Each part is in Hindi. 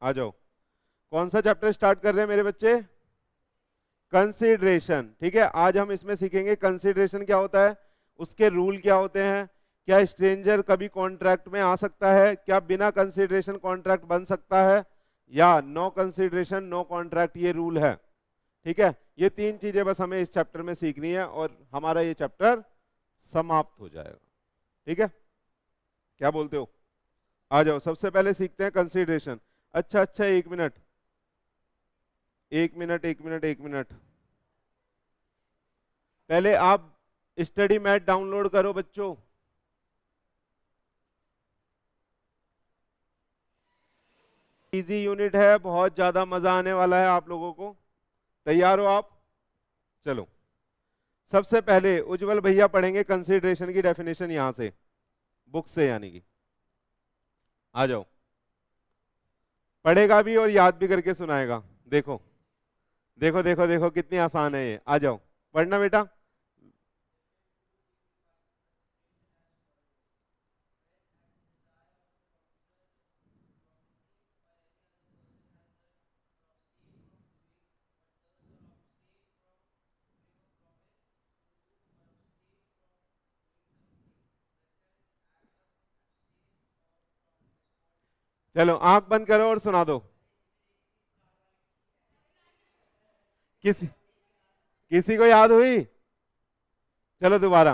आ जाओ, कौन सा चैप्टर स्टार्ट कर रहे हैं मेरे बच्चे? कंसीडरेशन। ठीक है, आज हम इसमें सीखेंगे कंसीडरेशन क्या होता है, उसके रूल क्या होते हैं, क्या स्ट्रेंजर कभी कॉन्ट्रैक्ट में आ सकता है, क्या बिना कंसीडरेशन कॉन्ट्रैक्ट बन सकता है, या नो कंसीडरेशन नो कॉन्ट्रैक्ट ये रूल है। ठीक है, ये तीन चीजें बस हमें इस चैप्टर में सीखनी है और हमारा ये चैप्टर समाप्त हो जाएगा। ठीक है, क्या बोलते हो? आ जाओ, सबसे पहले सीखते हैं कंसीडरेशन। अच्छा अच्छा, एक मिनट एक मिनट एक मिनट एक मिनट, पहले आप स्टडी मैट डाउनलोड करो बच्चों। इजी यूनिट है, बहुत ज्यादा मजा आने वाला है आप लोगों को। तैयार हो आप? चलो, सबसे पहले उज्जवल भैया पढ़ेंगे कंसीडरेशन की डेफिनेशन यहां से, बुक से यानी कि। आ जाओ, पढ़ेगा भी और याद भी करके सुनाएगा। देखो देखो देखो देखो कितनी आसान है ये। आ जाओ, पढ़ना बेटा। चलो आंख बंद करो और सुना दो। किसी किसी को याद हुई? चलो दोबारा,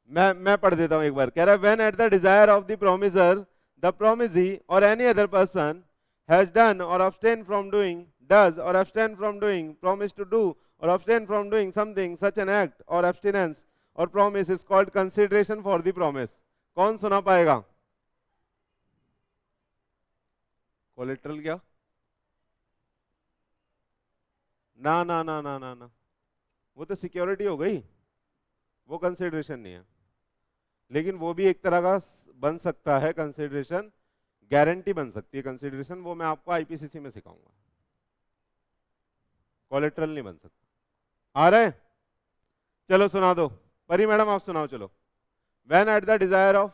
मैं पढ़ देता हूं एक बार। कह रहा है when at the desire of the promisor the promisee और any other person has done और abstain from doing, does or abstain from doing, promise to do or abstain from doing something, such an act or abstinence or promise is called consideration for the promise। कौन सुना पाएगा? कोलेट्रल क्या? ना ना ना ना ना ना, वो तो सिक्योरिटी हो गई, वो कंसिडरेशन नहीं है। लेकिन वो भी एक तरह का बन सकता है कंसिडरेशन, गारंटी बन सकती है कंसिडरेशन, वो मैं आपको आईपीसीसी में सिखाऊंगा। कोलेट्रल नहीं बन सकता। आ रहा है? चलो सुना दो, परी मैडम आप सुनाओ। चलो, when at the desire of,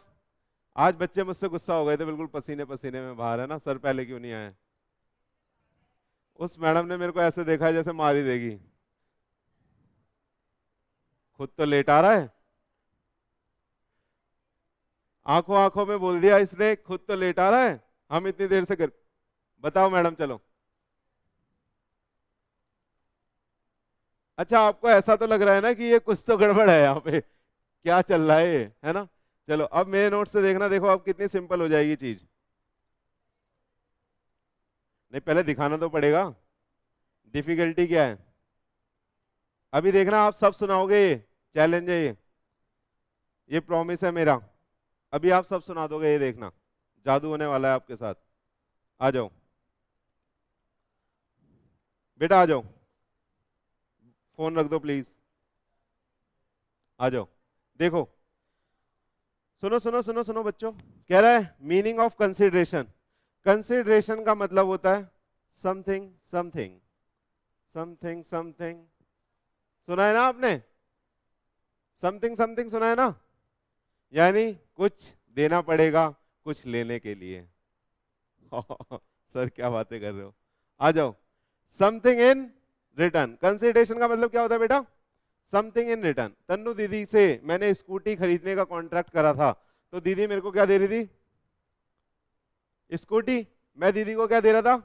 आज बच्चे मुझसे गुस्सा हो गए थे, बिल्कुल पसीने पसीने में बाहर है ना, सर पहले क्यों नहीं आए। उस मैडम ने मेरे को ऐसे देखा जैसे मार ही देगी। खुद तो लेट आ रहा है, आंखों आंखों में बोल दिया इसने, खुद तो लेट आ रहा है, हम इतनी देर से कर। बताओ मैडम, चलो। अच्छा, आपको ऐसा तो लग रहा है ना कि ये कुछ तो गड़बड़ है यहाँ पे, क्या चल रहा है ये, है ना? चलो अब मेरे नोट से देखना, देखो अब कितनी सिंपल हो जाएगी चीज। नहीं, पहले दिखाना तो पड़ेगा डिफिकल्टी क्या है। अभी देखना आप सब सुनाओगे, ये चैलेंज है ये प्रॉमिस है मेरा। अभी आप सब सुना दोगे, ये देखना जादू होने वाला है आपके साथ। आ जाओ बेटा, आ जाओ, फोन रख दो प्लीज। आ जाओ, देखो, सुनो सुनो सुनो सुनो बच्चों। कह रहा है मीनिंग ऑफ कंसिडरेशन। कंसिडरेशन का मतलब होता है समथिंग समथिंग समथिंग समथिंग। सुना है ना आपने? समथिंग समथिंग सुना है ना? यानी कुछ देना पड़ेगा कुछ लेने के लिए। सर क्या बातें कर रहे हो। आ जाओ, समथिंग इन रिटर्न। कंसिडरेशन का मतलब क्या होता है बेटा? Something in return. तन्नू दीदी से मैंने स्कूटी खरीदने का कॉन्ट्रैक्ट करा था, तो दीदी मेरे को क्या दे रही थी? स्कूटी। मैं दीदी को क्या दे रहा था?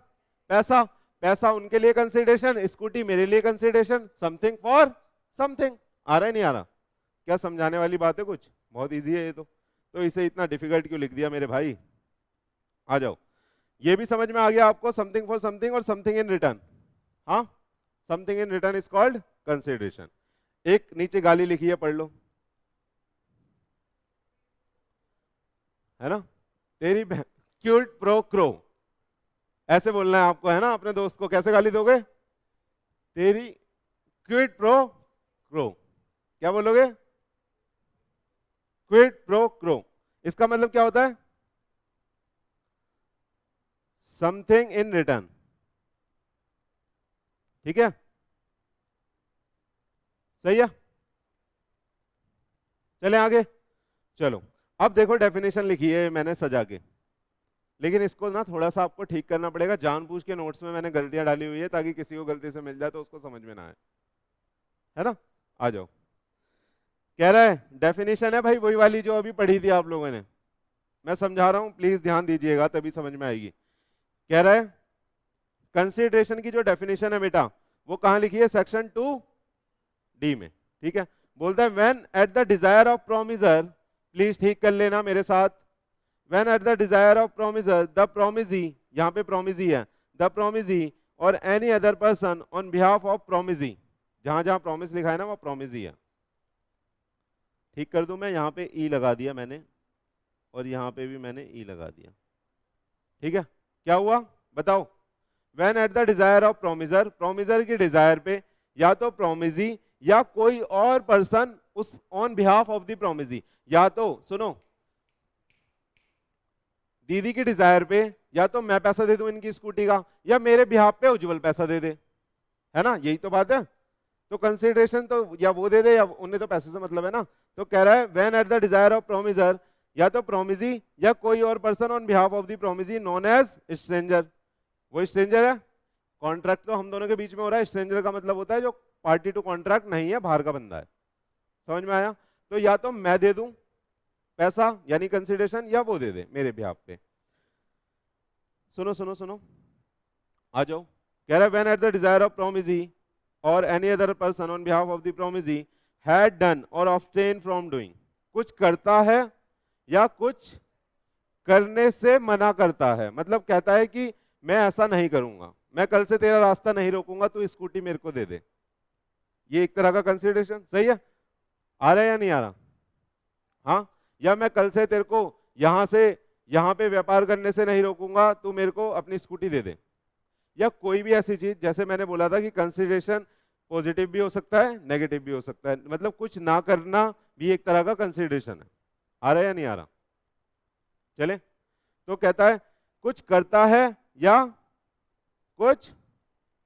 पैसा। पैसा उनके लिए कंसिडरेशन, स्कूटी मेरे लिए कंसिडरेशन, समथिंग फॉर समथिंग। आ रहा है नहीं आ रहा? क्या समझाने वाली बात है कुछ? बहुत इजी है ये तो इसे इतना डिफिकल्ट क्यों लिख दिया मेरे भाई? आ जाओ, ये भी समझ में आ गया आपको, समथिंग फॉर समथिंग और समथिंग इन रिटर्न। हाँ, something in return is called consideration. एक नीचे गाली लिखी है, पढ़ लो, है ना? तेरी क्यूट प्रो क्रो, ऐसे बोलना है आपको, है ना? अपने दोस्त को कैसे गाली दोगे? तेरी क्विट प्रो क्रो। क्या बोलोगे? Quit pro crow. इसका मतलब क्या होता है? Something in return. ठीक है, सही है। चले आगे। चलो अब देखो, डेफिनेशन लिखी है मैंने सजा के। लेकिन इसको ना थोड़ा सा आपको ठीक करना पड़ेगा, जानबूझ के नोट्स में मैंने गलतियां डाली हुई है ताकि किसी को गलती से मिल जाए तो उसको समझ में ना आए, है ना। आ जाओ, कह रहा है डेफिनेशन है भाई वही वाली जो अभी पढ़ी थी आप लोगों ने, मैं समझा रहा हूं प्लीज ध्यान दीजिएगा तभी समझ में आएगी। कह रहा है कंसिडरेशन की जो डेफिनेशन है बेटा वो कहां लिखी है, सेक्शन 2D में, ठीक है। बोलता है when at the desire of promisor, please ठीक कर लेना मेरे साथ, when at the desire of promisor the promisee, यहां पे प्रोमिजी है, द प्रोमिजी और any other person on behalf of promisee, जहां जहां प्रोमिस लिखा है ना वो प्रोमिजी है। ठीक कर दूं मैं, यहां पे ई लगा दिया मैंने और यहां पे भी मैंने ई लगा दिया, ठीक है। क्या हुआ बताओ, when at the desire of promisor, promisor की डिजायर पे या तो प्रोमिजी या कोई और पर्सन उस ऑन बिहाफ ऑफ द प्रोमिजी, या तो सुनो दीदी की डिजायर पे या तो मैं पैसा दे दूं इनकी स्कूटी का या मेरे बिहाफ पे उज्जवल पैसा दे दे, है ना, यही तो बात है। तो कंसिडरेशन तो या वो दे दे या उन्हें तो पैसे से मतलब है ना। तो कह रहा है when at the desire of promisor, या तो प्रोमिजी या कोई और person on behalf of the promisee known as stranger, वो स्ट्रेंजर है, कॉन्ट्रैक्ट तो हम दोनों के बीच में हो रहा है, स्ट्रेंजर का मतलब होता है जो पार्टी टू कॉन्ट्रैक्ट नहीं है, बाहर का बंदा है, समझ में आया। तो या तो मैं दे दूं पैसा यानी कंसिडरेशन या वो दे दे मेरे बिहाफ पे। सुनो सुनो सुनो, आ जाओ, कह रहा है when at the desire of promisee और any other person on behalf of the promisee had done और ऑब्टेन फ्रॉम डूइंग, कुछ करता है या कुछ करने से मना करता है, मतलब कहता है कि मैं ऐसा नहीं करूंगा, मैं कल से तेरा रास्ता नहीं रोकूंगा, तू स्कूटी मेरे को दे दे, ये एक तरह का कंसिडरेशन, सही है। आ रहा है या नहीं आ रहा, हाँ। या मैं कल से तेरे को यहां से यहां पे व्यापार करने से नहीं रोकूंगा, तू मेरे को अपनी स्कूटी दे दे, या कोई भी ऐसी चीज, जैसे मैंने बोला था कि कंसिडरेशन पॉजिटिव भी हो सकता है नेगेटिव भी हो सकता है, मतलब कुछ ना करना भी एक तरह का कंसिडरेशन है। आ रहा है या नहीं आ रहा, चले। तो कहता है कुछ करता है या कुछ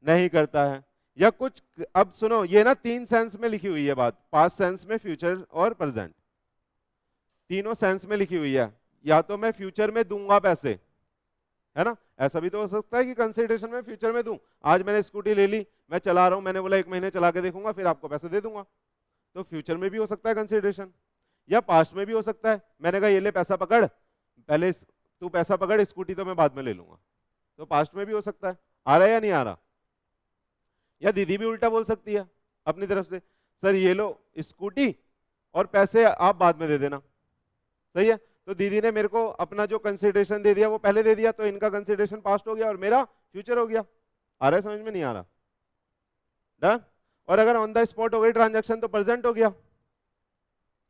नहीं करता है या कुछ, अब सुनो ये ना 3 सेंस में लिखी हुई है बात, पास्ट सेंस में, फ्यूचर और प्रेजेंट, तीनों सेंस में लिखी हुई है। या तो मैं फ्यूचर में दूंगा पैसे, है ना, ऐसा भी तो हो सकता है कि कंसिडरेशन में फ्यूचर में दूं, आज मैंने स्कूटी ले ली, मैं चला रहा हूं, मैंने बोला 1 महीने चला के देखूंगा फिर आपको पैसे दे दूंगा, तो फ्यूचर में भी हो सकता है कंसिडरेशन। या पास्ट में भी हो सकता है, मैंने कहा ये ले पैसा पकड़, पहले तू पैसा पकड़, स्कूटी तो मैं बाद में ले लूंगा, तो पास्ट में भी हो सकता है। आ रहा है या नहीं आ रहा। या दीदी भी उल्टा बोल सकती है अपनी तरफ से, सर ये लो स्कूटी और पैसे आप बाद में दे देना, सही है। तो दीदी ने मेरे को अपना जो कंसिडरेशन दे दिया वो पहले दे दिया, तो इनका कंसिडरेशन पास्ट हो गया और मेरा फ्यूचर हो गया। आ रहा है समझ में नहीं आ रहा, डन। और अगर ऑन द स्पॉट हो गई ट्रांजैक्शन तो प्रेजेंट हो गया।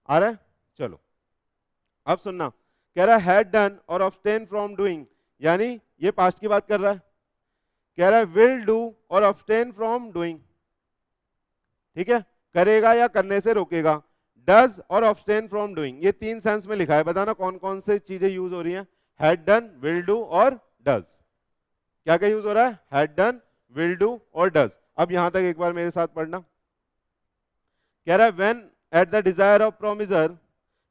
आ रहा है, चलो अब सुनना, कह रहा है हैड डन और अब्सटेन फ्रॉम डूइंग, यानी ये पास्ट की बात कर रहा है, कह रहा है विल डू और अब्सटेन फ्रॉम डूइंग, ठीक है, करेगा या करने से रोकेगा, डज और अब्सटेन फ्रॉम डूइंग, ये 3 सेंस में लिखा है, बताना कौन कौन से चीजें यूज हो रही हैं, हैड डन, विल डू और डज, क्या क्या यूज हो रहा है, हैड डन, विल डू और डज। अब यहां तक एक बार मेरे साथ पढ़ना, कह रहा है when at the desire of promisor,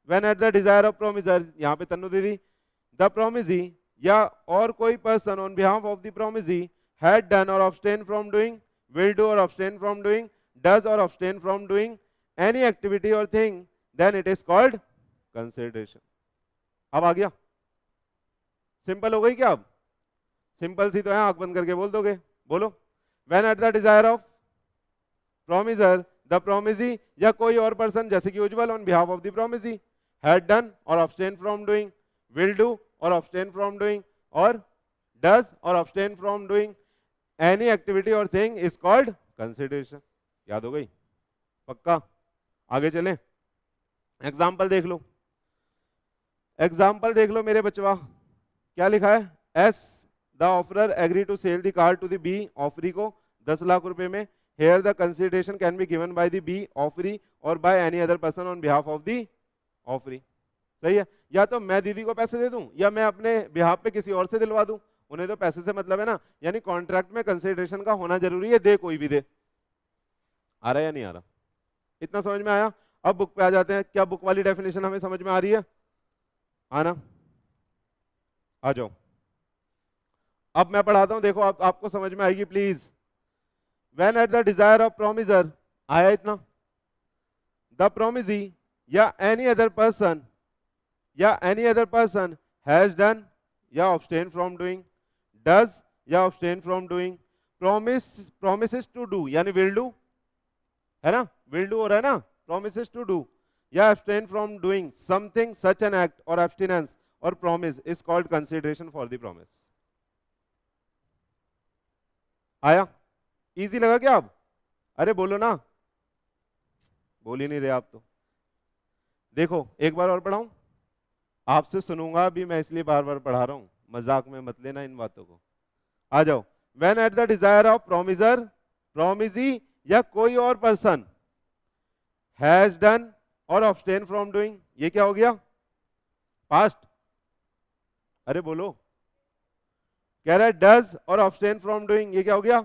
when at the desire of promisor, यहां पे तन्नु दीदी, द प्रोमिसी या और कोई person on behalf of the promisee had done और abstain from doing, will do और अब्सटेन फ्रॉम डूइंग, डज और abstain from doing any activity और thing, then it is called consideration. अब आ गया, सिंपल हो गई क्या, अब सिंपल सी तो है, आंख बंद करके बोल दोगे, बोलो, when at the desire of promisor, the promisee या कोई और पर्सन जैसे कि Ujjwal on behalf of the promisee had done और abstain from doing, will do और अब्सटेन फ्रॉम डूइंग और डज और abstain from doing any activity और थिंग इज कॉल्ड कंसिडरेशन। याद हो गई, पक्का। आगे चलें, एग्जाम्पल देख लो, एग्जाम्पल देख लो मेरे बचवा, क्या लिखा है, as the offerer agree to sell the car to the B offeree को 10 लाख रुपए में, here the consideration can be given by the B offeree और by any other person on behalf of the offeree, सही है। या तो मैं दीदी को पैसे दे दूं या मैं अपने बिहाफ पे किसी और से दिलवा दूं, उन्हें तो पैसे से मतलब है ना, यानी कॉन्ट्रैक्ट में कंसिडरेशन का होना जरूरी है, दे कोई भी दे। आ रहा है या नहीं आ रहा, इतना समझ में आया। अब बुक पे आ जाते हैं, क्या बुक वाली डेफिनेशन हमें समझ में आ रही है, आना, आ जाओ, अब मैं पढ़ाता हूं, देखो आपको समझ में आएगी please. When at the desire of promisor, आया इतना, द प्रोमिसी या any other person has done या ऑब्स्टेन फ्रॉम डूइंग, डज या abstain from doing, promises to do यानी विल डू, है ना, विल डू हो रहा है ना, प्रोमिसेस टू डू या abstain from doing something such an act or abstinence or promise is called consideration for the promise। आया, इजी लगा क्या? अब अरे बोलो ना, बोल ही नहीं रहे आप तो। देखो एक बार और पढ़ाऊं, आपसे सुनूंगा भी मैं, इसलिए बार बार पढ़ा रहा हूं, मजाक में मत लेना इन बातों को। आ जाओ, when at the desire of promisor, promisee या कोई और पर्सन हैज डन और abstain फ्रॉम डूइंग, ये क्या हो गया? पास्ट। अरे बोलो, कह रहा है डज और abstain फ्रॉम डूइंग, ये क्या हो गया?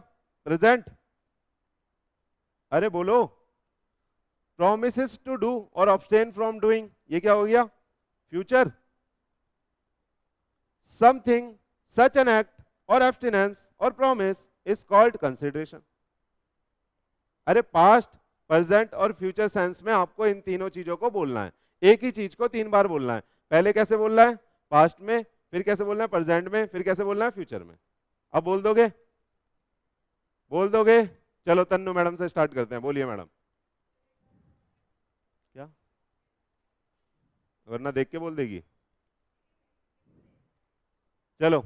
प्रेजेंट। अरे बोलो, promises टू डू और abstain फ्रॉम डूइंग, ये क्या हो गया? Future. Something such an act और abstinence और promise is called consideration। अरे पास्ट, प्रेजेंट और फ्यूचर सेंस में आपको इन तीनों चीजों को बोलना है, एक ही चीज को 3 बार बोलना है। पहले कैसे बोलना है? पास्ट में, फिर कैसे बोलना है? प्रेजेंट में, फिर कैसे बोलना है? फ्यूचर में। अब बोल दोगे? बोल दोगे? चलो तन्नू मैडम से स्टार्ट करते हैं, बोलिए मैडम। क्या? वरना देख के बोल देगी। चलो,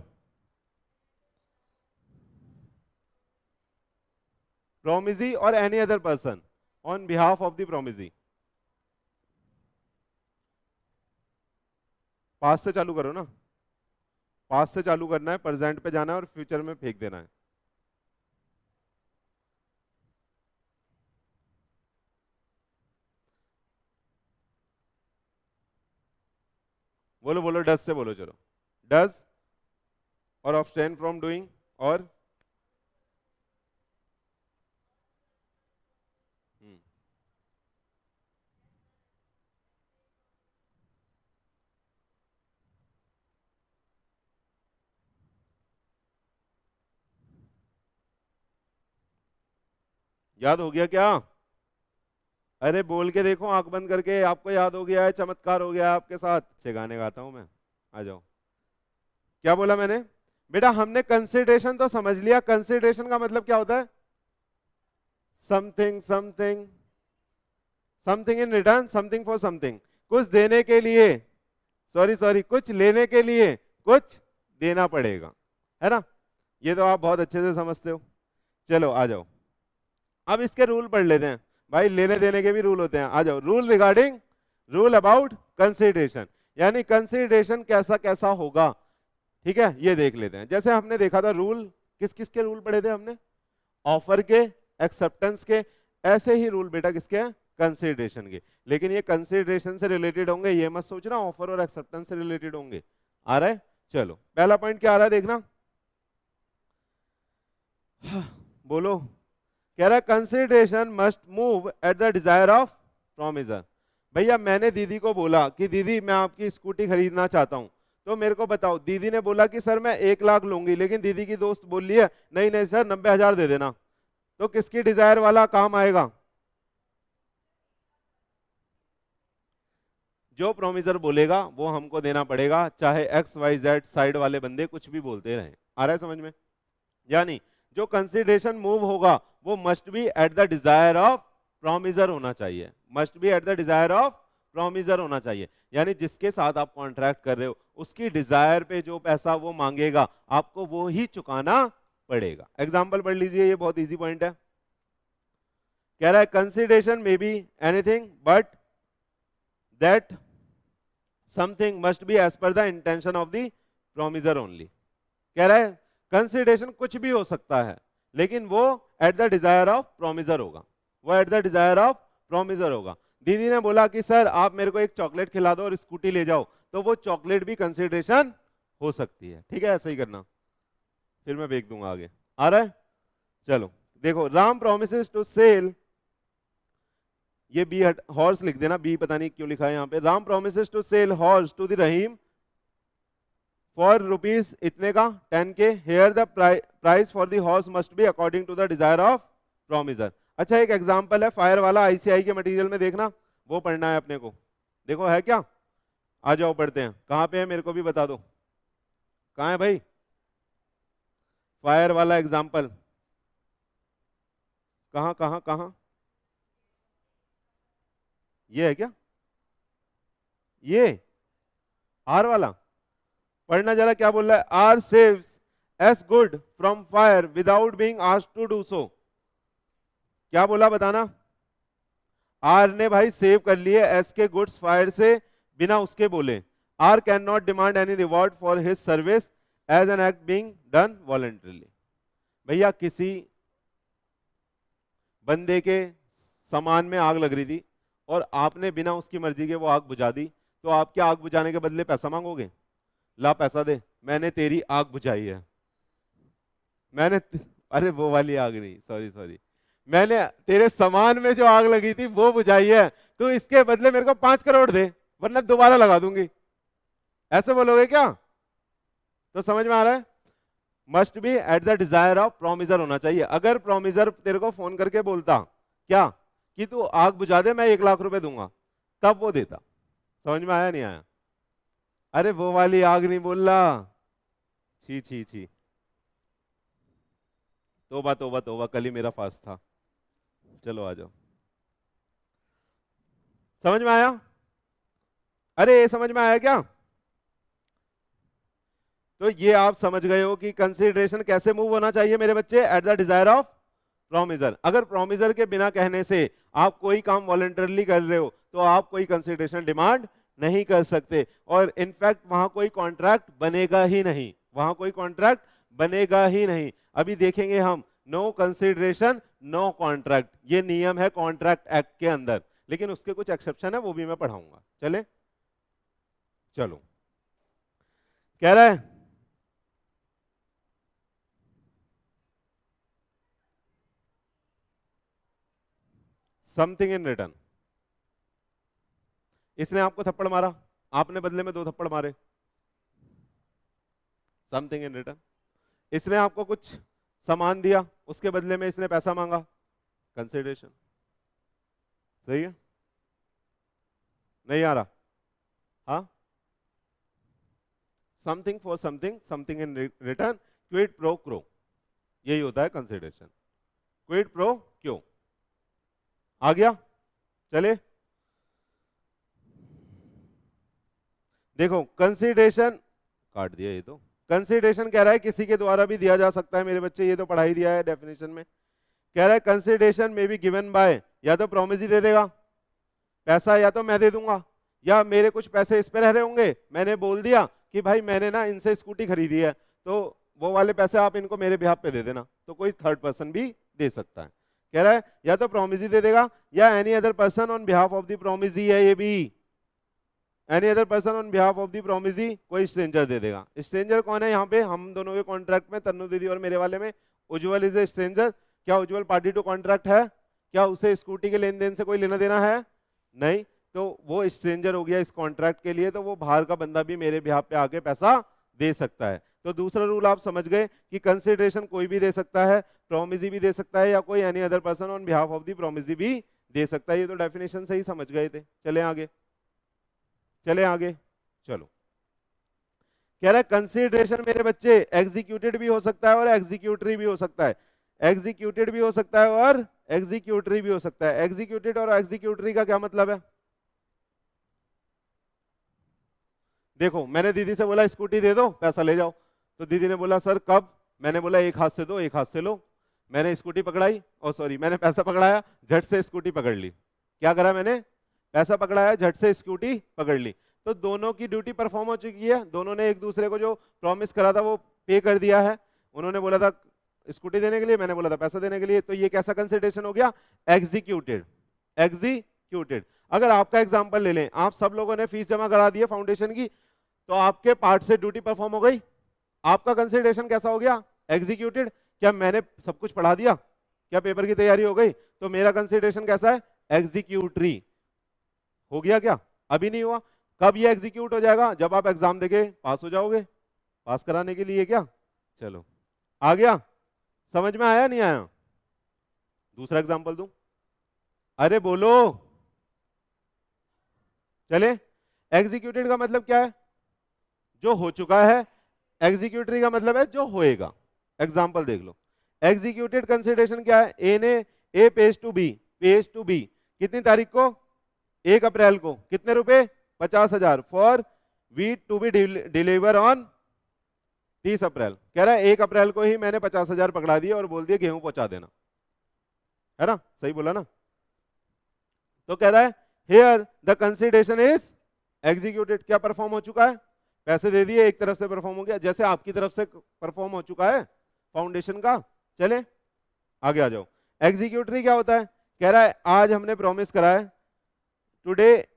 प्रोमिसी और any other person on behalf of the promisee. Past से चालू करो ना, पास्ट से चालू करना है, प्रेजेंट पे जाना है और फ्यूचर में फेंक देना है। बोलो बोलो, डज से बोलो, चलो। डज और abstain फ्रॉम डूइंग और याद हो गया क्या? अरे बोल के देखो, आंख बंद करके, आपको याद हो गया है, चमत्कार हो गया है आपके साथ। अच्छे गाने गाता हूं मैं, आ जाओ। क्या बोला मैंने? बेटा हमने कंसिडरेशन तो समझ लिया, कंसिडरेशन का मतलब क्या होता है? Something something something in return, something for something, कुछ देने के लिए, सॉरी कुछ लेने के लिए कुछ देना पड़ेगा, है ना? ये तो आप बहुत अच्छे से समझते हो। चलो आ जाओ, अब इसके रूल पढ़ लेते हैं भाई, लेने देने के भी रूल होते हैं। आ जाओ, रूल अबाउट कंसिडरेशन, यानी कंसिडरेशन कैसा कैसा होगा, ठीक है, ये देख लेते हैं। जैसे हमने देखा था रूल, किस किस के रूल पढ़े थे हमने? ऑफर के, एक्सेप्टेंस के, ऐसे ही रूल बेटा किसके हैं? कंसिडरेशन के। लेकिन ये कंसिडरेशन से रिलेटेड होंगे, ये मत सोचना ऑफर और एक्सेप्टेंस से रिलेटेड होंगे। आ रहा है? चलो पहला पॉइंट क्या आ रहा है देखना। बोलो, कह रहा है consideration must move at the desire of promisor. भैया मैंने दीदी को बोला कि दीदी मैं आपकी स्कूटी खरीदना चाहता हूं, तो मेरे को बताओ, दीदी ने बोला कि सर मैं 1 लाख लूंगी, लेकिन दीदी की दोस्त बोल रही है नहीं नहीं सर 90,000 दे देना, तो किसकी डिजायर वाला काम आएगा? जो प्रोमिसर बोलेगा वो हमको देना पड़ेगा, चाहे XYZ साइड वाले बंदे कुछ भी बोलते रहे। आ रहा है समझ में? यानी जो कंसिडरेशन मूव होगा वो must be eight the desire of promisor होना चाहिए, must be eight the desire of promisor होना चाहिए। यानी जिसके साथ आप कॉन्ट्रैक्ट कर रहे हो उसकी डिजायर पे जो पैसा वो मांगेगा आपको वो ही चुकाना पड़ेगा। एग्जाम्पल पढ़ लीजिए, ये बहुत इजी पॉइंट है। कह रहा है consideration may be anything but that something must be as per the intention of the promisor only. कह रहा है कंसिडरेशन कुछ भी हो सकता है, लेकिन वो eight the desire of promisor होगा, वो eight the desire of promisor होगा। दीदी ने बोला कि सर आप मेरे को एक चॉकलेट खिला दो और स्कूटी ले जाओ, तो वो चॉकलेट भी कंसिडरेशन हो सकती है, ठीक है? ऐसा ही करना, फिर मैं भेज दूंगा आगे। आ रहा है? चलो देखो, राम प्रोमिसेस टू सेल, ये बी हॉर्स लिख देना, बी पता नहीं क्यों लिखा है यहाँ पे। Ram promises to sell horse to the Rahim for rupees इतने का 10K, here the price for the horse must be according to the desire of promisor. अच्छा एक एग्जांपल है फायर वाला, आईसीआई के मटेरियल में देखना, वो पढ़ना है अपने को। देखो है क्या, आ जाओ पढ़ते हैं। कहां पे है मेरे को भी बता दो, कहां है भाई फायर वाला एग्जांपल, कहां कहां कहां, ये है क्या, ये आर वाला, पढ़ना जरा क्या बोल रहा है। R saves S good from fire without being asked to do so. क्या बोला बताना। आर ने भाई सेव कर लिए एस के गुड्स फायर से बिना उसके बोले। R can not demand any reward for his service as an act being done voluntarily. भैया किसी बंदे के सामान में आग लग रही थी और आपने बिना उसकी मर्जी के वो आग बुझा दी, तो आप क्या आग बुझाने के बदले पैसा मांगोगे, ला पैसा दे, मैंने तेरी आग बुझाई है, मैंने अरे वो वाली आग नहीं, सॉरी सॉरी, मैंने तेरे सामान में जो आग लगी थी वो बुझाई है, तो इसके बदले मेरे को 5 करोड़ दे वरना दोबारा लगा दूंगी। ऐसे बोलोगे क्या। तो समझ में आ रहा है, must B eight the desire of promisor होना चाहिए। अगर प्रोमिसर तेरे को फोन करके बोलता क्या कि तू आग बुझा दे मैं 1 लाख रुपए दूंगा, तब वो देता। समझ में आया नहीं आया। अरे वो वाली आग नहीं बोल रहा, छी छी छी, तोबा तोबा तोबा, कल ही मेरा फास्ट था। चलो आ जाओ, समझ में आया। अरे ये समझ में आया क्या। तो ये आप समझ गए हो कि कंसीडरेशन कैसे मूव होना चाहिए मेरे बच्चे, eight the desire of promisor. अगर प्रोमिसर के बिना कहने से आप कोई काम वॉलंटरली कर रहे हो तो आप कोई कंसीडरेशन डिमांड नहीं कर सकते, और इनफैक्ट वहां कोई कॉन्ट्रैक्ट बनेगा ही नहीं, वहां कोई कॉन्ट्रैक्ट बनेगा ही नहीं। अभी देखेंगे हम, नो कंसीडरेशन नो कॉन्ट्रैक्ट, ये नियम है कॉन्ट्रैक्ट एक्ट के अंदर, लेकिन उसके कुछ एक्सेप्शन है वो भी मैं पढ़ाऊंगा। चले चलो, कह रहा है समथिंग इन रिटर्न। इसने आपको थप्पड़ मारा, आपने बदले में 2 थप्पड़ मारे, समथिंग इन रिटर्न। इसने आपको कुछ सामान दिया, उसके बदले में इसने पैसा मांगा, कंसिडरेशन। सही है, नहीं आ रहा। हाँ, something for something, something in return, quid pro crow, यही होता है कंसिडरेशन। क्विड प्रो क्यों, आ गया। चले देखो, कंसिडरेशन काट दिया ये तो। कंसिडरेशन कह रहा है किसी के द्वारा भी दिया जा सकता है मेरे बच्चे, ये तो पढ़ा ही दिया है डेफिनेशन में। कह रहा है कंसिडरेशन में बी गिवन बाय, या तो प्रॉमिस ही दे देगा पैसा, या तो मैं दे दूंगा, या मेरे कुछ पैसे इस पे रह रहे होंगे, मैंने बोल दिया कि भाई मैंने ना इनसे स्कूटी खरीदी है, तो वो वाले पैसे आप इनको मेरे बिहाफ पे दे देना, तो कोई थर्ड पर्सन भी दे सकता है। कह रहा है या तो प्रॉमिस ही दे देगा, या any other person on behalf of the promise ही है, ये भी any other person on behalf of the promisee, कोई स्ट्रेंजर दे देगा। स्ट्रेंजर कौन है यहाँ पे, हम दोनों के कॉन्ट्रैक्ट में, तन्नू दीदी और मेरे वाले में उज्जवल इज ए स्ट्रेंजर। क्या उज्जवल पार्टी टू कॉन्ट्रैक्ट है, क्या उसे स्कूटी के लेन देन से कोई लेना देना है, नहीं, तो वो स्ट्रेंजर हो गया इस कॉन्ट्रैक्ट के लिए, तो वो बाहर का बंदा भी मेरे बिहाफ पे आके पैसा दे सकता है। तो दूसरा रूल आप समझ गए कि कंसिडरेशन कोई भी दे सकता है, प्रोमिसी भी दे सकता है, या कोई any other person on behalf of the promisee भी दे सकता है। ये तो डेफिनेशन से ही समझ गए थे। चले आगे, चले आगे, चलो। कह रहा है कंसिडरेशन मेरे बच्चे एग्जीक्यूटेड भी हो सकता है और एग्जीक्यूटरी भी हो सकता है, एग्जीक्यूटेड भी हो सकता है और एग्जीक्यूटरी भी हो सकता है। एग्जीक्यूटेड और एग्जीक्यूटरी का क्या मतलब है, देखो मैंने दीदी से बोला स्कूटी दे दो पैसा ले जाओ, तो दीदी ने बोला सर कब, मैंने बोला एक हाथ से दो एक हाथ से लो, मैंने स्कूटी पकड़ाई, और सॉरी मैंने पैसा पकड़ाया, झट से स्कूटी पकड़ ली। क्या करा मैंने, पैसा पकड़ाया, झट से स्कूटी पकड़ ली। तो दोनों की ड्यूटी परफॉर्म हो चुकी है, दोनों ने एक दूसरे को जो प्रॉमिस करा था वो पे कर दिया है। उन्होंने बोला था स्कूटी देने के लिए, मैंने बोला था पैसा देने के लिए, तो ये कैसा कंसिडरेशन हो गया, एग्जीक्यूटेड। एग्जीक्यूटेड। अगर आपका एग्जांपल ले लें, आप सब लोगों ने फीस जमा करा दी है फाउंडेशन की, तो आपके पार्ट से ड्यूटी परफॉर्म हो गई, आपका कंसिडरेशन कैसा हो गया, एग्जीक्यूटेड। क्या मैंने सब कुछ पढ़ा दिया, क्या पेपर की तैयारी हो गई, तो मेरा कंसिडरेशन कैसा है, एग्जीक्यूटरी हो गया। क्या अभी नहीं हुआ, कब ये एग्जीक्यूट हो जाएगा, जब आप एग्जाम देके पास हो जाओगे। पास कराने के लिए क्या? चलो आ गया, समझ में आया नहीं आया? दूसरा एग्जांपल दूं? अरे बोलो, चले। एग्जीक्यूटेड का मतलब क्या है? जो हो चुका है। एग्जीक्यूटरी का मतलब है जो होएगा। एग्जांपल देख लो। एग्जीक्यूटेड कंसिडरेशन क्या है? ए ने A pays to B, pays to B कितनी तारीख को? 1 अप्रैल को। कितने रुपए? 50,000 for wheat to be delivered on 30 April. कह रहा है 1 अप्रैल को ही मैंने 50,000 पकड़ा दिए और बोल दिया गेहूं पहुंचा देना, है ना? सही बोला ना? तो कह रहा है here the consideration is executed. क्या परफॉर्म हो चुका है? पैसे दे दिए, एक तरफ से परफॉर्म हो गया, जैसे आपकी तरफ से परफॉर्म हो चुका है फाउंडेशन का। चले आगे आ जाओ। एग्जीक्यूटरी क्या होता है? कह रहा है आज हमने प्रॉमिस करा है टुडे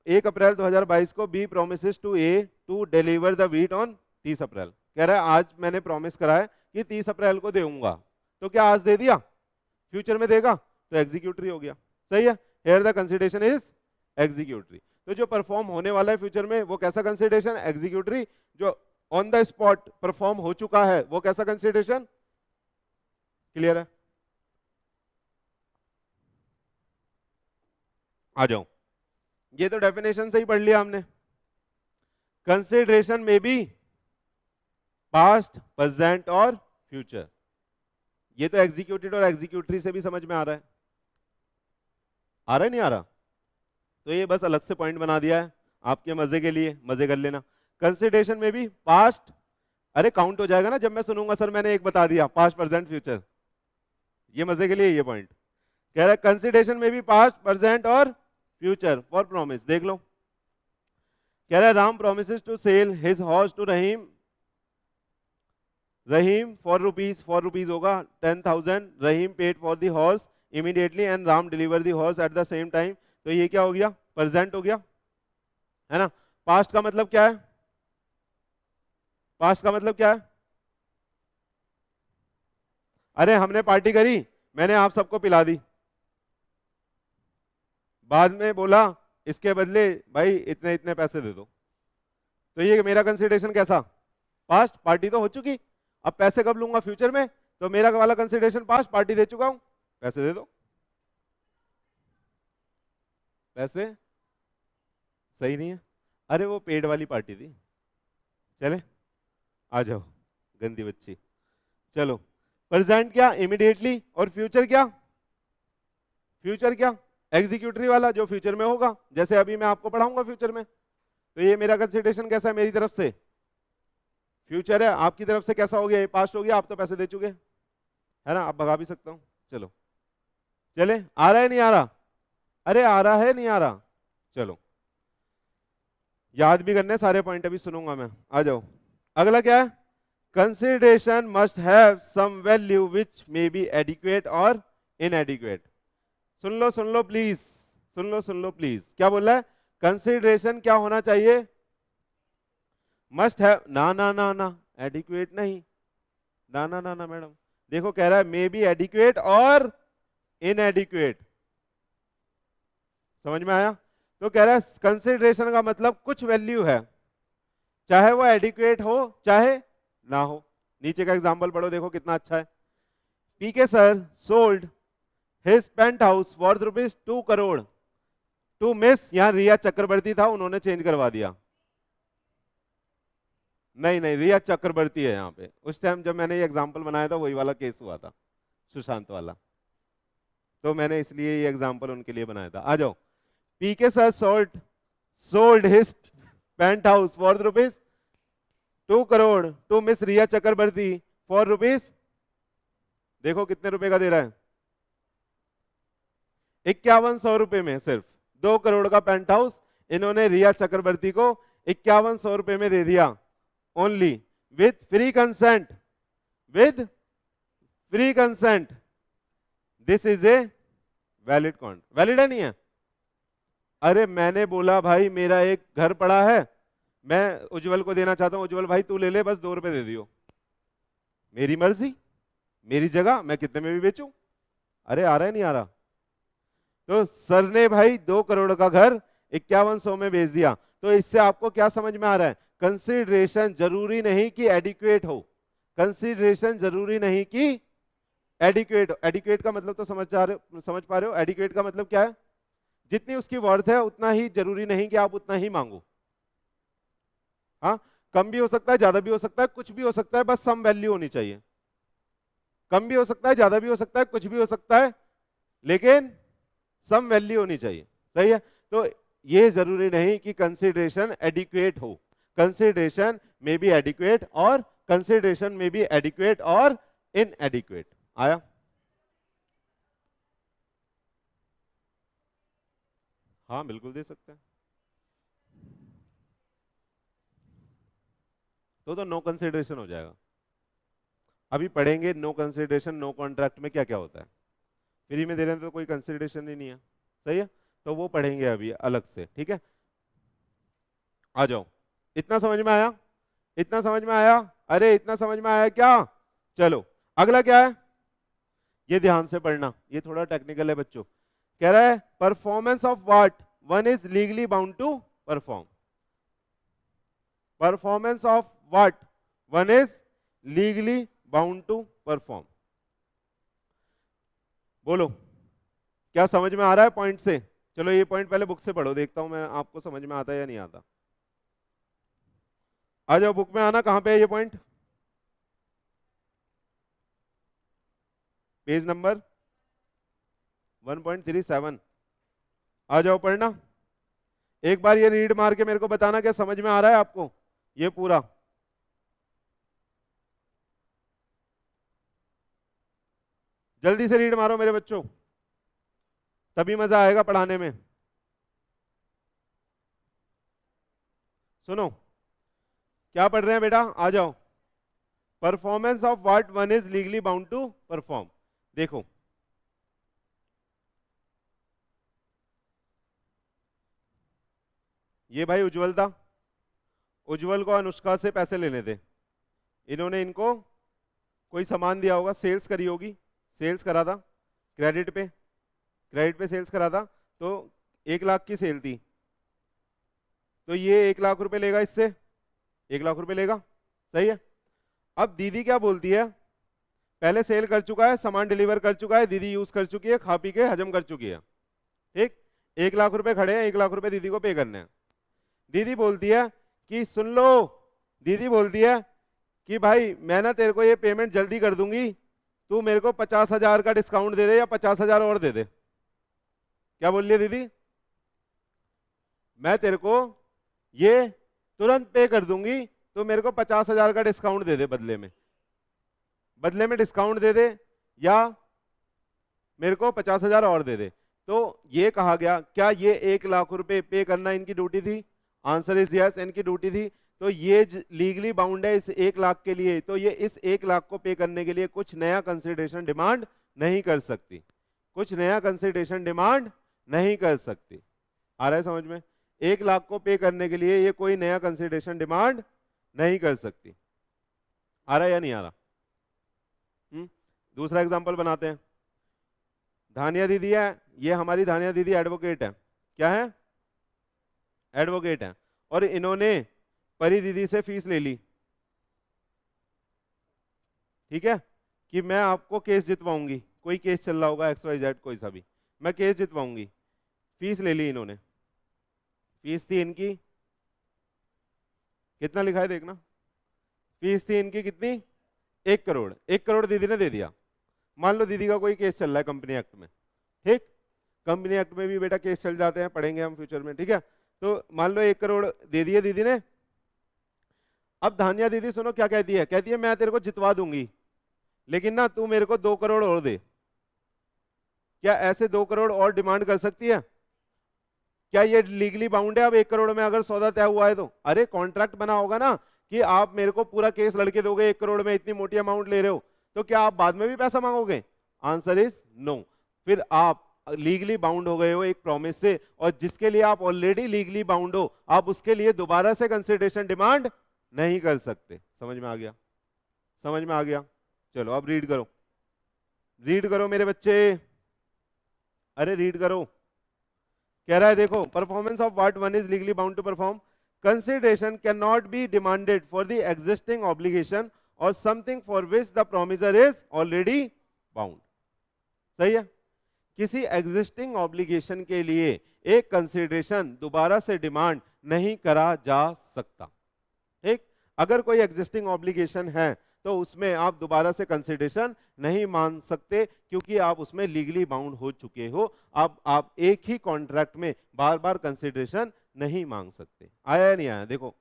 1 अप्रैल 2022 को B promises to A to deliver the wheat on 30 April. कह रहा है आज मैंने प्रॉमिस करा है कि 30 अप्रैल को दूंगा, तो क्या आज दे दिया? फ्यूचर में देगा तो एग्जीक्यूटरी हो गया। सही है, here the consideration is executory. तो जो परफॉर्म होने वाला है फ्यूचर में वो कैसा कंसिडरेशन? एग्जीक्यूटरी। जो ऑन द स्पॉट परफॉर्म हो चुका है वो कैसा कंसिडरेशन? क्लियर है? आ जाओ, ये तो डेफिनेशन से ही पढ़ लिया हमने। कंसिडरेशन में भी पास्ट, प्रेजेंट और फ्यूचर। ये तो एग्जीक्यूटेड और एग्जीक्यूटरी से भी समझ में आ रहा है। आ रहा है नहीं आ रहा? तो ये बस अलग से पॉइंट बना दिया है आपके मजे के लिए, मजे कर लेना। कंसिडरेशन में भी पास्ट, अरे काउंट हो जाएगा ना जब मैं सुनूंगा सर मैंने एक बता दिया, पास्ट प्रेजेंट फ्यूचर। ये मजे के लिए ये पॉइंट कह रहा है। कंसिडरेशन में भी पास्ट, प्रेजेंट और फ्यूचर फॉर प्रॉमिस। देख लो, कह रहा है Ram promises to sell his horse to Rahim, Rahim for rupees होगा 10,000। Rahim paid for the horse immediately and Ram deliver the horse at the same time. तो ये क्या हो गया? प्रेजेंट हो गया, है ना? पास्ट का मतलब क्या है? पास्ट का मतलब क्या है? अरे हमने पार्टी करी, मैंने आप सबको पिला दी, बाद में बोला इसके बदले भाई इतने इतने पैसे दे दो, तो ये मेरा कंसिडरेशन कैसा? पास्ट। पार्टी तो हो चुकी, अब पैसे कब लूंगा? फ्यूचर में। तो मेरा वाला कंसिडरेशन पास्ट, पार्टी दे चुका हूं, पैसे दे दो। पैसे सही नहीं है? अरे वो पेड वाली पार्टी थी। चले आ जाओ गंदी बच्ची। चलो प्रेजेंट क्या? इमीडिएटली। और फ्यूचर क्या? फ्यूचर क्या? एग्जीक्यूटरी वाला जो फ्यूचर में होगा, जैसे अभी मैं आपको पढ़ाऊंगा फ्यूचर में। तो ये मेरा कंसिडरेशन कैसा है? मेरी तरफ से फ्यूचर है, आपकी तरफ से कैसा हो गया? ये पास्ट हो गया, आप तो पैसे दे चुके, है ना? आप भगा भी सकता हूं। चलो चले, आ रहा है नहीं आ रहा? अरे आ रहा है नहीं आ रहा? चलो याद भी करने सारे पॉइंट, अभी सुनूंगा मैं। आ जाओ, अगला क्या है? Consideration must have some value which may be adequate और इनएडिक्वेट। सुन लो प्लीज, सुन लो प्लीज। क्या बोल रहा है? कंसिडरेशन क्या होना चाहिए? मस्ट हैव, ना ना ना ना, एडिक्वेट नहीं, ना ना ना ना मैडम। देखो कह रहा है मे बी एडिक्वेट और इनएडिक्वेट। समझ में आया? तो कह रहा है कंसिडरेशन का मतलब कुछ वैल्यू है, चाहे वो एडिक्वेट हो चाहे ना हो। नीचे का एग्जांपल पढ़ो, देखो कितना अच्छा है। PK sir sold his penthouse for ₹2 crore to Miss, यहां रिया चक्रवर्ती था, उन्होंने चेंज करवा दिया। नहीं नहीं, रिया चक्रवर्ती है यहाँ पे। उस टाइम जब मैंने ये एग्जांपल बनाया था वही वाला केस हुआ था, सुशांत वाला, तो मैंने इसलिए ये एग्जांपल उनके लिए बनाया था। आ जाओ, PK sir sold his penthouse for ₹2 crore to Miss Riya Chakraborty for ₹, देखो कितने रुपए का दे रहा है? 5100 रुपए में सिर्फ 2 करोड़ का पेंट हाउस इन्होंने रिया चक्रवर्ती को 5100 रुपए में दे दिया, only with free consent, with free consent. This is a valid can't. Valid है नहीं है? अरे मैंने बोला भाई मेरा एक घर पड़ा है, मैं उज्जवल को देना चाहता हूं, उज्जवल भाई तू ले ले, बस 2 रुपए दे दियो, मेरी मर्जी, मेरी जगह, मैं कितने में भी बेचूं। अरे आ रहा है नहीं आ रहा? तो सर ने भाई 2 करोड़ का घर 5100 में बेच दिया। तो इससे आपको क्या समझ में आ रहा है? कंसिडरेशन जरूरी नहीं कि एडिक्वेट हो, कंसिडरेशन जरूरी नहीं कि एडिक्वेट। एडिक्वेट का मतलब तो समझ पा रहे हो? एडिक्वेट का मतलब क्या है? जितनी उसकी वर्थ है उतना ही, जरूरी नहीं कि आप उतना ही मांगो। हाँ, कम भी हो सकता है, ज्यादा भी हो सकता है, कुछ भी हो सकता है, बस सम वैल्यू होनी चाहिए। कम भी हो सकता है, ज्यादा भी हो सकता है, कुछ भी हो सकता है, लेकिन सम वैल्यू होनी चाहिए। सही है? तो ये जरूरी नहीं कि कंसिडरेशन एडिक्वेट हो, कंसिडरेशन में बी एडिक्वेट और कंसिडरेशन में बी एडिक्वेट और इनएडिक्वेट। आया? हाँ बिल्कुल दे सकते हैं। तो नो कंसिडरेशन हो जाएगा। अभी पढ़ेंगे नो कंसिडरेशन नो कॉन्ट्रैक्ट में क्या क्या होता है। फ्री में दे रहे हैं तो कोई कंसिडरेशन ही नहीं है। सही है? तो वो पढ़ेंगे अभी अलग से। ठीक है, आ जाओ। इतना समझ में आया? इतना समझ में आया? अरे इतना समझ में आया क्या? चलो अगला क्या है, ये ध्यान से पढ़ना, ये थोड़ा टेक्निकल है बच्चों। कह रहा है performance of what one is legally bound to perform. Performance of what one is legally bound to perform. बोलो, क्या समझ में आ रहा है पॉइंट से? चलो ये पॉइंट पहले बुक से पढ़ो, देखता हूं मैं आपको समझ में आता है या नहीं आता। आ जाओ, बुक में आना, कहां पे है ये पॉइंट? Page number 1.37। आ जाओ पढ़ना। एक बार ये रीड मार के मेरे को बताना क्या समझ में आ रहा है आपको ये पूरा। जल्दी से रीड मारो मेरे बच्चों, तभी मजा आएगा पढ़ाने में। सुनो, क्या पढ़ रहे हैं बेटा? आ जाओ। Performance of what one is legally bound to perform. देखो, ये भाई उज्जवल था, उज्जवल को अनुष्का से पैसे लेने थे। इन्होंने इनको कोई सामान दिया होगा, सेल्स करी होगी, सेल्स करा था क्रेडिट पे, क्रेडिट पे सेल्स करा था, तो 1 लाख की सेल थी, तो ये 1 लाख रुपए लेगा इससे, 1 लाख रुपए लेगा। सही है? अब दीदी क्या बोलती है, पहले सेल कर चुका है, सामान डिलीवर कर चुका है, दीदी यूज कर चुकी है, खा पी के हजम कर चुकी है। ठीक, 1 लाख रुपए खड़े हैं, 1 लाख रुपए दीदी को पे करने हैं। दीदी बोलती है कि सुन लो, दीदी बोलती है कि भाई मैं ना तेरे को ये पेमेंट जल्दी कर दूंगी, तू मेरे को 50,000 का डिस्काउंट दे दे या 50,000 और दे दे। क्या बोल रही है दीदी? मैं तेरे को ये तुरंत पे कर दूंगी, तो मेरे को 50,000 का डिस्काउंट दे दे बदले में, बदले में डिस्काउंट दे दे या मेरे को 50,000 और दे दे। तो ये कहा गया, क्या ये 1 लाख रुपए पे करना इनकी ड्यूटी थी? आंसर इज यस, इनकी ड्यूटी थी। तो ये लीगली बाउंड है इस 1 लाख के लिए, तो ये इस 1 लाख को पे करने के लिए कुछ नया कंसिडरेशन डिमांड नहीं कर सकती, कुछ नया कंसिडरेशन डिमांड नहीं कर सकती। आ रहा है समझ में? 1 लाख को पे करने के लिए ये कोई नया कंसिडरेशन डिमांड नहीं कर सकती। आ रहा है या नहीं आ रहा? दूसरा एग्जांपल बनाते हैं। धानिया दीदी है, ये हमारी धानिया दीदी एडवोकेट है। क्या है? एडवोकेट है। और इन्होंने परी दीदी से फीस ले ली, ठीक है, कि मैं आपको केस जितवाऊंगी, कोई केस चल रहा होगा XYZ कोई सा भी, मैं केस जितवाऊंगी। फीस ले ली इन्होंने, फीस थी इनकी, कितना लिखा है देखना, फीस थी इनकी कितनी? 1 करोड़। 1 करोड़ दीदी ने दे दिया। मान लो दीदी का कोई केस चल रहा है कंपनी एक्ट में, ठीक, कंपनी एक्ट में भी बेटा केस चल जाते हैं, पढ़ेंगे हम फ्यूचर में, ठीक है। तो मान लो 1 करोड़ दे दिए दीदी ने। अब धानिया दीदी सुनो क्या कहती है, कहती है मैं तेरे को जितवा दूंगी, लेकिन ना तू मेरे को 2 करोड़ और दे। क्या ऐसे 2 करोड़ और डिमांड कर सकती है? क्या ये लीगली बाउंड है? अब 1 करोड़ में अगर सौदा तय हुआ है तो, अरे कॉन्ट्रैक्ट बना होगा ना कि आप मेरे को पूरा केस लड़के दोगे, 1 करोड़ में इतनी मोटी अमाउंट ले रहे हो, तो क्या आप बाद में भी पैसा मांगोगे? Answer is no. फिर आप लीगली बाउंड हो गए हो एक प्रॉमिस से, और जिसके लिए आप ऑलरेडी लीगली बाउंड हो, आप उसके लिए दोबारा से कंसिडरेशन डिमांड नहीं कर सकते। समझ में आ गया? समझ में आ गया? चलो अब रीड करो, रीड करो मेरे बच्चे, अरे रीड करो। कह रहा है देखो, performance of what one is legally bound to perform, consideration can not be demanded for the existing obligation और something for which the promisor is already bound. सही है, किसी एग्जिस्टिंग ऑब्लिगेशन के लिए एक कंसिडरेशन दोबारा से डिमांड नहीं करा जा सकता। ठीक, अगर कोई एग्जिस्टिंग ऑब्लिगेशन है तो उसमें आप दोबारा से कंसिडरेशन नहीं मान सकते, क्योंकि आप उसमें लीगली बाउंड हो चुके हो। अब आप एक ही कॉन्ट्रैक्ट में बार बार कंसिडरेशन नहीं मांग सकते। आया या नहीं आया? देखो,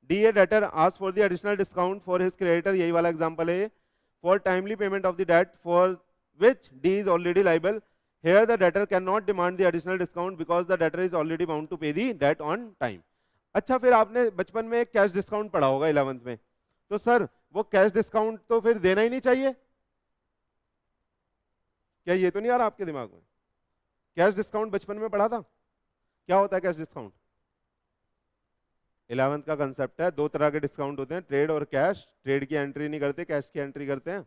D a debtor ask for the additional discount for his creditor, यही वाला एग्जांपल है, for timely payment of the debt for which D is already liable. Here the debtor cannot demand the additional discount because the debtor is already bound to pay the debt on time. अच्छा, फिर आपने बचपन में एक कैश डिस्काउंट पढ़ा होगा 11th में, तो सर वो कैश डिस्काउंट तो फिर देना ही नहीं चाहिए, क्या ये तो नहीं आ रहा आपके दिमाग में? कैश डिस्काउंट बचपन में पढ़ा था, क्या होता है कैश डिस्काउंट? 11th का कंसेप्ट है, दो तरह के डिस्काउंट होते हैं, ट्रेड और कैश। ट्रेड की एंट्री नहीं करते, कैश की एंट्री करते हैं।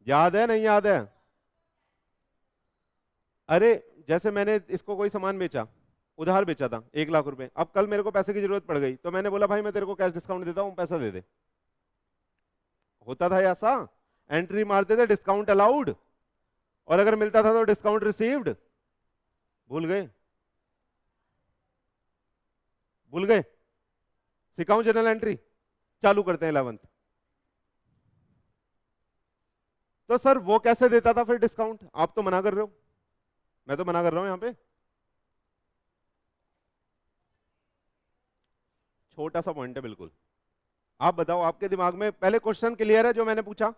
याद है नहीं याद है? अरे जैसे मैंने इसको कोई सामान बेचा, उधार बेचा था 1 लाख रुपए, अब कल मेरे को पैसे की जरूरत पड़ गई, तो मैंने बोला भाई मैं तेरे को कैश डिस्काउंट देता हूं, पैसा दे दे। होता था ऐसा, एंट्री मारते थे डिस्काउंट अलाउड, और अगर मिलता था तो डिस्काउंट रिसीव्ड। भूल गए? भूल गए? सिखाऊं जनरल एंट्री? चालू करते हैं 11th। तो सर वो कैसे देता था फिर डिस्काउंट? आप तो मना कर रहे हो, मैं तो मना कर रहा हूं यहां पे। छोटा सा पॉइंट है बिल्कुल। आप बताओ, आपके दिमाग में पहले क्वेश्चन क्लियर है जो मैंने पूछा?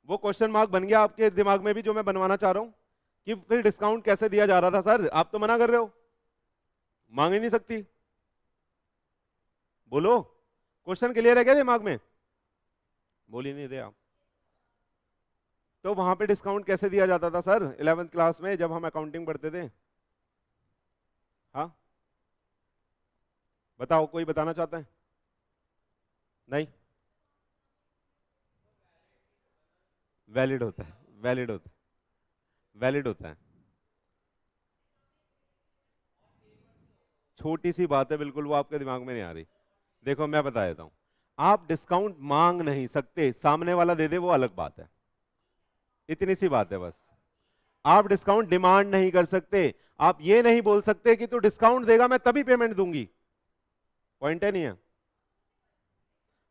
वो क्वेश्चन मार्क बन गया आपके दिमाग में भी जो मैं बनवाना चाह रहा हूं, कि फिर डिस्काउंट कैसे दिया जा रहा था? सर आप तो मना कर रहे हो, मांग ही नहीं सकती। बोलो, क्वेश्चन क्लियर है क्या दिमाग में? बोल ही नहीं दे आप। तो वहां पे डिस्काउंट कैसे दिया जाता था सर 11th क्लास में जब हम अकाउंटिंग पढ़ते थे? हाँ बताओ, कोई बताना चाहता है? नहीं, वैलिड होता है, वैलिड होता है, वैलिड होता है। छोटी सी बात है बिल्कुल, वो आपके दिमाग में नहीं आ रही। देखो मैं बता देता हूं, आप डिस्काउंट मांग नहीं सकते, सामने वाला दे दे वो अलग बात है, इतनी सी बात है बस। आप डिस्काउंट डिमांड नहीं कर सकते, आप ये नहीं बोल सकते कि तू डिस्काउंट देगा मैं तभी पेमेंट दूंगी। पॉइंट है नहीं है?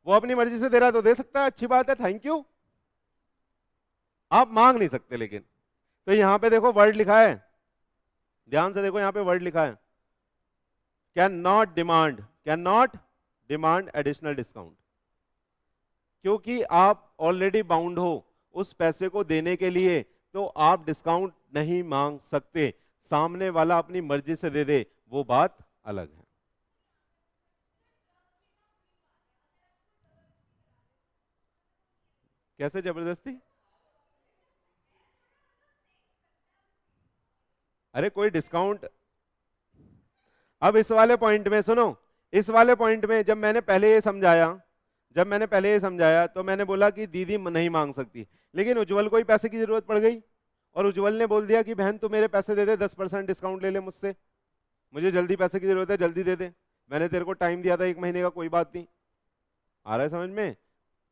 वो अपनी मर्जी से दे रहा है तो दे सकता है, अच्छी बात है, थैंक यू। आप मांग नहीं सकते। लेकिन तो यहां पे देखो वर्ड लिखा है, ध्यान से देखो, यहां पे वर्ड लिखा है, can not demand, can not demand additional discount, क्योंकि आप ऑलरेडी बाउंड हो उस पैसे को देने के लिए, तो आप डिस्काउंट नहीं मांग सकते। सामने वाला अपनी मर्जी से दे दे वो बात अलग है। कैसे जबरदस्ती? अरे कोई डिस्काउंट, अब इस वाले पॉइंट में सुनो, इस वाले पॉइंट में जब मैंने पहले ये समझाया, जब मैंने पहले ये समझाया तो मैंने बोला कि दीदी नहीं मांग सकती, लेकिन उज्जवल को ही पैसे की जरूरत पड़ गई और उज्जवल ने बोल दिया कि बहन तू मेरे पैसे दे दे, 10% डिस्काउंट ले ले मुझसे, मुझे जल्दी पैसे की जरूरत है, जल्दी दे दे, मैंने तेरे को टाइम दिया था 1 महीने का, कोई बात नहीं। आ रहा है समझ में?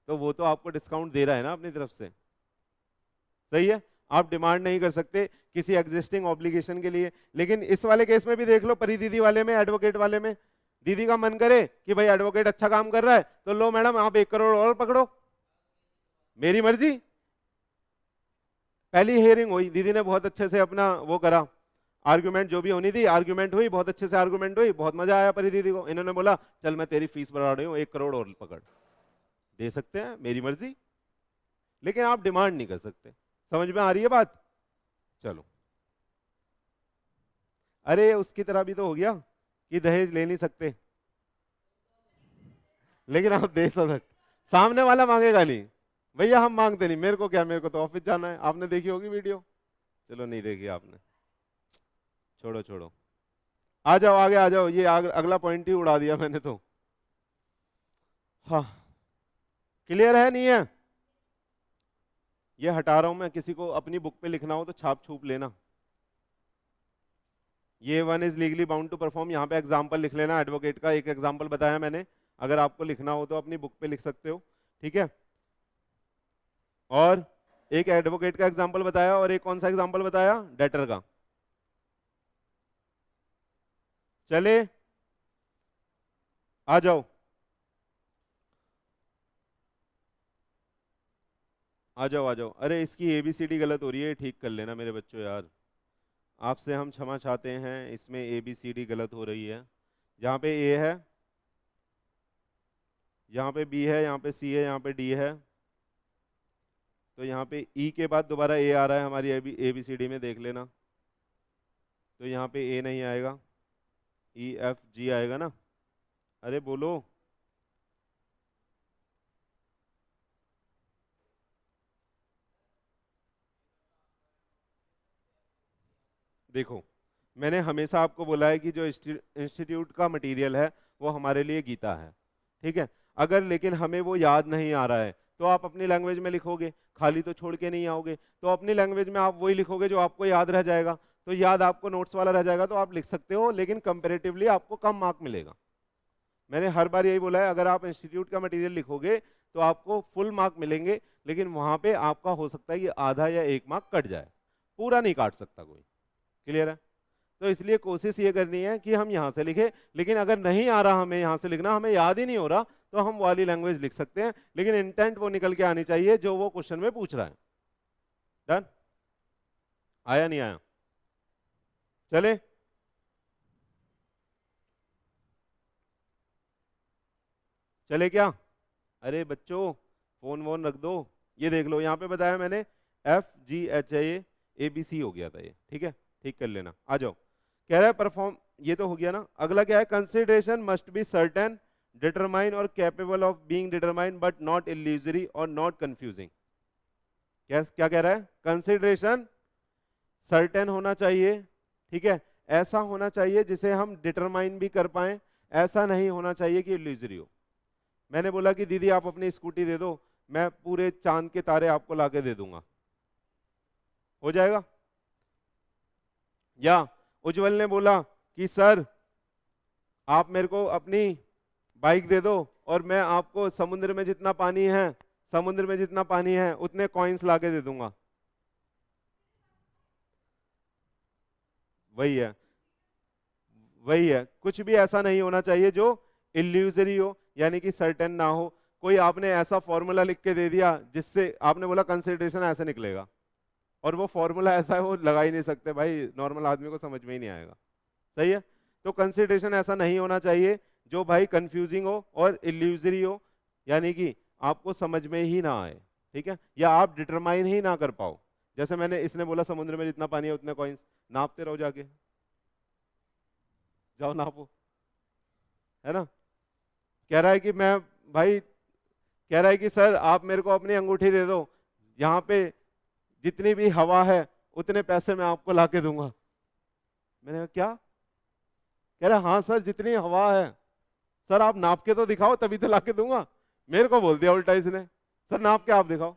तो वो तो आपको डिस्काउंट दे रहा है ना अपनी तरफ से, सही है। आप डिमांड नहीं कर सकते किसी एग्जिस्टिंग ऑब्लिगेशन के लिए। लेकिन इस वाले केस में भी देख लो, परी दीदी वाले में, एडवोकेट वाले में, दीदी का मन करे कि भाई एडवोकेट अच्छा काम कर रहा है तो लो मैडम आप 1 करोड़ और पकड़ो, मेरी मर्जी। पहली हियरिंग हुई, दीदी ने बहुत अच्छे से अपना वो करा, आर्गुमेंट जो भी होनी थी आर्गुमेंट हुई, बहुत अच्छे से आर्गुमेंट हुई, बहुत मजा आया परी दीदी को। इन्होंने बोला चल मैं तेरी फीस बढ़ा रही हूँ, 1 करोड़ और पकड़, दे सकते हैं, मेरी मर्जी। लेकिन आप डिमांड नहीं कर सकते। समझ में आ रही है बात? चलो, अरे उसकी तरह भी तो हो गया कि दहेज ले नहीं सकते, लेकिन आप दे सकते, सामने वाला मांगेगा नहीं। भैया हम मांगते नहीं, मेरे को क्या, मेरे को तो ऑफिस जाना है। आपने देखी होगी वीडियो, चलो नहीं देखी आपने, छोड़ो छोड़ो, आ जाओ आगे आ जाओ, ये अगला पॉइंट ही उड़ा दिया मैंने तो। हाँ क्लियर है नहीं है? ये हटा रहा हूं मैं, किसी को अपनी बुक पे लिखना हो तो छाप छूप लेना, ये one is legally bound to perform, यहाँ पे एग्जाम्पल लिख लेना, एडवोकेट का एक एग्जाम्पल बताया मैंने, अगर आपको लिखना हो तो अपनी बुक पे लिख सकते हो, ठीक है। और एक एडवोकेट का एग्जाम्पल बताया, और एक कौन सा एग्जाम्पल बताया, डेटर का। चले आ जाओ, आ जाओ आ जाओ। अरे इसकी एबीसीडी गलत हो रही है, ठीक कर लेना मेरे बच्चों यार, आपसे हम क्षमा चाहते हैं, इसमें एबीसीडी गलत हो रही है। जहाँ पे ए है, यहाँ पे बी है, यहाँ पे सी है, यहाँ पे डी है, तो यहाँ पे ई के बाद दोबारा ए आ रहा है हमारी एबीसीडी में, देख लेना। तो यहाँ पे ए नहीं आएगा, ई एफ जी आएगा ना। अरे बोलो, देखो मैंने हमेशा आपको बोला है कि जो इंस्टीट्यूट का मटेरियल है वो हमारे लिए गीता है, ठीक है। अगर लेकिन हमें वो याद नहीं आ रहा है तो आप अपनी लैंग्वेज में लिखोगे, खाली तो छोड़ के नहीं आओगे, तो अपनी लैंग्वेज में आप वही लिखोगे जो आपको याद रह जाएगा, तो याद आपको नोट्स वाला रह जाएगा तो आप लिख सकते हो, लेकिन कंपेरेटिवली आपको कम मार्क मिलेगा। मैंने हर बार यही बोला है, अगर आप इंस्टीट्यूट का मटेरियल लिखोगे तो आपको फुल मार्क मिलेंगे, लेकिन वहां पे आपका हो सकता है कि आधा या 1 मार्क कट जाए, पूरा नहीं काट सकता कोई। क्लियर है? तो इसलिए कोशिश ये करनी है कि हम यहाँ से लिखें, लेकिन अगर नहीं आ रहा हमें यहाँ से लिखना, हमें याद ही नहीं हो रहा, तो हम वाली लैंग्वेज लिख सकते हैं, लेकिन इंटेंट वो निकल के आनी चाहिए जो वो क्वेश्चन में पूछ रहा है। डन? आया नहीं आया? चले चले क्या? अरे बच्चों फोन वोन रख दो, ये देख लो यहाँ पे बताया मैंने, FGHIA ABC हो गया था ये, ठीक है, ठीक कर लेना। आ जाओ, कह रहा है परफॉर्म, ये तो हो गया ना। अगला क्या है, consideration must be certain, determine और capable of being determine but not illusory और नॉट कंफ्यूजिंग। क्या क्या कह रहा है, कंसिडरेशन सर्टेन होना चाहिए, ठीक है, ऐसा होना चाहिए जिसे हम डिटरमाइन भी कर पाए, ऐसा नहीं होना चाहिए कि इल्यूजरी हो। मैंने बोला कि दीदी आप अपनी स्कूटी दे दो, मैं पूरे चांद के तारे आपको लाके दे दूंगा, हो जाएगा? या उज्जवल ने बोला कि सर आप मेरे को अपनी बाइक दे दो और मैं आपको समुद्र में जितना पानी है, समुद्र में जितना पानी है उतने कॉइन्स लाके दे दूंगा। वही है, वही है, कुछ भी ऐसा नहीं होना चाहिए जो इल्यूजरी हो, यानी कि सर्टेन ना हो। कोई आपने ऐसा फॉर्मूला लिख के दे दिया जिससे आपने बोला कंसिडरेशन ऐसे निकलेगा, और वो फॉर्मूला ऐसा है वो लगा ही नहीं सकते भाई, नॉर्मल आदमी को समझ में ही नहीं आएगा। सही है? तो कंसिडरेशन ऐसा नहीं होना चाहिए जो भाई कंफ्यूजिंग हो और इल्यूजरी हो, यानी कि आपको समझ में ही ना आए, ठीक है, या आप डिटरमाइन ही ना कर पाओ। जैसे मैंने, इसने बोला समुद्र में जितना पानी है उतने कॉइन्स, नापते रहो जाके, जाओ नापो, है ना। कह रहा है कि मैं, भाई कह रहा है कि सर आप मेरे को अपनी अंगूठी दे दो, यहाँ पे जितनी भी हवा है उतने पैसे मैं आपको लाके दूंगा। मैंने कहा क्या? कह रहा हाँ सर जितनी हवा है, सर आप नाप के तो दिखाओ तभी तो लाके दूंगा। मेरे को बोल दिया उल्टा इसने, सर नाप के आप दिखाओ।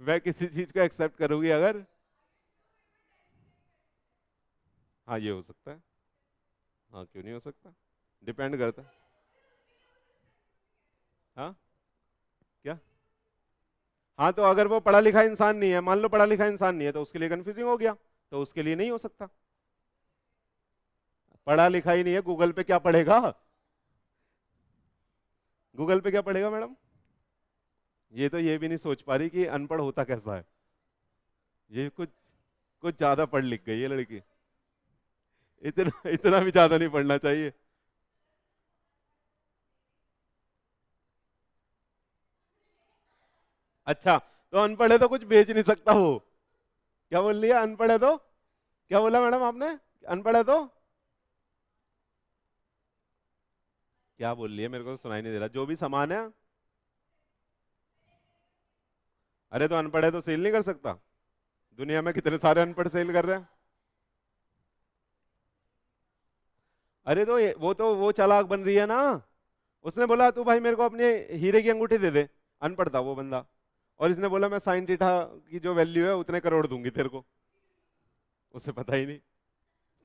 मैं किसी चीज को एक्सेप्ट करूंगी अगर, हाँ ये हो सकता है, हाँ क्यों नहीं हो सकता, डिपेंड करता है। हाँ क्या? हाँ तो अगर वो पढ़ा लिखा इंसान नहीं है, मान लो पढ़ा लिखा इंसान नहीं है, तो उसके लिए कंफ्यूजिंग हो गया, तो उसके लिए नहीं हो सकता। पढ़ा लिखा ही नहीं है, गूगल पे क्या पढ़ेगा, गूगल पे क्या पढ़ेगा मैडम? ये तो ये भी नहीं सोच पा रही कि अनपढ़ होता कैसा है, ये कुछ कुछ ज्यादा पढ़ लिख गई है लड़की, इतना इतना भी ज्यादा नहीं पढ़ना चाहिए। अच्छा, तो अनपढ़ है तो कुछ बेच नहीं सकता वो, क्या बोल लिया, अनपढ़ है तो, क्या बोला मैडम आपने, अनपढ़ है तो क्या बोल लिया, मेरे को तो सुनाई नहीं दे रहा, जो भी सामान है। अरे तो अनपढ़ है तो सेल नहीं कर सकता, दुनिया में कितने सारे अनपढ़ सेल कर रहे हैं। अरे तो वो चालाक बन रही है ना, उसने बोला तू भाई मेरे को अपने हीरे की अंगूठी दे दे, अनपढ़ था वो बंदा, और इसने बोला मैं साइन थीटा की जो वैल्यू है उतने करोड़ दूंगी तेरे को, उसे पता ही नहीं।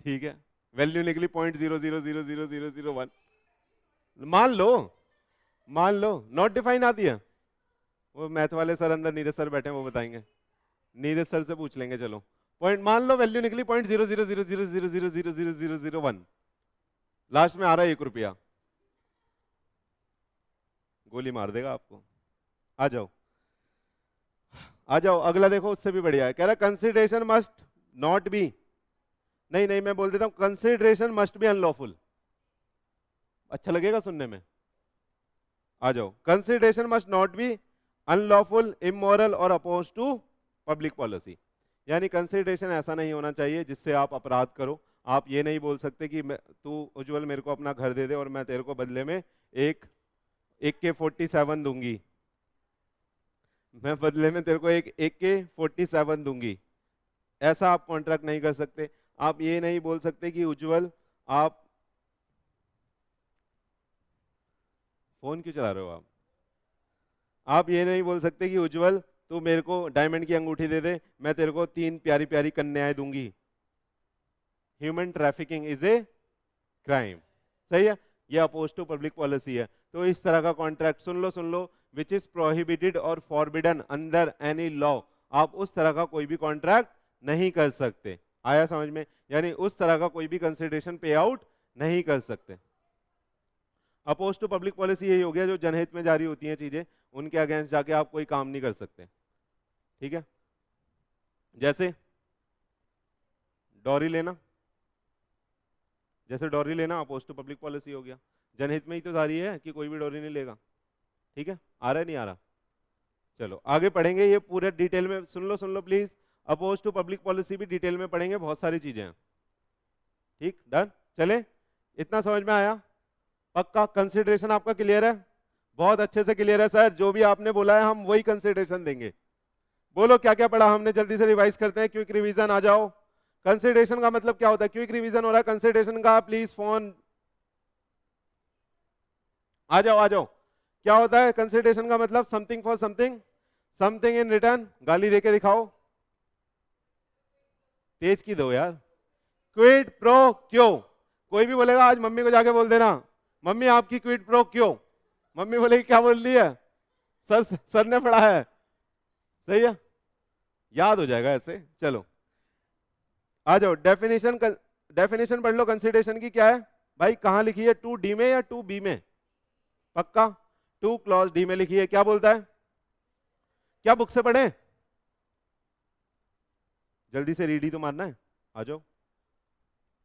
ठीक है, वैल्यू निकली 0.00000001। मान लो, मान लो नॉट डिफाइन आती है, वो मैथ वाले सर अंदर नीरज सर बैठे हैं वो बताएंगे, नीरज सर से पूछ लेंगे। चलो पॉइंट मान लो वैल्यू निकली 0.0000000001, लास्ट में आ रहा है 1 रुपया, गोली मार देगा आपको। आ जाओ आ जाओ, अगला देखो उससे भी बढ़िया है, कह रहा है कंसिडरेशन मस्ट नॉट बी, नहीं नहीं मैं बोल देता हूं, कंसिडरेशन मस्ट बी अनलॉफुल, अच्छा लगेगा सुनने में। आ जाओ, consideration must not be unlawful, immoral और अपोज टू पब्लिक पॉलिसी, यानी कंसिडरेशन ऐसा नहीं होना चाहिए जिससे आप अपराध करो। आप ये नहीं बोल सकते कि तू उज्जवल मेरे को अपना घर दे दे और मैं तेरे को बदले में एक AK-47 दूंगी, मैं बदले में तेरे को एक AK-47 दूंगी, ऐसा आप कॉन्ट्रैक्ट नहीं कर सकते। आप ये नहीं बोल सकते कि उज्जवल आप, फोन क्यों चला रहे हो आप ये नहीं बोल सकते कि उज्जवल तू मेरे को डायमंड की अंगूठी दे दे, मैं तेरे को 3 प्यारी प्यारी कन्याएं दूंगी। Human trafficking is a crime, सही है, ये अपोज टू पब्लिक पॉलिसी है। तो इस तरह का contract soon low, which is prohibited और फॉरबिडन अंडर एनी लॉ, आप उस तरह का कोई भी कॉन्ट्रैक्ट नहीं कर सकते। आया समझ में, यानी उस तरह का कोई भी कंसिडरेशन पे आउट नहीं कर सकते। अपोज टू पब्लिक पॉलिसी यही हो गया, जो जनहित में जारी होती हैं चीजें उनके अगेंस्ट जाके आप कोई काम नहीं कर सकते। ठीक है, जैसे डॉरी लेना, जैसे डॉरी लेना अपोज टू पब्लिक पॉलिसी हो गया, जनहित में ही तो जारी है कि कोई भी डॉरी नहीं लेगा। ठीक है, आ रहा है नहीं आ रहा, चलो आगे पढ़ेंगे, ये पूरे डिटेल में सुन लो please, oppose to public policy भी डिटेल में पढ़ेंगे, बहुत सारी चीजें हैं। ठीक, डन, चले, इतना समझ में आया, पक्का कंसिडरेशन आपका क्लियर है? बहुत अच्छे से क्लियर है सर, जो भी आपने बोला है हम वही कंसिडरेशन देंगे। बोलो क्या क्या पढ़ा हमने, जल्दी से रिवाइज करते हैं, क्विक रिवीजन आ जाओ। कंसिडरेशन का मतलब क्या होता है, क्विक रिवीजन हो रहा है कंसिडरेशन का, प्लीज फोन आ जाओ आ जाओ। क्या होता है कंसिडरेशन का मतलब, something for something, something in return, गाली देके दिखाओ, तेज की दो यार, क्विड प्रो क्यो, कोई भी बोलेगा आज मम्मी को जाके बोल देना मम्मी आपकी क्विड प्रो क्यो, मम्मी बोलेगी क्या बोल रही है, सर ने पढ़ा है, सही है, याद हो जाएगा ऐसे। चलो आ जाओ, डेफिनेशन पढ़ लो कंसिडरेशन की, क्या है भाई, कहां लिखी है, 2D में या 2B में? पक्का 2 क्लॉज D में लिखी है, क्या बोलता है, क्या बुक से पढ़े, जल्दी से रीड ही तो मारना है, आ जाओ,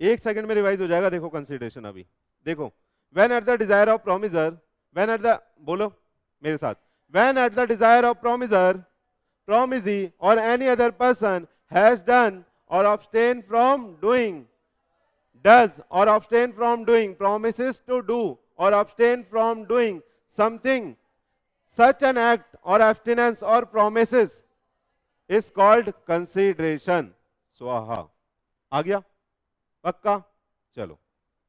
1 सेकंड में रिवाइज हो जाएगा। देखो कंसिडरेशन अभी देखो, when at the desire of promisor, when at the, बोलो मेरे साथ, when at the desire of promisor, promisee or any other person has done or abstain from doing, does or abstain from doing, promises to do or abstain from doing something, such an act or abstinence or promises is called consideration। स्वाहा, आ गया पक्का, चलो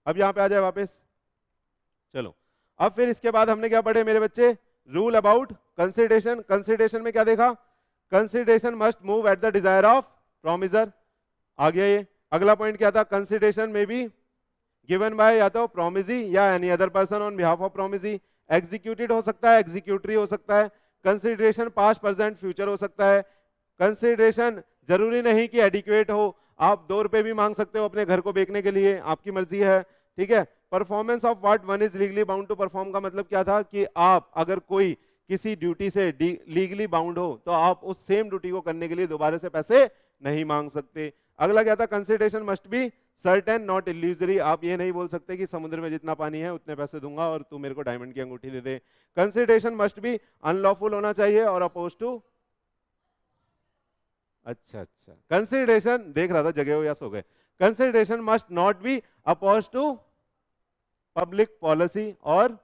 अब यहां पे आ जाए वापस। चलो अब फिर इसके बाद हमने क्या पढ़े मेरे बच्चे, रूल अबाउट कंसिडरेशन। कंसिडरेशन में क्या देखा, consideration must move at the desire of promisor, आ गया ये। अगला पॉइंट क्या था, कंसिडरेशन में बी गिवन बाय या तो प्रोमिसी या any other person on behalf of promisee, executed हो सकता है, एग्जीक्यूटरी हो सकता है, कंसिडरेशन पास्ट प्रेजेंट फ्यूचर हो सकता है, कंसिडरेशन जरूरी नहीं कि एडिक्वेट हो, आप 2 रुपए भी मांग सकते हो अपने घर को बेचने के लिए, आपकी मर्जी है। ठीक है, performance of what one is legally bound to perform का मतलब क्या था कि आप अगर कोई किसी ड्यूटी से लीगली बाउंड हो तो आप उस सेम ड्यूटी को करने के लिए दोबारा से पैसे नहीं मांग सकते। अगला क्या था, consideration must be certain not illusory, आप ये नहीं बोल सकते कि समुद्र में जितना पानी है उतने पैसे दूंगा और तू मेरे को डायमंड की अंगूठी दे दे। कंसिडरेशन मस्ट बी अनलॉफुल होना चाहिए और अपोज टू, अच्छा कंसिडरेशन देख रहा था जगह हो या सो गए, consideration must not be oppose to public policy और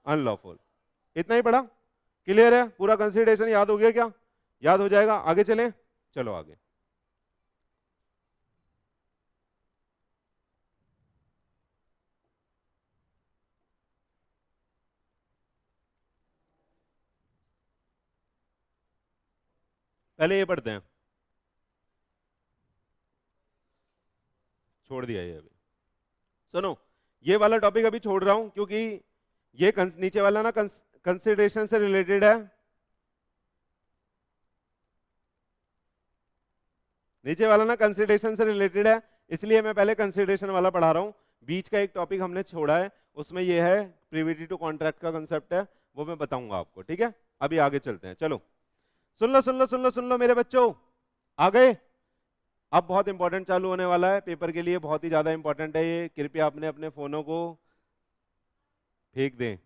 अनलॉफुल। इतना ही पढ़ा, क्लियर है, पूरा कंसिडरेशन याद हो गया क्या, याद हो जाएगा, आगे चलें, चलो आगे। पहले ये पढ़ते हैं, छोड़ दिया ये अभी। सुनो, ये वाला टॉपिक अभी छोड़ रहा हूं क्योंकि ये नीचे वाला ना कंसिडरेशन से रिलेटेड है। नीचे वाला ना कंसिडरेशन से रिलेटेड है, इसलिए मैं पहले कंसिडरेशन वाला पढ़ा रहा हूं। बीच का एक टॉपिक हमने छोड़ा है, उसमें ये है प्रीविटी टू कॉन्ट्रैक्ट का कंसेप्ट है, वो मैं बताऊंगा आपको, ठीक है। अभी आगे चलते हैं, चलो सुन लो सुन लो सुन लो सुन लो मेरे बच्चों, आ गए। अब बहुत इंपॉर्टेंट चालू होने वाला है, पेपर के लिए बहुत ही ज्यादा इंपॉर्टेंट है ये, कृपया अपने अपने फोनों को फेंक दें।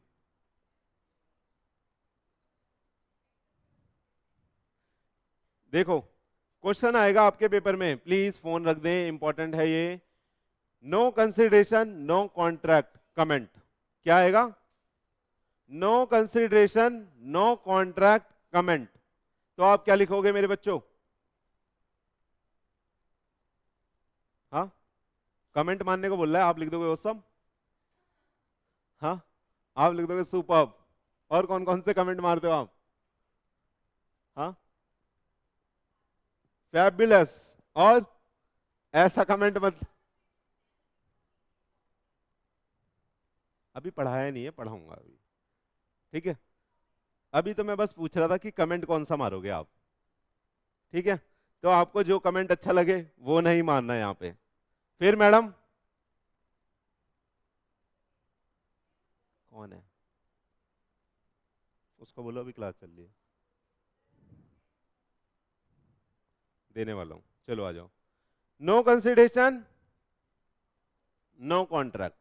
देखो क्वेश्चन आएगा आपके पेपर में, प्लीज फोन रख दें, इंपॉर्टेंट है ये। No consideration no contract comment, क्या आएगा? No consideration no contract comment. तो आप क्या लिखोगे मेरे बच्चों? हाँ, कमेंट मानने को बोल रहा है, आप लिख दोगे ऑसम। हाँ, आप लिख दोगे सुपर्ब। और कौन कौन से कमेंट मारते हो आप? हाँ, फैबुलस। और ऐसा कमेंट मत, अभी पढ़ाया नहीं है, पढ़ाऊंगा अभी, ठीक है। अभी तो मैं बस पूछ रहा था कि कमेंट कौन सा मारोगे आप, ठीक है। तो आपको जो कमेंट अच्छा लगे वो नहीं मारना है यहाँ पे। फिर मैडम कौन है, उसको बोलो अभी क्लास चल रही है, देने वाला हूँ, चलो आ जाओ। No consideration no contract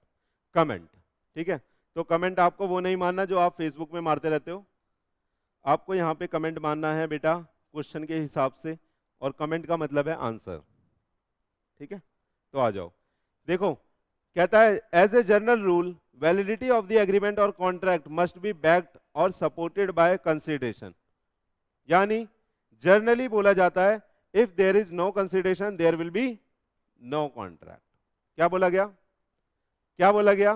comment, ठीक है। तो कमेंट आपको वो नहीं मानना जो आप फेसबुक में मारते रहते हो, आपको यहाँ पे कमेंट मानना है बेटा क्वेश्चन के हिसाब से, और कमेंट का मतलब है आंसर, ठीक है। तो आ जाओ, देखो कहता है as a general rule validity of the agreement और कॉन्ट्रैक्ट मस्ट बी बैक्ड और सपोर्टेड बाय कंसिडरेशन। यानी जनरली बोला जाता है if there is no consideration there will be no contract. क्या बोला गया? क्या बोला गया?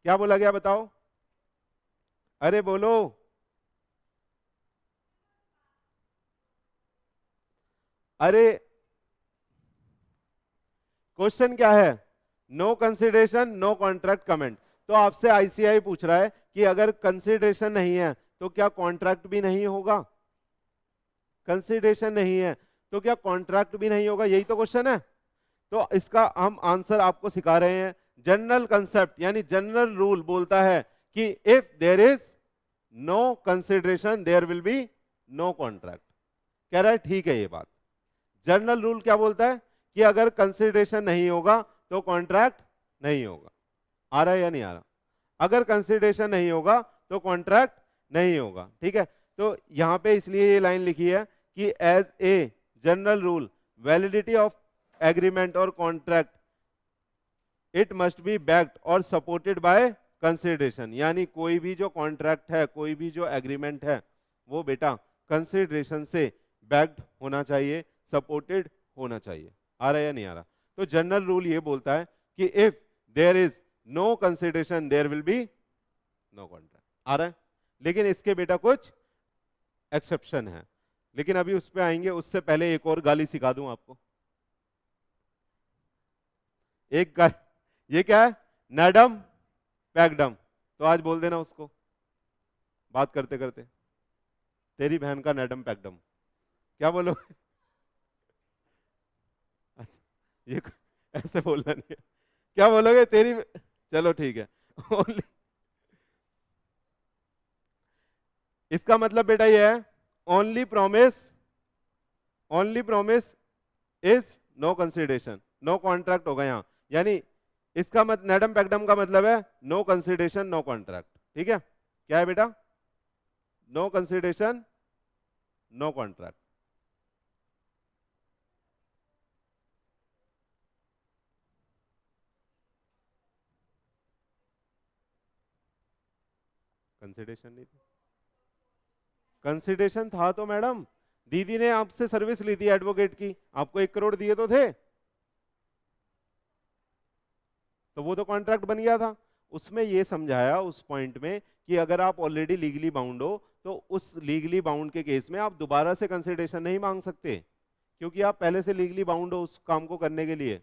क्या बोला गया बताओ, अरे बोलो। अरे क्वेश्चन क्या है? No consideration no contract comment. तो आपसे आईसीआई पूछ रहा है कि अगर कंसिडरेशन नहीं है तो क्या कॉन्ट्रैक्ट भी नहीं होगा? कंसिडरेशन नहीं है तो क्या कॉन्ट्रैक्ट भी नहीं होगा, यही तो क्वेश्चन है। तो इसका हम आंसर आपको सिखा रहे हैं। जनरल कंसेप्ट यानी जनरल रूल बोलता है कि if there is no consideration there will be no contract. कह रहा है ठीक है ये बात। जनरल रूल क्या बोलता है कि अगर कंसिडरेशन नहीं होगा तो कॉन्ट्रैक्ट नहीं होगा। आ रहा है या नहीं आ रहा? अगर कंसिडरेशन नहीं होगा तो कॉन्ट्रैक्ट नहीं होगा, ठीक है। तो यहां पे इसलिए ये लाइन लिखी है कि as a general rule validity of agreement और contract it must be backed और सपोर्टेड बाय कंसिडरेशन। यानी कोई भी जो कॉन्ट्रैक्ट है, कोई भी जो एग्रीमेंट है, वो बेटा कंसिडरेशन से बैक्ड होना चाहिए, सपोर्टेड होना चाहिए। आ रहा है या नहीं आ रहा? तो जनरल रूल ये बोलता है कि if there is no consideration there will be no contract. आ रहा है? लेकिन इसके बेटा कुछ एक्सेप्शन है, लेकिन अभी उस पर आएंगे। उससे पहले एक और गाली सिखा दूं आपको। एक गाली, ये क्या है? नैडम पैकडम। तो आज बोल देना उसको बात करते करते, तेरी बहन का नैडम पैकडम। क्या बोलोगे? ये ऐसे बोलना नहीं है, क्या बोलोगे? तेरी, चलो ठीक है। ओनली, इसका मतलब बेटा ये है only promise, only promise is no consideration, no contract होगा यहां। यानी इसका मत नैडम पैकडम का मतलब है नो कंसिडरेशन नो कॉन्ट्रैक्ट, ठीक है। क्या है बेटा? No consideration no contract. Consideration नहीं था, कंसिडरेशन था तो मैडम दीदी ने आपसे सर्विस ली थी एडवोकेट की, आपको 1 करोड़ दिए तो थे, तो वो तो कॉन्ट्रैक्ट बन गया था। उसमें ये समझाया उस पॉइंट में कि अगर आप ऑलरेडी लीगली बाउंड हो तो उस लीगली बाउंड के केस में आप दोबारा से कंसिडरेशन नहीं मांग सकते, क्योंकि आप पहले से लीगली बाउंड हो उस काम को करने के लिए।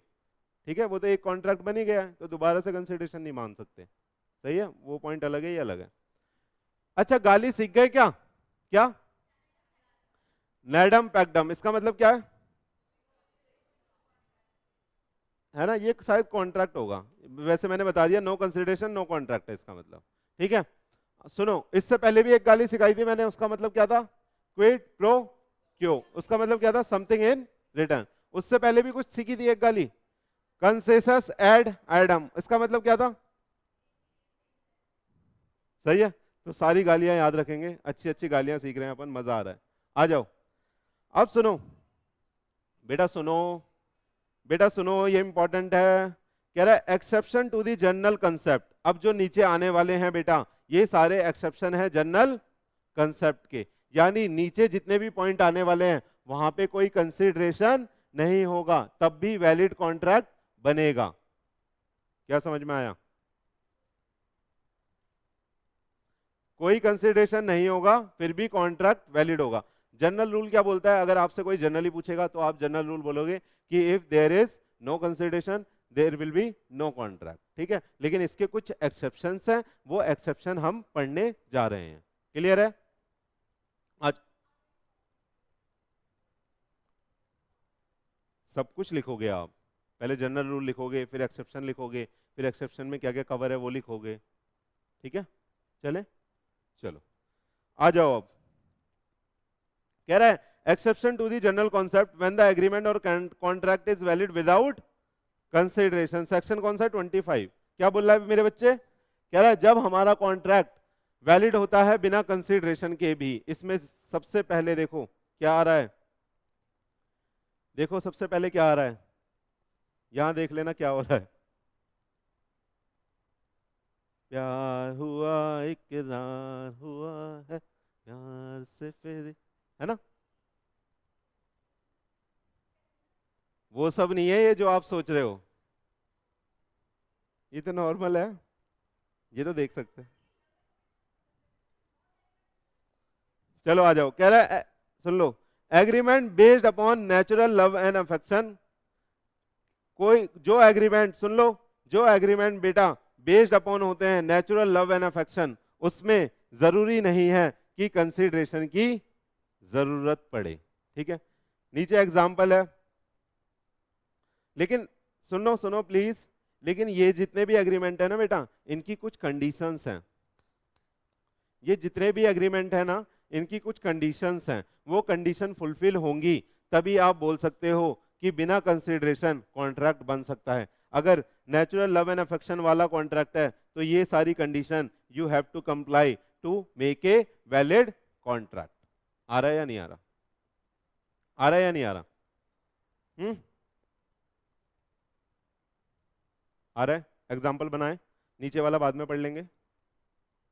ठीक है, वो तो एक कॉन्ट्रैक्ट बन ही गया है, तो दोबारा से कंसिडरेशन नहीं मांग सकते। सही है, वो पॉइंट अलग है, ये अलग है। अच्छा, गाली सीख गए क्या? क्या नैडम पैकडम, इसका मतलब क्या है ना? ये शायद कॉन्ट्रैक्ट होगा, वैसे मैंने बता दिया नो कंसिडरेशन नो कॉन्ट्रैक्ट है इसका मतलब। ठीक है, सुनो, इससे पहले भी एक गाली सिखाई थी मैंने, उसका मतलब क्या था? क्विड प्रो क्यो, उसका मतलब क्या था? Something in return. उससे पहले भी कुछ सीखी थी एक गाली, कंसेसस एड एडम, इसका मतलब क्या था? सही है, तो सारी गालियां याद रखेंगे, अच्छी अच्छी गालियां सीख रहे हैं अपन, मजा आ रहा है। आ जाओ, अब सुनो बेटा, सुनो बेटा, सुनो, ये इंपॉर्टेंट है। कह रहा है exception to the general concept. अब जो नीचे आने वाले हैं बेटा, ये सारे एक्सेप्शन है जनरल कंसेप्ट के, यानी नीचे जितने भी पॉइंट आने वाले हैं वहां पे कोई कंसिडरेशन नहीं होगा, तब भी वैलिड कॉन्ट्रैक्ट बनेगा। क्या समझ में आया? कोई कंसिडरेशन नहीं होगा, फिर भी कॉन्ट्रैक्ट वैलिड होगा। जनरल रूल क्या बोलता है? अगर आपसे कोई जनरली पूछेगा तो आप जनरल रूल बोलोगे कि if there is no consideration there will be no contract. ठीक है, लेकिन इसके कुछ एक्सेप्शंस हैं, वो एक्सेप्शन हम पढ़ने जा रहे हैं। क्लियर है? आज सब कुछ लिखोगे आप, पहले जनरल रूल लिखोगे, फिर एक्सेप्शन लिखोगे, फिर एक्सेप्शन में क्या क्या कवर है वो लिखोगे। ठीक है, चले, चलो आ जाओ। अब कह रहा है exception to the general concept when the agreement और contract is valid without consideration. Section कौन सा है? 25। क्या बोल रहा है मेरे बच्चे? कह रहा है जब हमारा कॉन्ट्रैक्ट वैलिड होता है बिना कंसिडरेशन के भी। इसमें सबसे पहले देखो क्या आ रहा है, देखो सबसे पहले क्या आ रहा है, यहां देख लेना क्या हो रहा है। प्यार हुआ इकरार हुआ है, प्यार से फिर, है ना? वो सब नहीं है ये जो आप सोच रहे हो, ये तो नॉर्मल है, ये तो देख सकते हैं। चलो आ जाओ, कह रहा है सुन लो, agreement based upon natural love and affection. कोई जो एग्रीमेंट, सुन लो, जो एग्रीमेंट बेटा बेस्ड अपॉन होते हैं नेचुरल लव एंड अफेक्शन, उसमें जरूरी नहीं है कि कंसिडरेशन की जरूरत पड़े। ठीक है, नीचे एग्जाम्पल है, लेकिन सुनो सुनो प्लीज, लेकिन ये जितने भी एग्रीमेंट है ना बेटा, इनकी कुछ कंडीशंस हैं। ये जितने भी एग्रीमेंट है ना, इनकी कुछ कंडीशंस हैं, वो कंडीशन फुलफिल होंगी तभी आप बोल सकते हो कि बिना कंसिडरेशन कॉन्ट्रैक्ट बन सकता है। अगर नेचुरल लव एंड अफेक्शन वाला कॉन्ट्रैक्ट है तो ये सारी condition you have to comply to make a valid contract. आ रहा है या नहीं आ रहा? आ रहा है या नहीं आ रहा? आ रहा है? एग्जाम्पल बनाए, नीचे वाला बाद में पढ़ लेंगे,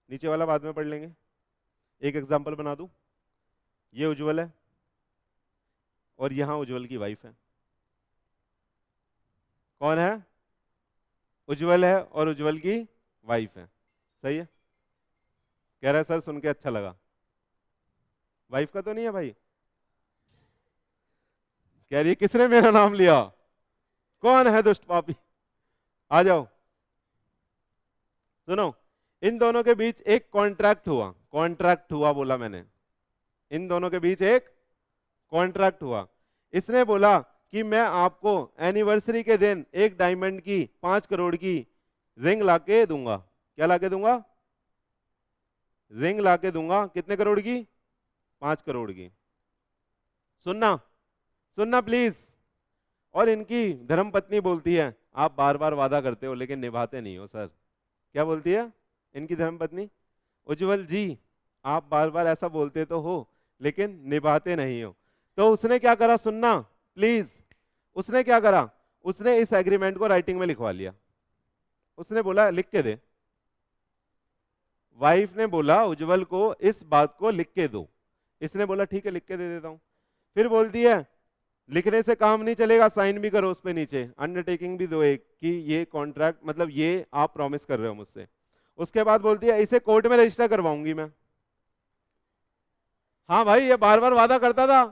नीचे वाला बाद में पढ़ लेंगे। एक एग्जाम्पल बना दूं, ये उज्जवल है और यहां उज्जवल की वाइफ है। कौन है? उज्जवल है और उज्जवल की वाइफ है। सही है? कह रहा है सर सुन के अच्छा लगा। वाइफ का तो नहीं है भाई? कह रही है किसने मेरा नाम लिया? कौन है दुष्ट पापी? आ जाओ, सुनो, इन दोनों के बीच एक कॉन्ट्रैक्ट हुआ, कॉन्ट्रैक्ट हुआ बोला मैंने, इन दोनों के बीच एक कॉन्ट्रैक्ट हुआ। इसने बोला कि मैं आपको एनिवर्सरी के दिन एक डायमंड की 5 करोड़ की रिंग लाके दूंगा। क्या लाके दूंगा? रिंग लाके दूंगा। कितने करोड़ की? 5 करोड़ की। सुनना, सुनना प्लीज। और इनकी धर्मपत्नी बोलती है आप बार बार वादा करते हो लेकिन निभाते नहीं हो सर। क्या बोलती है इनकी धर्मपत्नी? उज्जवल जी, आप बार बार ऐसा बोलते तो हो लेकिन निभाते नहीं हो। तो उसने क्या करा, सुनना प्लीज, उसने क्या करा, उसने इस एग्रीमेंट को राइटिंग में लिखवा लिया। उसने बोला लिख के दे। वाइफ ने बोला उज्जवल को इस बात को लिख के दो। इसने बोला ठीक है लिख के दे देता हूं। फिर बोलती है लिखने से काम नहीं चलेगा, साइन भी करो उस पे नीचे, अंडरटेकिंग भी दो एक कि ये कॉन्ट्रैक्ट मतलब ये आप प्रॉमिस कर रहे हो मुझसे। उसके बाद बोलती है इसे कोर्ट में रजिस्टर करवाऊंगी मैं। हाँ भाई, ये बार बार वादा करता था,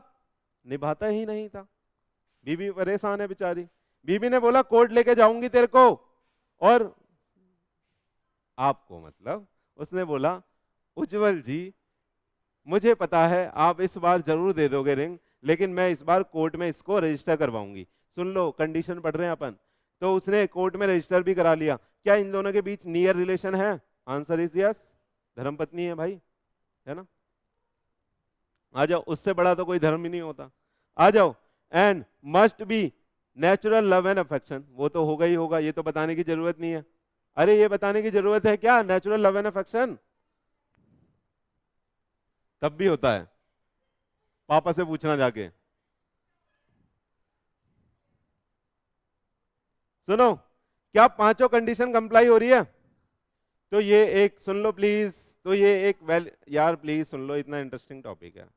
निभाता ही नहीं था। बीबी परेशान है बेचारी। बीबी ने बोला कोर्ट लेके जाऊंगी तेरे को, और आपको मतलब उसने बोला उज्जवल जी मुझे पता है आप इस बार जरूर दे दोगे रिंग, लेकिन मैं इस बार कोर्ट में इसको रजिस्टर करवाऊंगी। सुन लो, कंडीशन पढ़ रहे हैं अपन। तो उसने कोर्ट में रजिस्टर भी करा लिया। क्या इन दोनों के बीच नियर रिलेशन है? आंसर इज यस, धर्मपत्नी है भाई, है ना। आ जाओ, उससे बड़ा तो कोई धर्म ही नहीं होता। आ जाओ। And must be natural love and affection, वो तो होगा ही होगा, ये तो बताने की जरूरत नहीं है। अरे ये बताने की जरूरत है क्या, नेचुरल लव एंड अफेक्शन तब भी होता है, पापा से पूछना जाके। सुनो, क्या पांचों कंडीशन कंप्लाई हो रही है? तो ये एक सुन लो प्लीज, तो ये एक यार प्लीज सुन लो, इतना इंटरेस्टिंग टॉपिक है।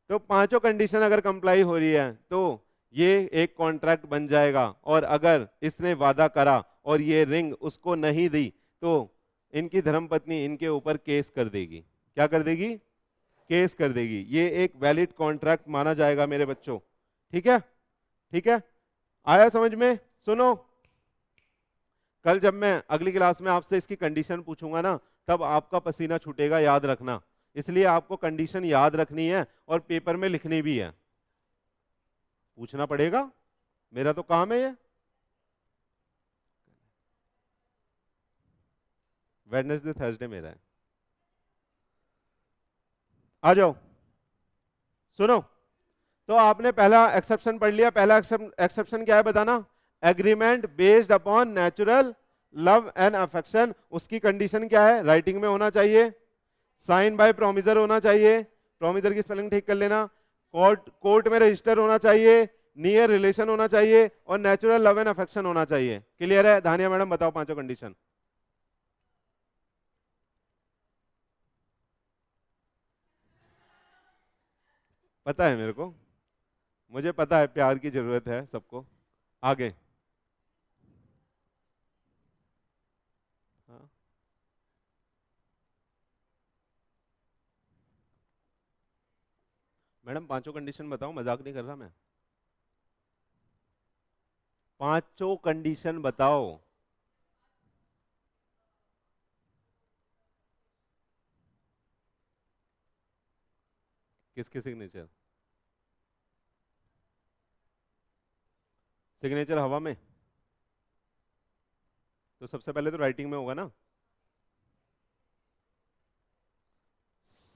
तो पांचों कंडीशन अगर कंप्लाई हो रही है तो ये एक कॉन्ट्रैक्ट बन जाएगा, और अगर इसने वादा करा और ये रिंग उसको नहीं दी तो इनकी धर्मपत्नी इनके ऊपर केस कर देगी। क्या कर देगी? केस कर देगी। ये एक वैलिड कॉन्ट्रैक्ट माना जाएगा मेरे बच्चों। ठीक है? ठीक है, आया समझ में? सुनो, कल जब मैं अगली क्लास में आपसे इसकी कंडीशन पूछूंगा ना, तब आपका पसीना छूटेगा, याद रखना। इसलिए आपको कंडीशन याद रखनी है और पेपर में लिखनी भी है, पूछना पड़ेगा, मेरा तो काम है ये। वेडनेसडे थर्सडे मेरा है। आ जाओ, सुनो। तो आपने पहला एक्सेप्शन पढ़ लिया। पहला एक्सेप्शन क्या है बताना? Agreement based upon natural love and affection. उसकी कंडीशन क्या है? राइटिंग में होना चाहिए, साइन बाय प्रोमिजर होना चाहिए, प्रोमिजर की स्पेलिंग ठीक कर लेना, कोर्ट में रजिस्टर होना चाहिए, नियर रिलेशन होना चाहिए, और नेचुरल लव एंड अफेक्शन होना चाहिए। क्लियर है? धानिया मैडम बताओ पांचों कंडीशन। पता है मेरे को, मुझे पता है प्यार की जरूरत है सबको। आगे। हाँ। मैडम पांचों कंडीशन बताओ, मजाक नहीं कर रहा मैं। पांचों कंडीशन बताओ। किसके सिग्नेचर? सिग्नेचर हवा में? तो सबसे पहले तो राइटिंग में होगा ना,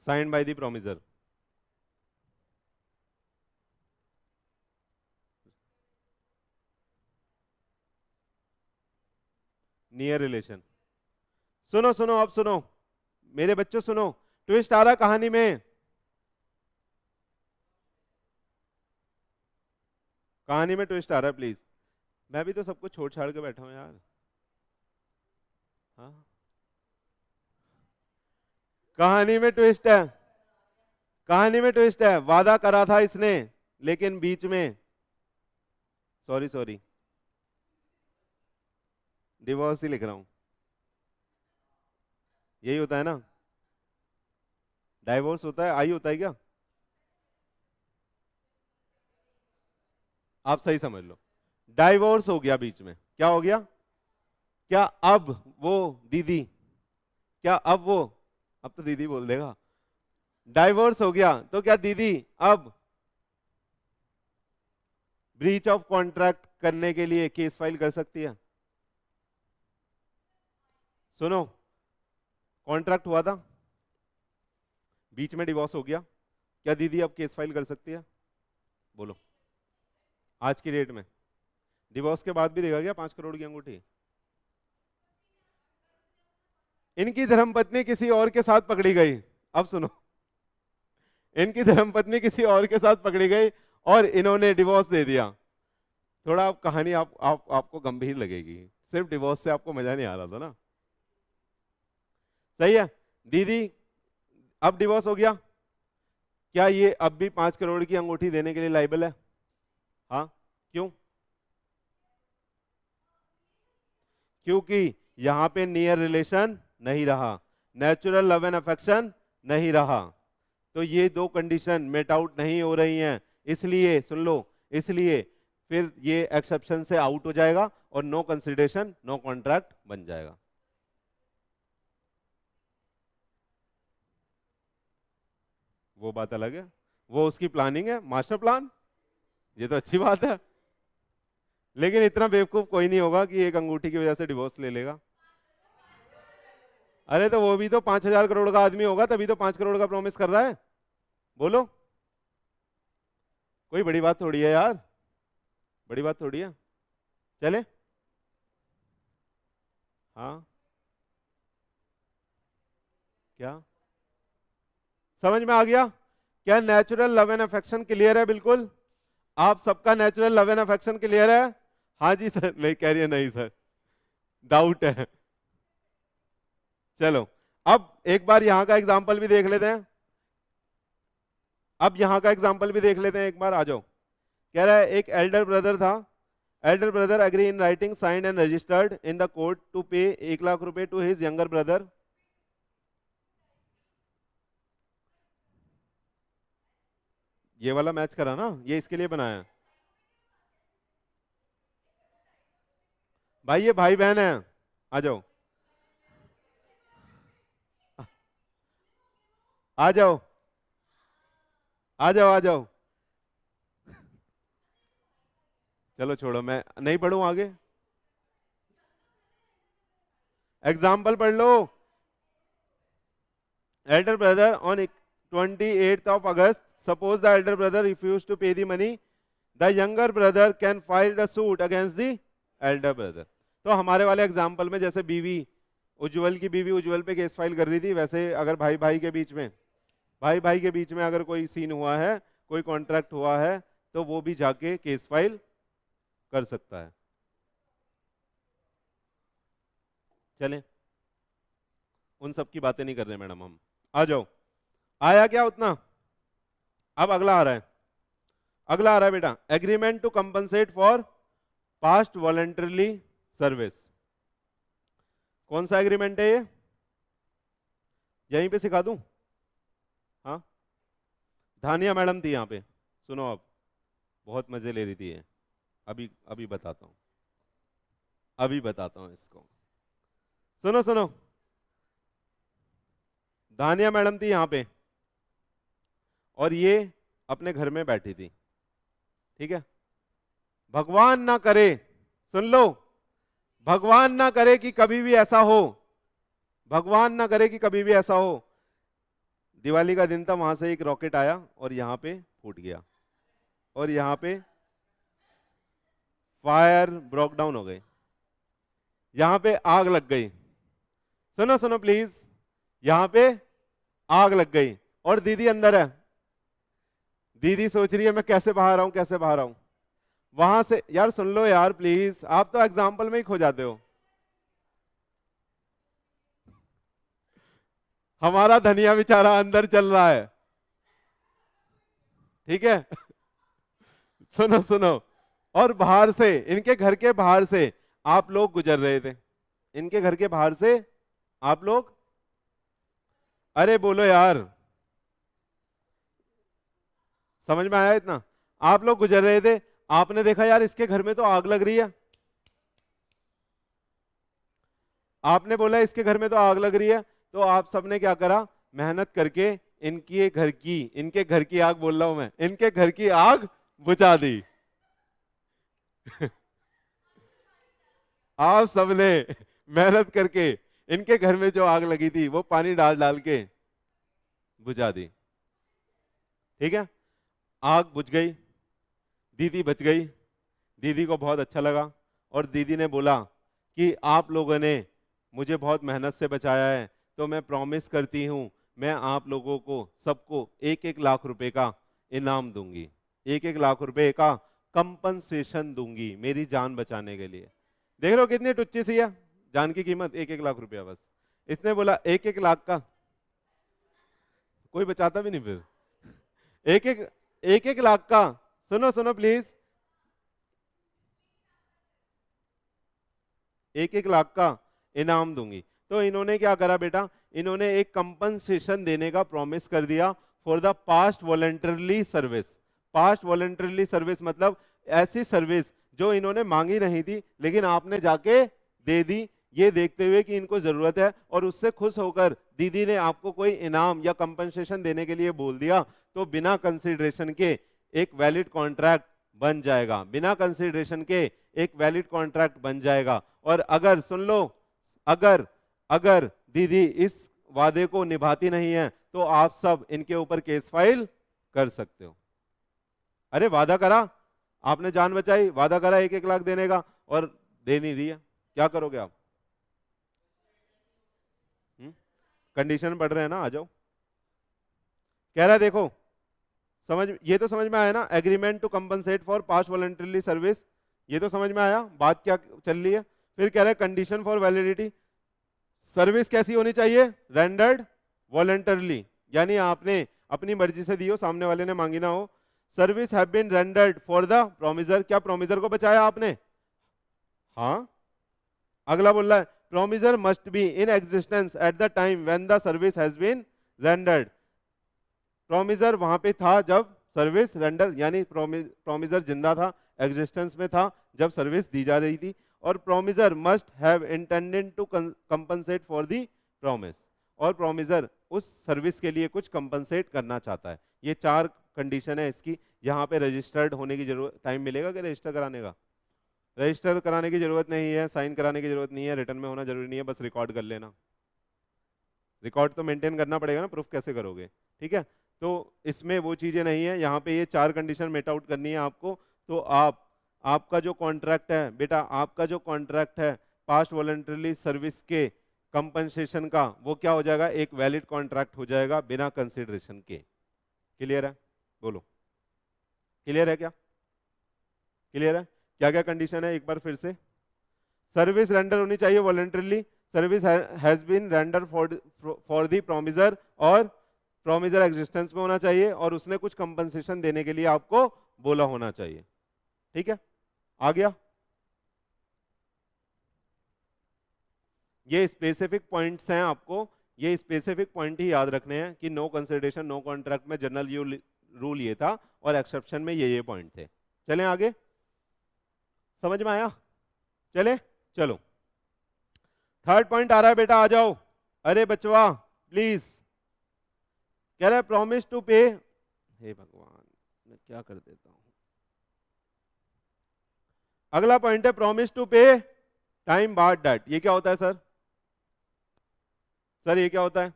sign by the promiser. Near relation. सुनो सुनो, अब सुनो मेरे बच्चों, सुनो। ट्विस्ट आ रहा कहानी में, कहानी में ट्विस्ट आ रहा है प्लीज। मैं भी तो सब कुछ छोड़ छाड़ के बैठा हूं यार। हाँ, कहानी में ट्विस्ट है, कहानी में ट्विस्ट है। वादा करा था इसने, लेकिन बीच में, सॉरी सॉरी, डिवोर्स ही लिख रहा हूं। यही होता है ना? डाइवोर्स होता है, आई होता है क्या? आप सही समझ लो, डाइवोर्स हो गया बीच में। क्या हो गया? क्या अब वो दीदी, क्या अब वो, अब तो दीदी बोल देगा, डाइवोर्स हो गया तो क्या दीदी अब ब्रीच ऑफ कॉन्ट्रैक्ट करने के लिए केस फाइल कर सकती है? सुनो, कॉन्ट्रैक्ट हुआ था, बीच में डिवोर्स हो गया, क्या दीदी अब केस फाइल कर सकती है? बोलो, आज की डेट में। डिवोर्स के बाद भी देगा क्या 5 करोड़ की अंगूठी? इनकी धर्मपत्नी किसी और के साथ पकड़ी गई। अब सुनो, इनकी धर्मपत्नी किसी और के साथ पकड़ी गई और इन्होंने डिवोर्स दे दिया। थोड़ा आप कहानी आपको गंभीर लगेगी, सिर्फ डिवोर्स से आपको मजा नहीं आ रहा था ना। सही है? दीदी अब डिवोर्स हो गया, क्या ये अब भी 5 करोड़ की अंगूठी देने के लिए लाइबल है? हाँ, क्यों? क्योंकि यहां पे नियर रिलेशन नहीं रहा, नेचुरल लव एंड अफेक्शन नहीं रहा। तो ये दो कंडीशन मेट आउट नहीं हो रही हैं, इसलिए सुन लो, इसलिए फिर ये एक्सेप्शन से आउट हो जाएगा और नो कंसिडरेशन नो कॉन्ट्रैक्ट बन जाएगा। वो बात अलग है, वो उसकी प्लानिंग है, मास्टर प्लान, ये तो अच्छी बात है। लेकिन इतना बेवकूफ कोई नहीं होगा कि एक अंगूठी की वजह से डिवोर्स ले लेगा। अरे तो वो भी तो 5,000 करोड़ का आदमी होगा, तभी तो 5 करोड़ का प्रॉमिस कर रहा है। बोलो, कोई बड़ी बात थोड़ी है यार, बड़ी बात थोड़ी है। चले, हाँ क्या समझ में आ गया? क्या natural love and affection clear है? बिल्कुल, आप सबका natural love and affection clear है? हाँ जी सर, नहीं कह रही है, नहीं सर, डाउट है। चलो, अब एक बार यहां का एग्जाम्पल भी देख लेते हैं। अब यहां का एग्जाम्पल भी देख लेते हैं एक बार, आ जाओ। कह रहा है एक एल्डर ब्रदर था, elder brother agree in writing signed and registered in the court to pay 1 lakh रुपए टू हिज यंगर ब्रदर। ये वाला मैच करा ना, ये इसके लिए बनाया है। भाई ये भाई बहन है, आ जाओ, आ जाओ, आ जाओ, आ जाओ। चलो छोड़ो, मैं नहीं पढ़ूं आगे, एग्जाम्पल पढ़ लो। Elder brother on 28th of August, suppose the elder brother refused to pay the money, the younger brother can file the suit against the elder brother। तो हमारे वाले एग्जाम्पल में जैसे बीवी उज्जवल की बीवी उज्जवल पे केस फाइल कर रही थी, वैसे अगर भाई भाई के बीच में, भाई भाई के बीच में अगर कोई सीन हुआ है, कोई कॉन्ट्रैक्ट हुआ है, तो वो भी जाके केस फाइल कर सकता है। चलें, उन सब की बातें नहीं कर रहे मैडम हम, आ जाओ। आया क्या उतना? अब अगला आ रहा है, अगला आ रहा है बेटा, agreement to compensate for past voluntarily service. कौन सा एग्रीमेंट है ये? यहीं पे सिखा दूं? हाँ, धानिया मैडम थी यहाँ पे, सुनो अब, बहुत मजे ले रही थी ये, अभी अभी बताता हूँ, अभी बताता हूँ इसको, सुनो सुनो। धानिया मैडम थी यहाँ पे और ये अपने घर में बैठी थी, ठीक है। भगवान ना करे, सुन लो, भगवान ना करे कि कभी भी ऐसा हो, भगवान ना करे कि कभी भी ऐसा हो, दिवाली का दिन था, वहां से एक रॉकेट आया और यहां पे फूट गया और यहां पे फायर ब्रोक डाउन हो गई, यहां पे आग लग गई। सुनो सुनो प्लीज, यहां पे आग लग गई और दीदी अंदर है, दीदी सोच रही है मैं कैसे बाहर आऊं, कैसे बाहर आऊं वहां से। यार सुन लो यार प्लीज, आप तो एग्जाम्पल में ही खो जाते हो। हमारा धनिया बेचारा अंदर चल रहा है, ठीक है। सुनो सुनो, और बाहर से, इनके घर के बाहर से आप लोग गुजर रहे थे, इनके घर के बाहर से आप लोग, अरे बोलो यार, समझ में आया इतना? आप लोग गुजर रहे थे, आपने देखा यार इसके घर में तो आग लग रही है, आपने बोला इसके घर में तो आग लग रही है, तो आप सबने क्या करा, मेहनत करके इनके घर की आग बोल रहा हूं मैं, इनके घर की आग बुझा दी। आप सबने मेहनत करके इनके घर में जो आग लगी थी वो पानी डाल डाल के बुझा दी, ठीक है। आग बुझ गई, दीदी बच गई, दीदी को बहुत अच्छा लगा और दीदी ने बोला कि आप लोगों ने मुझे बहुत मेहनत से बचाया है, तो मैं प्रॉमिस करती हूं मैं आप लोगों को सबको 1-1 लाख रुपए का इनाम दूंगी, 1-1 लाख रुपए का कंपनसेशन दूंगी मेरी जान बचाने के लिए। देख रहे हो कितनी टुच्ची सी है, जान की कीमत 1-1 लाख रुपया बस। इसने बोला 1-1 लाख का, कोई बचाता भी नहीं फिर, एक एक 1-1 लाख का। सुनो सुनो प्लीज, 1-1 लाख का इनाम दूंगी। तो इन्होंने क्या करा बेटा, इन्होंने एक कंपनसेशन देने का प्रॉमिस कर दिया for the past voluntarily service. Past voluntarily service मतलब ऐसी सर्विस जो इन्होंने मांगी नहीं थी लेकिन आपने जाके दे दी, ये देखते हुए कि इनको जरूरत है और उससे खुश होकर दीदी ने आपको कोई इनाम या कंपनसेशन देने के लिए बोल दिया, तो बिना कंसिडरेशन के एक वैलिड कॉन्ट्रैक्ट बन जाएगा। बिना कंसिडरेशन के एक वैलिड कॉन्ट्रैक्ट बन जाएगा। और अगर सुन लो, अगर अगर दीदी इस वादे को निभाती नहीं है तो आप सब इनके ऊपर केस फाइल कर सकते हो। अरे वादा करा, आपने जान बचाई, वादा करा 1-1 लाख देने का और दे नहीं रही है, क्या करोगे आप? कंडीशन पढ़ रहे हैं ना, आ जाओ। कह रहा है देखो, समझ, ये तो समझ में आया ना, agreement to compensate for past voluntary service, ये तो समझ में आया बात क्या चल रही है। फिर कह रहा है कंडीशन फॉर वैलिडिटी, सर्विस कैसी होनी चाहिए? रेंडर्ड वॉलंटरली, यानी आपने अपनी मर्जी से दी हो, सामने वाले ने मांगी ना हो। Service have been rendered for the promisor, क्या प्रोमिसर को बचाया आपने? हाँ। अगला बोल रहा है promisor must be in existence at the time when the service has been rendered. Promisor वहां पे था जब सर्विस रेंडर, यानी प्रोमिसर जिंदा था, एग्जिस्टेंस में था जब सर्विस दी जा रही थी। और promisor must have intended to compensate for the promise, और प्रोमिसर उस सर्विस के लिए कुछ कंपनसेट करना चाहता है। ये 4 कंडीशन है इसकी। यहाँ पे रजिस्टर्ड होने की जरूरत, टाइम मिलेगा कि रजिस्टर कराने का? रजिस्टर कराने की जरूरत नहीं है, साइन कराने की जरूरत नहीं है, रिटर्न में होना जरूरी नहीं है, बस रिकॉर्ड कर लेना। रिकॉर्ड तो मेंटेन करना पड़ेगा ना, प्रूफ कैसे करोगे? ठीक है, तो इसमें वो चीजें नहीं है। यहाँ पे ये 4 कंडीशन मेट आउट करनी है आपको। तो आपका जो कॉन्ट्रैक्ट है बेटा, आपका जो कॉन्ट्रैक्ट है पास्ट वॉलंटरी सर्विस के कंपनसेशन का, वो क्या हो जाएगा? एक वैलिड कॉन्ट्रैक्ट हो जाएगा बिना कंसिडरेशन के। क्लियर है? बोलो, क्लियर है क्या? क्लियर है? क्या क्या कंडीशन है एक बार फिर से? सर्विस रेंडर होनी चाहिए voluntarily, service has been render for the promisor, और प्रोमिसर एग्जिस्टेंस में होना चाहिए, और उसने कुछ कंपनसेशन देने के लिए आपको बोला होना चाहिए। ठीक है, आ गया? ये स्पेसिफिक पॉइंट्स हैं, आपको ये स्पेसिफिक पॉइंट ही याद रखने हैं कि नो कंसिडरेशन नो कॉन्ट्रैक्ट में जनरल रूल ये था और एक्सेप्शन में ये पॉइंट थे। चलें आगे, समझ में आया? चले, चलो थर्ड पॉइंट आ रहा है बेटा, आ जाओ। अरे बचवा प्लीज, कह रहा है प्रॉमिस टू पे, हे भगवान मैं क्या कर देता हूं। अगला पॉइंट है promise to pay time barred date. ये क्या होता है सर? सर ये क्या होता है?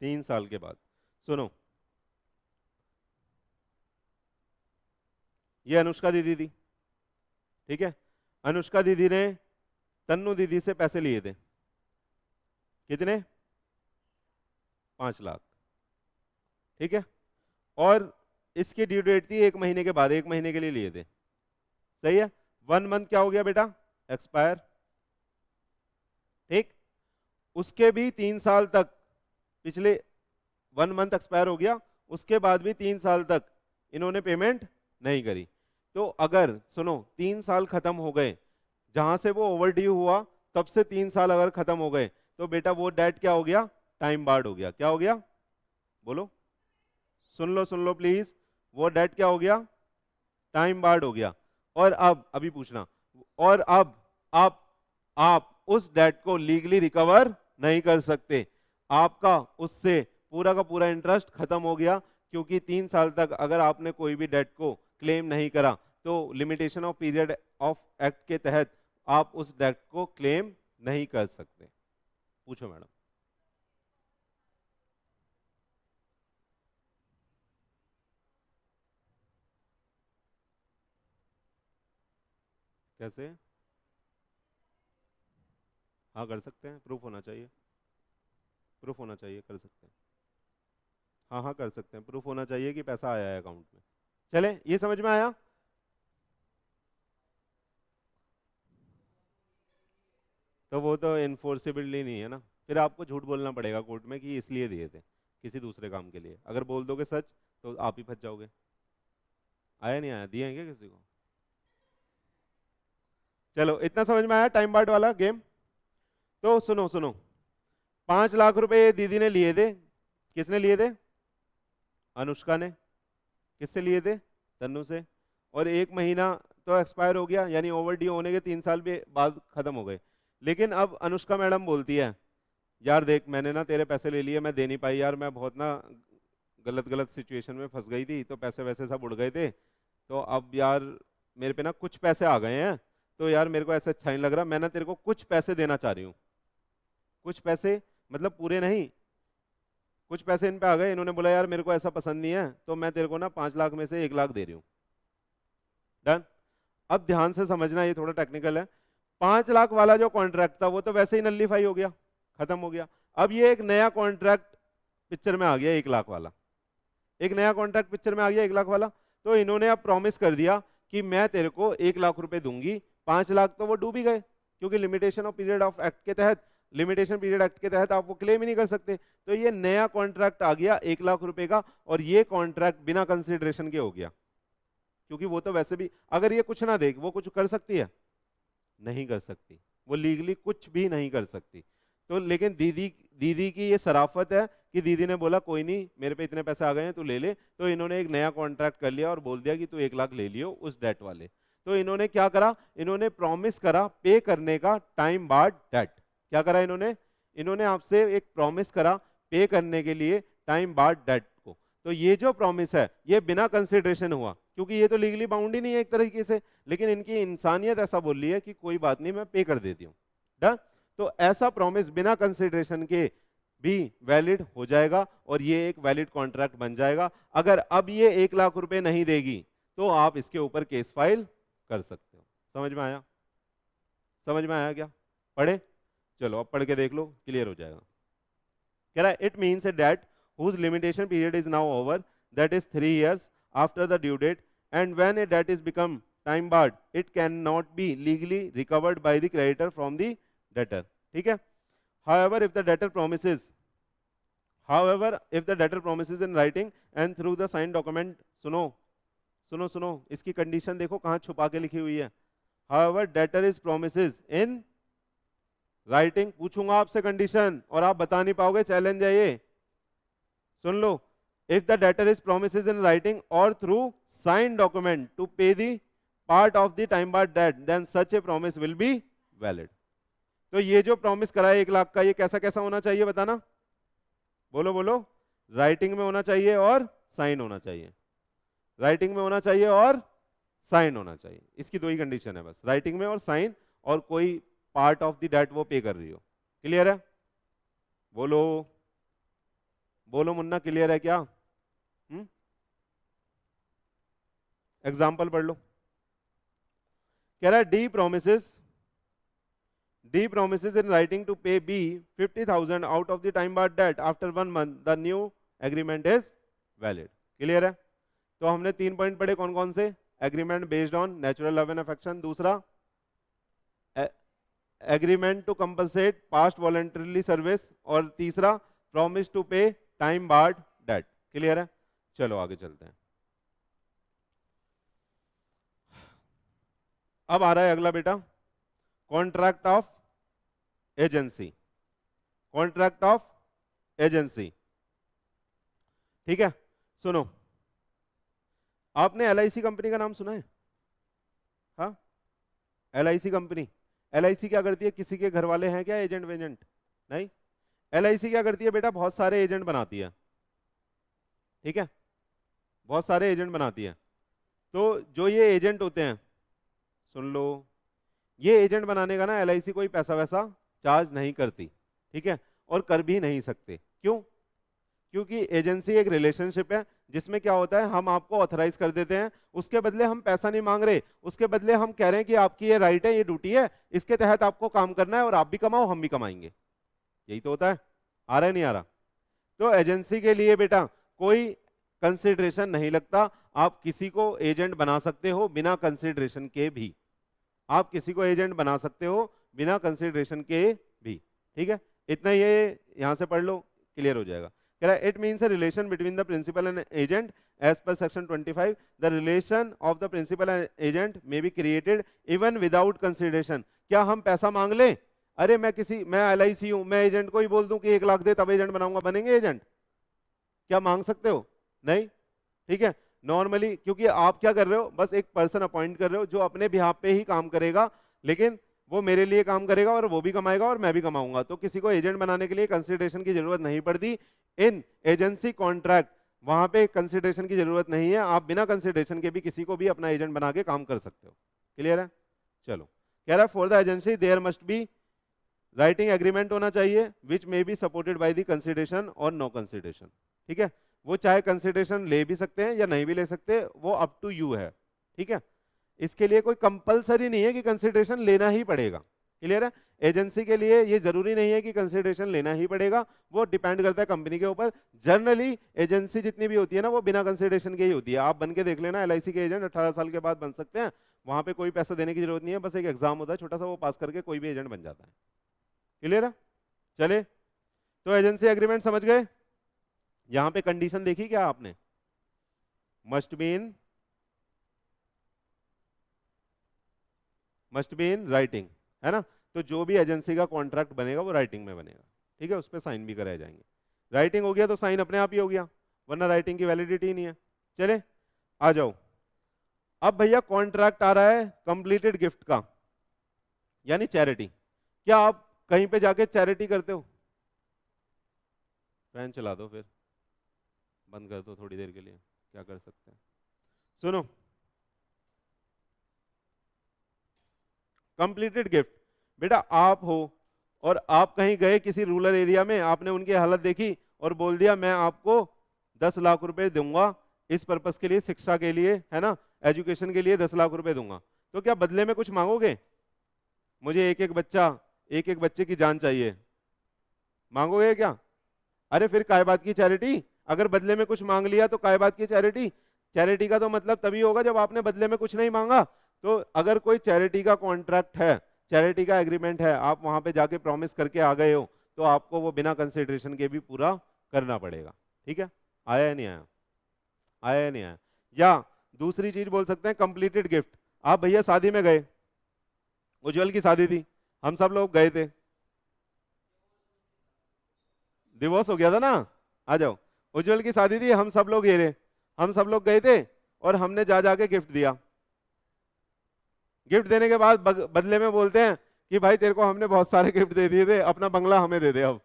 3 साल के बाद। सुनो, ये अनुष्का दीदी थी, ठीक है? अनुष्का दीदी ने तन्नू दीदी से पैसे लिए थे, कितने? 5 लाख, ठीक है? और इसकी ड्यू डेट थी 1 महीने के बाद, 1 महीने के लिए लिए थे, सही है? 1 मंथ क्या हो गया बेटा? एक्सपायर, ठीक? उसके भी 3 साल तक, पिछले 1 मंथ एक्सपायर हो गया, उसके बाद भी 3 साल तक इन्होंने पेमेंट नहीं करी। तो अगर सुनो 3 साल खत्म हो गए, जहां से वो ओवर ड्यू हुआ तब से 3 साल अगर खत्म हो गए, तो बेटा वो डेट क्या हो गया? टाइम बार्ड हो गया। क्या हो गया? बोलो, सुन लो प्लीज, वो डेट क्या हो गया? टाइम बार्ड हो गया। और अब अभी पूछना, और अब आप उस डेट को लीगली रिकवर नहीं कर सकते। आपका उससे पूरा का पूरा इंटरेस्ट खत्म हो गया, क्योंकि 3 साल तक अगर आपने कोई भी डेट को क्लेम नहीं करा तो limitation of period of act के तहत आप उस डेट को क्लेम नहीं कर सकते। पूछो मैडम। कैसे? हाँ कर सकते हैं, प्रूफ होना चाहिए, प्रूफ होना चाहिए, कर सकते हैं। हाँ हाँ कर सकते हैं, प्रूफ होना चाहिए कि पैसा आया है अकाउंट में। चले, ये समझ में आया? तो वो तो इन्फोर्सेबिलिटी नहीं है ना, फिर आपको झूठ बोलना पड़ेगा कोर्ट में कि इसलिए दिए थे किसी दूसरे काम के लिए। अगर बोल दोगे सच तो आप ही फंस जाओगे। आया नहीं आया, दिए हैं क्या किसी को? चलो इतना समझ में आया टाइम बार्ड वाला गेम? तो सुनो सुनो, 5 लाख रुपए दीदी ने लिए थे, किसने लिए थे? अनुष्का ने। किससे लिए थे? तन्नू से। और 1 महीना तो एक्सपायर हो गया, यानी ओवर ड्यू होने के 3 साल भी बाद खत्म हो गए। लेकिन अब अनुष्का मैडम बोलती है, यार देख मैंने ना तेरे पैसे ले लिए, मैं दे नहीं पाई यार, मैं बहुत ना गलत गलत सिचुएशन में फंस गई थी, तो पैसे वैसे सब उड़ गए थे, तो अब यार मेरे पे ना कुछ पैसे आ गए हैं, तो यार मेरे को ऐसा अच्छा नहीं लग रहा, मैं ना तेरे को कुछ पैसे देना चाह रही हूँ। कुछ पैसे मतलब पूरे नहीं, कुछ पैसे इन पे आ गए, इन्होंने बोला यार मेरे को ऐसा पसंद नहीं है, तो मैं तेरे को ना 5 लाख में से 1 लाख दे रही हूँ। डन। अब ध्यान से समझना, ये थोड़ा टेक्निकल है। 5 लाख वाला जो कॉन्ट्रैक्ट था वो तो वैसे ही नल्लीफाई हो गया, खत्म हो गया। अब ये एक नया कॉन्ट्रैक्ट पिक्चर में आ गया, 1 लाख वाला। एक नया कॉन्ट्रैक्ट पिक्चर में आ गया 1 लाख वाला। तो इन्होंने अब प्रॉमिस कर दिया कि मैं तेरे को 1 लाख रुपए दूंगी, 5 लाख तो वो डूब ही गए, क्योंकि limitation of period of act के तहत, लिमिटेशन पीरियड एक्ट के तहत आप वो क्लेम ही नहीं कर सकते। तो ये नया कॉन्ट्रैक्ट आ गया 1 लाख रुपए का, और ये कॉन्ट्रैक्ट बिना कंसिडरेशन के हो गया, क्योंकि वो तो वैसे भी अगर ये कुछ ना दे वो कुछ कर सकती है? नहीं कर सकती, वो लीगली कुछ भी नहीं कर सकती। तो लेकिन दीदी दीदी की ये शराफत है कि दीदी ने बोला कोई नहीं मेरे पे इतने पैसे आ गए हैं तू ले ले, तो इन्होंने एक नया कॉन्ट्रैक्ट कर लिया और बोल दिया कि तू 1 लाख ले लियो उस डेट वाले। तो इन्होंने क्या करा, इन्होंने प्रॉमिस करा पे करने का टाइम बार्ड डेट। क्या करा इन्होंने? इन्होंने आपसे एक प्रॉमिस करा पे करने के लिए टाइम बार्ड डेट को। तो ये जो प्रॉमिस है ये बिना कंसिडरेशन हुआ, क्योंकि ये तो लीगली बाउंड ही नहीं है एक तरीके से, लेकिन इनकी इंसानियत ऐसा बोल रही है कि कोई बात नहीं मैं पे कर देती हूँ। डन। तो ऐसा प्रॉमिस बिना कंसिडरेशन के भी वैलिड हो जाएगा और ये एक वैलिड कॉन्ट्रैक्ट बन जाएगा। अगर अब ये 1 लाख रुपए नहीं देगी तो आप इसके ऊपर केस फाइल कर सकते हो। समझ में आया? समझ में आया क्या? पढ़े? चलो अब पढ़ के देख लो, क्लियर हो जाएगा। कह रहा है it means a debt whose limitation period is now over, that is 3 years after the due date, and when a debt is become time barred it cannot be legally recovered by the creditor from the debtor. ठीक है? However, if the debtor promises in writing and through the signed document, सुनो सुनो सुनो, इसकी कंडीशन देखो कहां छुपा के लिखी हुई है। However, debtor is promises in writing, पूछूंगा आपसे कंडीशन और आप बता नहीं पाओगे, चैलेंज है ये। सुन लो, if the debtor is promises in writing or through signed document to pay the part of the time barred debt, then such a promise will be valid. तो ये जो प्रॉमिस करा है 1 लाख का, ये कैसा कैसा होना चाहिए बताना? बोलो बोलो। राइटिंग में होना चाहिए और साइन होना चाहिए। राइटिंग में होना चाहिए और साइन होना चाहिए, इसकी दो ही कंडीशन है बस, राइटिंग में और साइन, और कोई पार्ट ऑफ द डेट वो पे कर रही हो। क्लियर है? बोलो बोलो मुन्ना, क्लियर है क्या? एग्जाम्पल पढ़ लो। कह रहा है D promises in writing to pay B 50,000 out of the time barred debt after 1 month, the new agreement is valid. Clear है? तो हमने 3 पॉइंट पढ़े, कौन कौन से? Agreement based on natural love and affection, दूसरा agreement to compensate past voluntarily service, और तीसरा promise to pay time barred debt. Clear है? चलो आगे चलते हैं। अब आ रहा है अगला बेटा, contract of agency. Contract of agency, ठीक है? सुनो, आपने LIC कंपनी का नाम सुना है? हाँ, LIC कंपनी। LIC क्या करती है? किसी के घर वाले हैं क्या एजेंट वेजेंट? नहीं। LIC क्या करती है बेटा? बहुत सारे एजेंट बनाती है, ठीक है? बहुत सारे एजेंट बनाती है। तो जो ये एजेंट होते हैं, सुन लो, ये एजेंट बनाने का ना LIC कोई पैसा वैसा चार्ज नहीं करती, ठीक है? और कर भी नहीं सकते। क्यों? क्योंकि एजेंसी एक रिलेशनशिप है जिसमें क्या होता है, हम आपको ऑथराइज कर देते हैं, उसके बदले हम पैसा नहीं मांग रहे, उसके बदले हम कह रहे हैं कि आपकी ये राइट है, ये ड्यूटी है, इसके तहत आपको काम करना है और आप भी कमाओ हम भी कमाएंगे। यही तो होता है। आ रहा है नहीं आ रहा? तो एजेंसी के लिए बेटा कोई कंसिडरेशन नहीं लगता, आप किसी को एजेंट बना सकते हो बिना कंसिडरेशन के भी। आप किसी को एजेंट बना सकते हो बिना कंसिडरेशन के भी, ठीक है? इतना ये यहां से पढ़ लो, क्लियर हो जाएगा। कह रहा है it means a relation between the principal and agent as per section 25, the relation of the principal and agent may be created even without consideration. क्या हम पैसा मांग लें? अरे मैं LIC हूं, मैं एजेंट को ही बोल दूं कि 1 लाख दे तब एजेंट बनाऊंगा, बनेंगे एजेंट? क्या मांग सकते हो? नहीं। ठीक है, नॉर्मली क्योंकि आप क्या कर रहे हो, बस एक पर्सन अपॉइंट कर रहे हो जो अपने बिहाफ पे ही काम करेगा, लेकिन वो मेरे लिए काम करेगा और वो भी कमाएगा और मैं भी कमाऊंगा, तो किसी को एजेंट बनाने के लिए कंसिडरेशन की जरूरत नहीं पड़ती। इन एजेंसी कॉन्ट्रैक्ट वहां पे कंसिडरेशन की जरूरत नहीं है, आप बिना कंसिडरेशन के भी किसी को भी अपना एजेंट बना के काम कर सकते हो। क्लियर है? चलो, कह रहा है for the agency there must be writing agreement होना चाहिए which may be supported by the consideration और नो कंसिडरेशन। ठीक है, वो चाहे कंसिडरेशन ले भी सकते हैं या नहीं भी ले सकते, वो अप टू यू है। ठीक है, इसके लिए कोई कंपलसरी नहीं है कि कंसिडरेशन लेना ही पड़ेगा। क्लियर है? एजेंसी के लिए ये जरूरी नहीं है कि कंसिडरेशन लेना ही पड़ेगा, वो डिपेंड करता है कंपनी के ऊपर। जनरली एजेंसी जितनी भी होती है ना, वो बिना कंसिडरेशन के ही होती है। आप बन के देख लेना, LIC के एजेंट 18 साल के बाद बन सकते हैं, वहां पे कोई पैसा देने की जरूरत नहीं है, बस एक एग्जाम होता है छोटा सा, वो पास करके कोई भी एजेंट बन जाता है। क्लियर है? चले, तो एजेंसी एग्रीमेंट समझ गए। यहां पे कंडीशन देखी क्या आपने? मस्ट बी इन राइटिंग, है ना? तो जो भी एजेंसी का कॉन्ट्रैक्ट बनेगा वो राइटिंग में बनेगा। ठीक है, उस पर साइन भी कराए जाएंगे। राइटिंग हो गया तो साइन अपने आप ही हो गया, वरना राइटिंग की वैलिडिटी नहीं है। चले, आ जाओ। अब भैया कॉन्ट्रैक्ट आ रहा है कंप्लीटेड गिफ्ट का, यानी चैरिटी। क्या आप कहीं पे जाके चैरिटी करते हो? फैन चला दो, फिर बंद कर दो थोड़ी देर के लिए, क्या कर सकते हैं। सुनो, कंप्लीटेड गिफ्ट, बेटा आप हो और आप कहीं गए किसी रूरल एरिया में, आपने उनकी हालत देखी और बोल दिया मैं आपको 10 लाख रुपए दूंगा इस पर्पस के लिए, शिक्षा के लिए, है ना, एजुकेशन के लिए 10 लाख रुपए दूंगा, तो क्या बदले में कुछ मांगोगे? मुझे एक एक बच्चे की जान चाहिए, मांगोगे क्या? अरे फिर काय बात की चैरिटी? अगर बदले में कुछ मांग लिया तो काय बात की चैरिटी? चैरिटी का तो मतलब तभी होगा जब आपने बदले में कुछ नहीं मांगा। तो अगर कोई चैरिटी का कॉन्ट्रैक्ट है, चैरिटी का एग्रीमेंट है, आप वहां पे जाके प्रॉमिस करके आ गए हो, तो आपको वो बिना कंसिडरेशन के भी पूरा करना पड़ेगा। ठीक है, आया या नहीं आया? आया या नहीं आया? या दूसरी चीज बोल सकते हैं कंप्लीटेड गिफ्ट। आप भैया शादी में गए, उज्जवल की शादी थी, हम सब लोग गए थे, डिवोर्स हो गया था ना, आ जाओ, उज्जवल की शादी थी, हम सब लोग हम सब लोग गए थे और हमने जा जाके गिफ्ट दिया। गिफ्ट देने के बाद बदले में बोलते हैं कि भाई तेरे को हमने बहुत सारे गिफ्ट दे दिए थे, अपना बंगला हमें दे दे अब।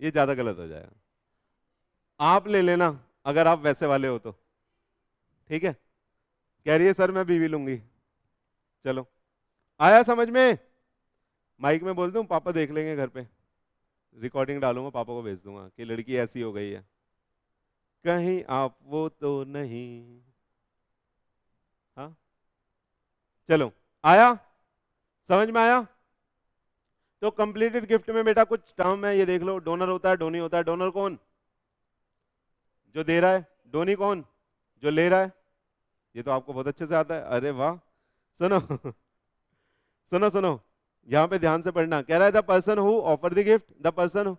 ये ज्यादा गलत हो जाएगा, आप ले लेना अगर आप वैसे वाले हो तो। ठीक है, कह रही है सर मैं बीवी लूंगी। चलो, आया समझ में? माइक में बोल दूं, पापा देख लेंगे घर पे, रिकॉर्डिंग डालूंगा, पापा को भेज दूंगा कि लड़की ऐसी हो गई है, कहीं आप वो तो नहीं। हाँ, चलो, आया समझ में? आया? तो कंप्लीटेड गिफ्ट में बेटा कुछ टर्म है, ये देख लो, डोनर होता है, डोनी होता है। डोनर कौन? जो दे रहा है। डोनी कौन? जो ले रहा है। ये तो आपको बहुत अच्छे से आता है, अरे वाह। सुनो सुनो सुनो, यहां पे ध्यान से पढ़ना। कह रहा है the person who offer the gift, the person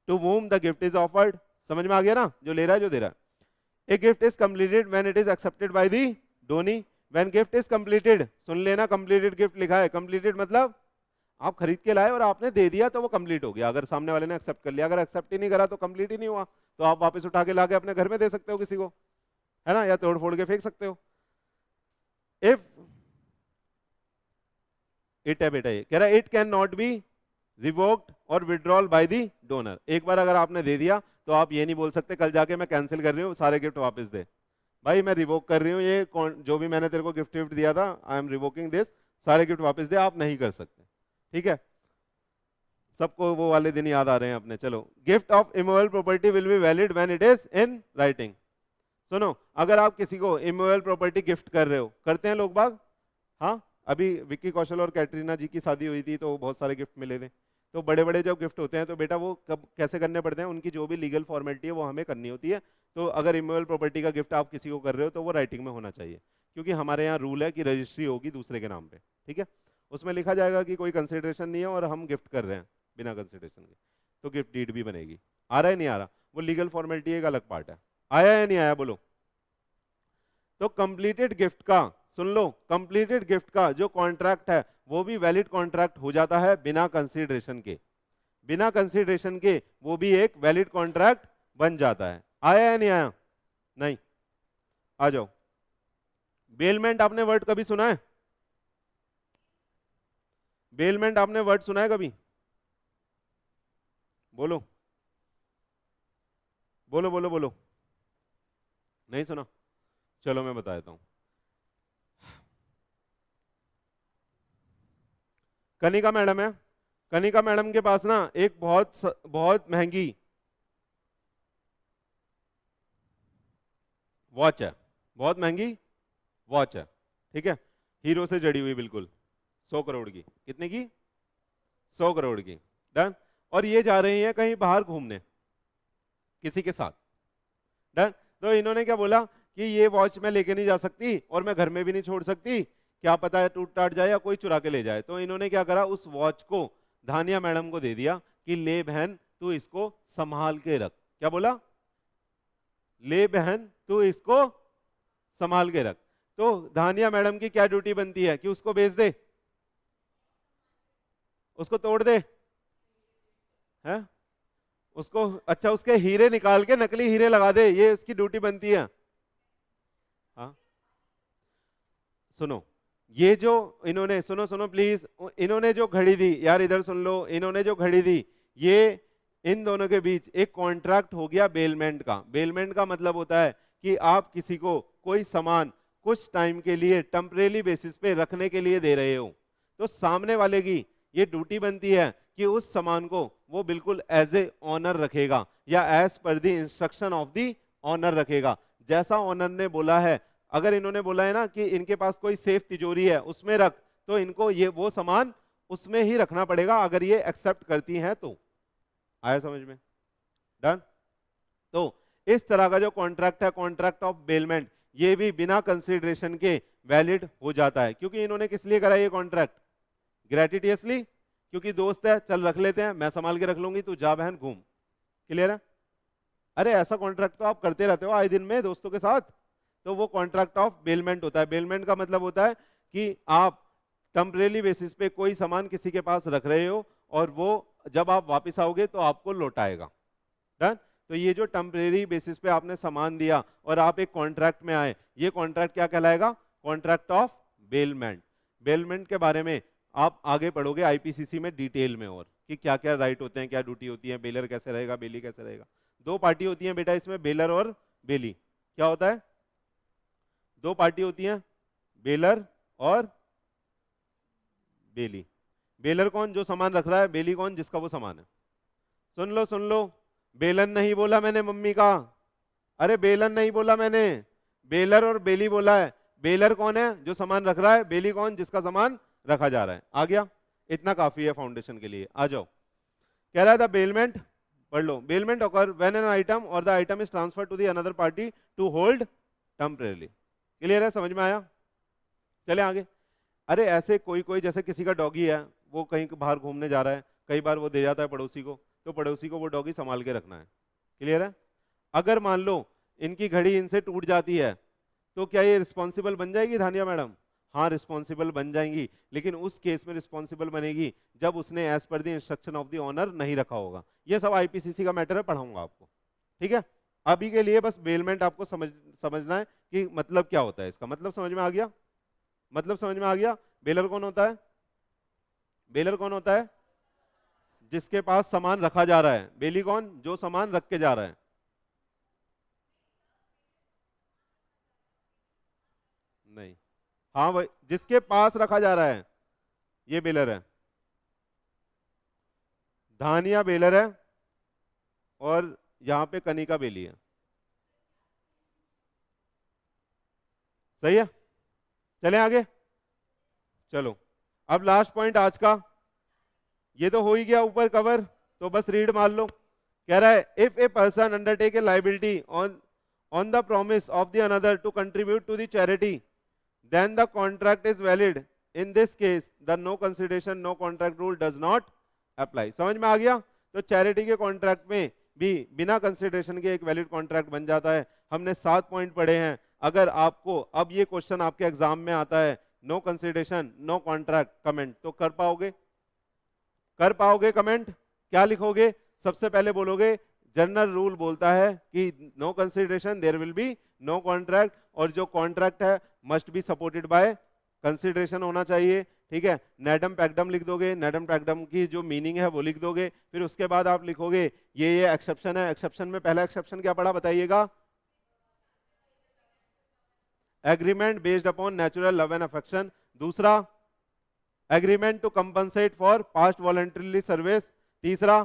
to whom the gift is offered. समझ में आ गया ना? जो ले रहा है, जो दे रहा है। A gift is completed when it is accepted by the donee. When gift is completed, सुन लेना, कंप्लीटेड गिफ्ट लिखा है। कंप्लीटेड मतलब आप खरीद के लाए और आपने दे दिया तो वो कंप्लीट हो गया, अगर सामने वाले ने एक्सेप्ट कर लिया। अगर एक्सेप्ट ही नहीं करा तो कंप्लीट ही नहीं हुआ, तो आप वापस उठा के लाके अपने घर में दे सकते हो किसी को, है ना, या तोड़ फोड़ के फेंक सकते हो। इफ इट है बेटा, ये कह रहा है it can not B revoked और विड्रॉल बाय दी डोनर। एक बार अगर आपने दे दिया तो आप ये नहीं बोल सकते कल जाके मैं कैंसिल कर रही हूँ, सारे गिफ्ट वापस दे। भाई मैं रिवोक कर रही हूँ, ये जो भी मैंने तेरे को गिफ्ट विफ्ट दिया था, आई एम रिवोकिंग दिस, सारे गिफ्ट वापस दे, आप नहीं कर सकते। ठीक है, सबको वो वाले दिन याद आ रहे हैं अपने। चलो, gift of immovable property will be valid when it is in writing. सुनो, अगर आप किसी को इमूवेबल प्रॉपर्टी गिफ्ट कर रहे हो, करते हैं लोग बाग, हाँ, अभी विक्की कौशल और कैटरीना जी की शादी हुई थी तो बहुत सारे गिफ्ट मिले थे। तो बड़े बड़े जब गिफ्ट होते हैं तो बेटा वो कब कैसे करने पड़ते हैं, उनकी जो भी लीगल फॉर्मेलिटी है वो हमें करनी होती है। तो अगर इमूवेबल प्रॉपर्टी का गिफ्ट आप किसी को कर रहे हो तो वो राइटिंग में होना चाहिए, क्योंकि हमारे यहाँ रूल है कि रजिस्ट्री होगी दूसरे के नाम पे। ठीक है, उसमें लिखा जाएगा कि कोई कंसिडरेशन नहीं है और हम गिफ्ट कर रहे हैं बिना कंसिडरेशन के, तो गिफ्ट डीड भी बनेगी। आ रहा है नहीं आ रहा? वो लीगल फॉर्मेलिटी एक अलग पार्ट है। आया या नहीं आया बोलो? तो कंप्लीटेड गिफ्ट का, सुन लो, कंप्लीटेड गिफ्ट का जो कॉन्ट्रैक्ट है वो भी वैलिड कॉन्ट्रैक्ट हो जाता है बिना कंसीडरेशन के। बिना कंसीडरेशन के वो भी एक वैलिड कॉन्ट्रैक्ट बन जाता है। आया या नहीं आया? नहीं। आ जाओ। बेलमेंट आपने वर्ड कभी सुना है? बेलमेंट आपने वर्ड सुना है कभी? बोलो बोलो बोलो बोलो। नहीं सुना? चलो मैं बता देता हूं। कनिका मैडम है, कनिका मैडम के पास ना एक बहुत महंगी वॉच है, बहुत महंगी वॉच है, ठीक है, हीरो से जड़ी हुई बिल्कुल, 100 करोड़ की। कितने की? 100 करोड़ की। डन। और ये जा रही है कहीं बाहर घूमने किसी के साथ। डन। तो इन्होंने क्या बोला कि ये वॉच मैं लेके नहीं जा सकती और मैं घर में भी नहीं छोड़ सकती, क्या पता है टूट टाट जाए या कोई चुरा के ले जाए। तो इन्होंने क्या करा, उस वॉच को धानिया मैडम को दे दिया कि ले बहन तू इसको संभाल के रख। क्या बोला? ले बहन तू इसको संभाल के रख। तो धानिया मैडम की क्या ड्यूटी बनती है कि उसको बेच दे, उसको तोड़ दे, है उसको, अच्छा उसके हीरे निकाल के नकली हीरे लगा दे, ये उसकी ड्यूटी बनती है। हाँ सुनो, ये जो इन्होंने, सुनो सुनो प्लीज, इन्होंने जो घड़ी दी यार, इधर सुन लो, इन्होंने जो घड़ी दी ये इन दोनों के बीच एक कॉन्ट्रैक्ट हो गया बेलमेंट का। बेलमेंट का मतलब होता है कि आप किसी को कोई सामान कुछ टाइम के लिए टेम्परेरी बेसिस पे रखने के लिए दे रहे हो, तो सामने वाले की ये ड्यूटी बनती है कि उस सामान को वो बिल्कुल एज ए ऑनर रखेगा या as per the instruction of the owner रखेगा, जैसा ऑनर ने बोला है। अगर इन्होंने बोला है ना कि इनके पास कोई सेफ तिजोरी है उसमें रख, तो इनको ये वो सामान उसमें ही रखना पड़ेगा अगर ये एक्सेप्ट करती हैं तो। आया समझ में? डन। तो इस तरह का जो कॉन्ट्रैक्ट है, कॉन्ट्रैक्ट ऑफ बेलमेंट, ये भी बिना कंसिडरेशन के वैलिड हो जाता है। क्योंकि इन्होंने किस लिए करा ये कॉन्ट्रैक्ट? ग्रेटिटियसली, क्योंकि दोस्त है, चल रख लेते हैं, मैं संभाल के रख लूंगी, तू जा बहन घूम। क्लियर है? अरे ऐसा कॉन्ट्रैक्ट तो आप करते रहते हो आए दिन में दोस्तों के साथ, तो वो कॉन्ट्रैक्ट ऑफ बेलमेंट होता है। बेलमेंट का मतलब होता है कि आप टेम्परेरी बेसिस पे कोई सामान किसी के पास रख रहे हो और वो जब आप वापस आओगे तो आपको लौटाएगा। डन। तो ये जो टेम्परेरी बेसिस पे आपने सामान दिया और आप एक कॉन्ट्रैक्ट में आए, ये कॉन्ट्रैक्ट क्या कहलाएगा? Contract of bailment. बेलमेंट के बारे में आप आगे पढ़ोगे आईपीसीसी में डिटेल में, और कि क्या क्या राइट होते हैं, क्या ड्यूटी होती है, बेलर कैसे रहेगा, बेली कैसे रहेगा। दो पार्टी होती है बेटा इसमें, बेलर और बेली। क्या होता है? दो पार्टी होती हैं, बेलर और बेली। बेलर कौन? जो सामान रख रहा है। बेली कौन? जिसका वो सामान है। सुन लो सुन लो, बेलन नहीं बोला मैंने मम्मी का, अरे बेलन नहीं बोला मैंने, बेलर और बेली बोला है। बेलर कौन है? जो सामान रख रहा है। बेली कौन? जिसका सामान रखा जा रहा है। आ गया? इतना काफी है फाउंडेशन के लिए। आ जाओ। कह रहा था बेलमेंट, पढ़ लो। Bailment occur when an item or the item is transferred to the another party to hold temporarily। Clear है? समझ में आया? चले आगे। अरे ऐसे कोई कोई, जैसे किसी का डॉगी है, वो कहीं बाहर घूमने जा रहा है, कई बार वो दे जाता है पड़ोसी को, तो पड़ोसी को वो डॉगी संभाल के रखना है। क्लियर है? अगर मान लो इनकी घड़ी इनसे टूट जाती है, तो क्या ये रिस्पॉन्सिबल बन जाएगी धानिया मैडम? हाँ रिस्पॉन्सिबल बन जाएंगी, लेकिन उस केस में रिस्पॉन्सिबल बनेगी जब उसने as per the instruction of the owner नहीं रखा होगा। ये सब आईपीसीसी का मैटर है, पढ़ाऊंगा आपको। ठीक है? अभी के लिए बस बेलमेंट आपको समझना है कि मतलब क्या होता है, इसका मतलब समझ में आ गया? मतलब समझ में आ गया? बेलर कौन होता है? बेलर कौन होता है? जिसके पास सामान रखा जा रहा है। बेली कौन? जो सामान रख के जा रहा है। नहीं, हाँ वही, जिसके पास रखा जा रहा है, ये बेलर है। धानिया बेलर है और यहां पे कनिका बेली है। सही है? चलें आगे। चलो अब लास्ट पॉइंट आज का, ये तो हो ही गया ऊपर कवर, तो बस रीड मार लो। कह रहा है if a person undertake a liability on the promise of the another to contribute to the charity, then the contract is valid. In this case the no consideration no contract rule does not apply. समझ में आ गया? तो चैरिटी के कॉन्ट्रैक्ट में भी बिना कंसिडरेशन के एक वैलिड कॉन्ट्रैक्ट बन जाता है। हमने 7 पॉइंट पढ़े हैं। अगर आपको अब ये क्वेश्चन आपके एग्जाम में आता है no consideration, no contract, comment. तो कर पाओगे? कर पाओगे कमेंट? क्या लिखोगे? सबसे पहले बोलोगे जनरल रूल बोलता है कि no consideration, there will be no contract, और जो कॉन्ट्रैक्ट है must be supported by consideration होना चाहिए। ठीक है, नेडम पैक्डम लिख दोगे, नेडम पैक्डम की जो मीनिंग है वो लिख दोगे। फिर उसके बाद आप लिखोगे ये एक्सेप्शन है। एक्सेप्शन में पहला एक्सेप्शन क्या पढ़ा बताइएगा? Agreement based upon natural love and affection. दूसरा, agreement to compensate for past voluntarily service. तीसरा,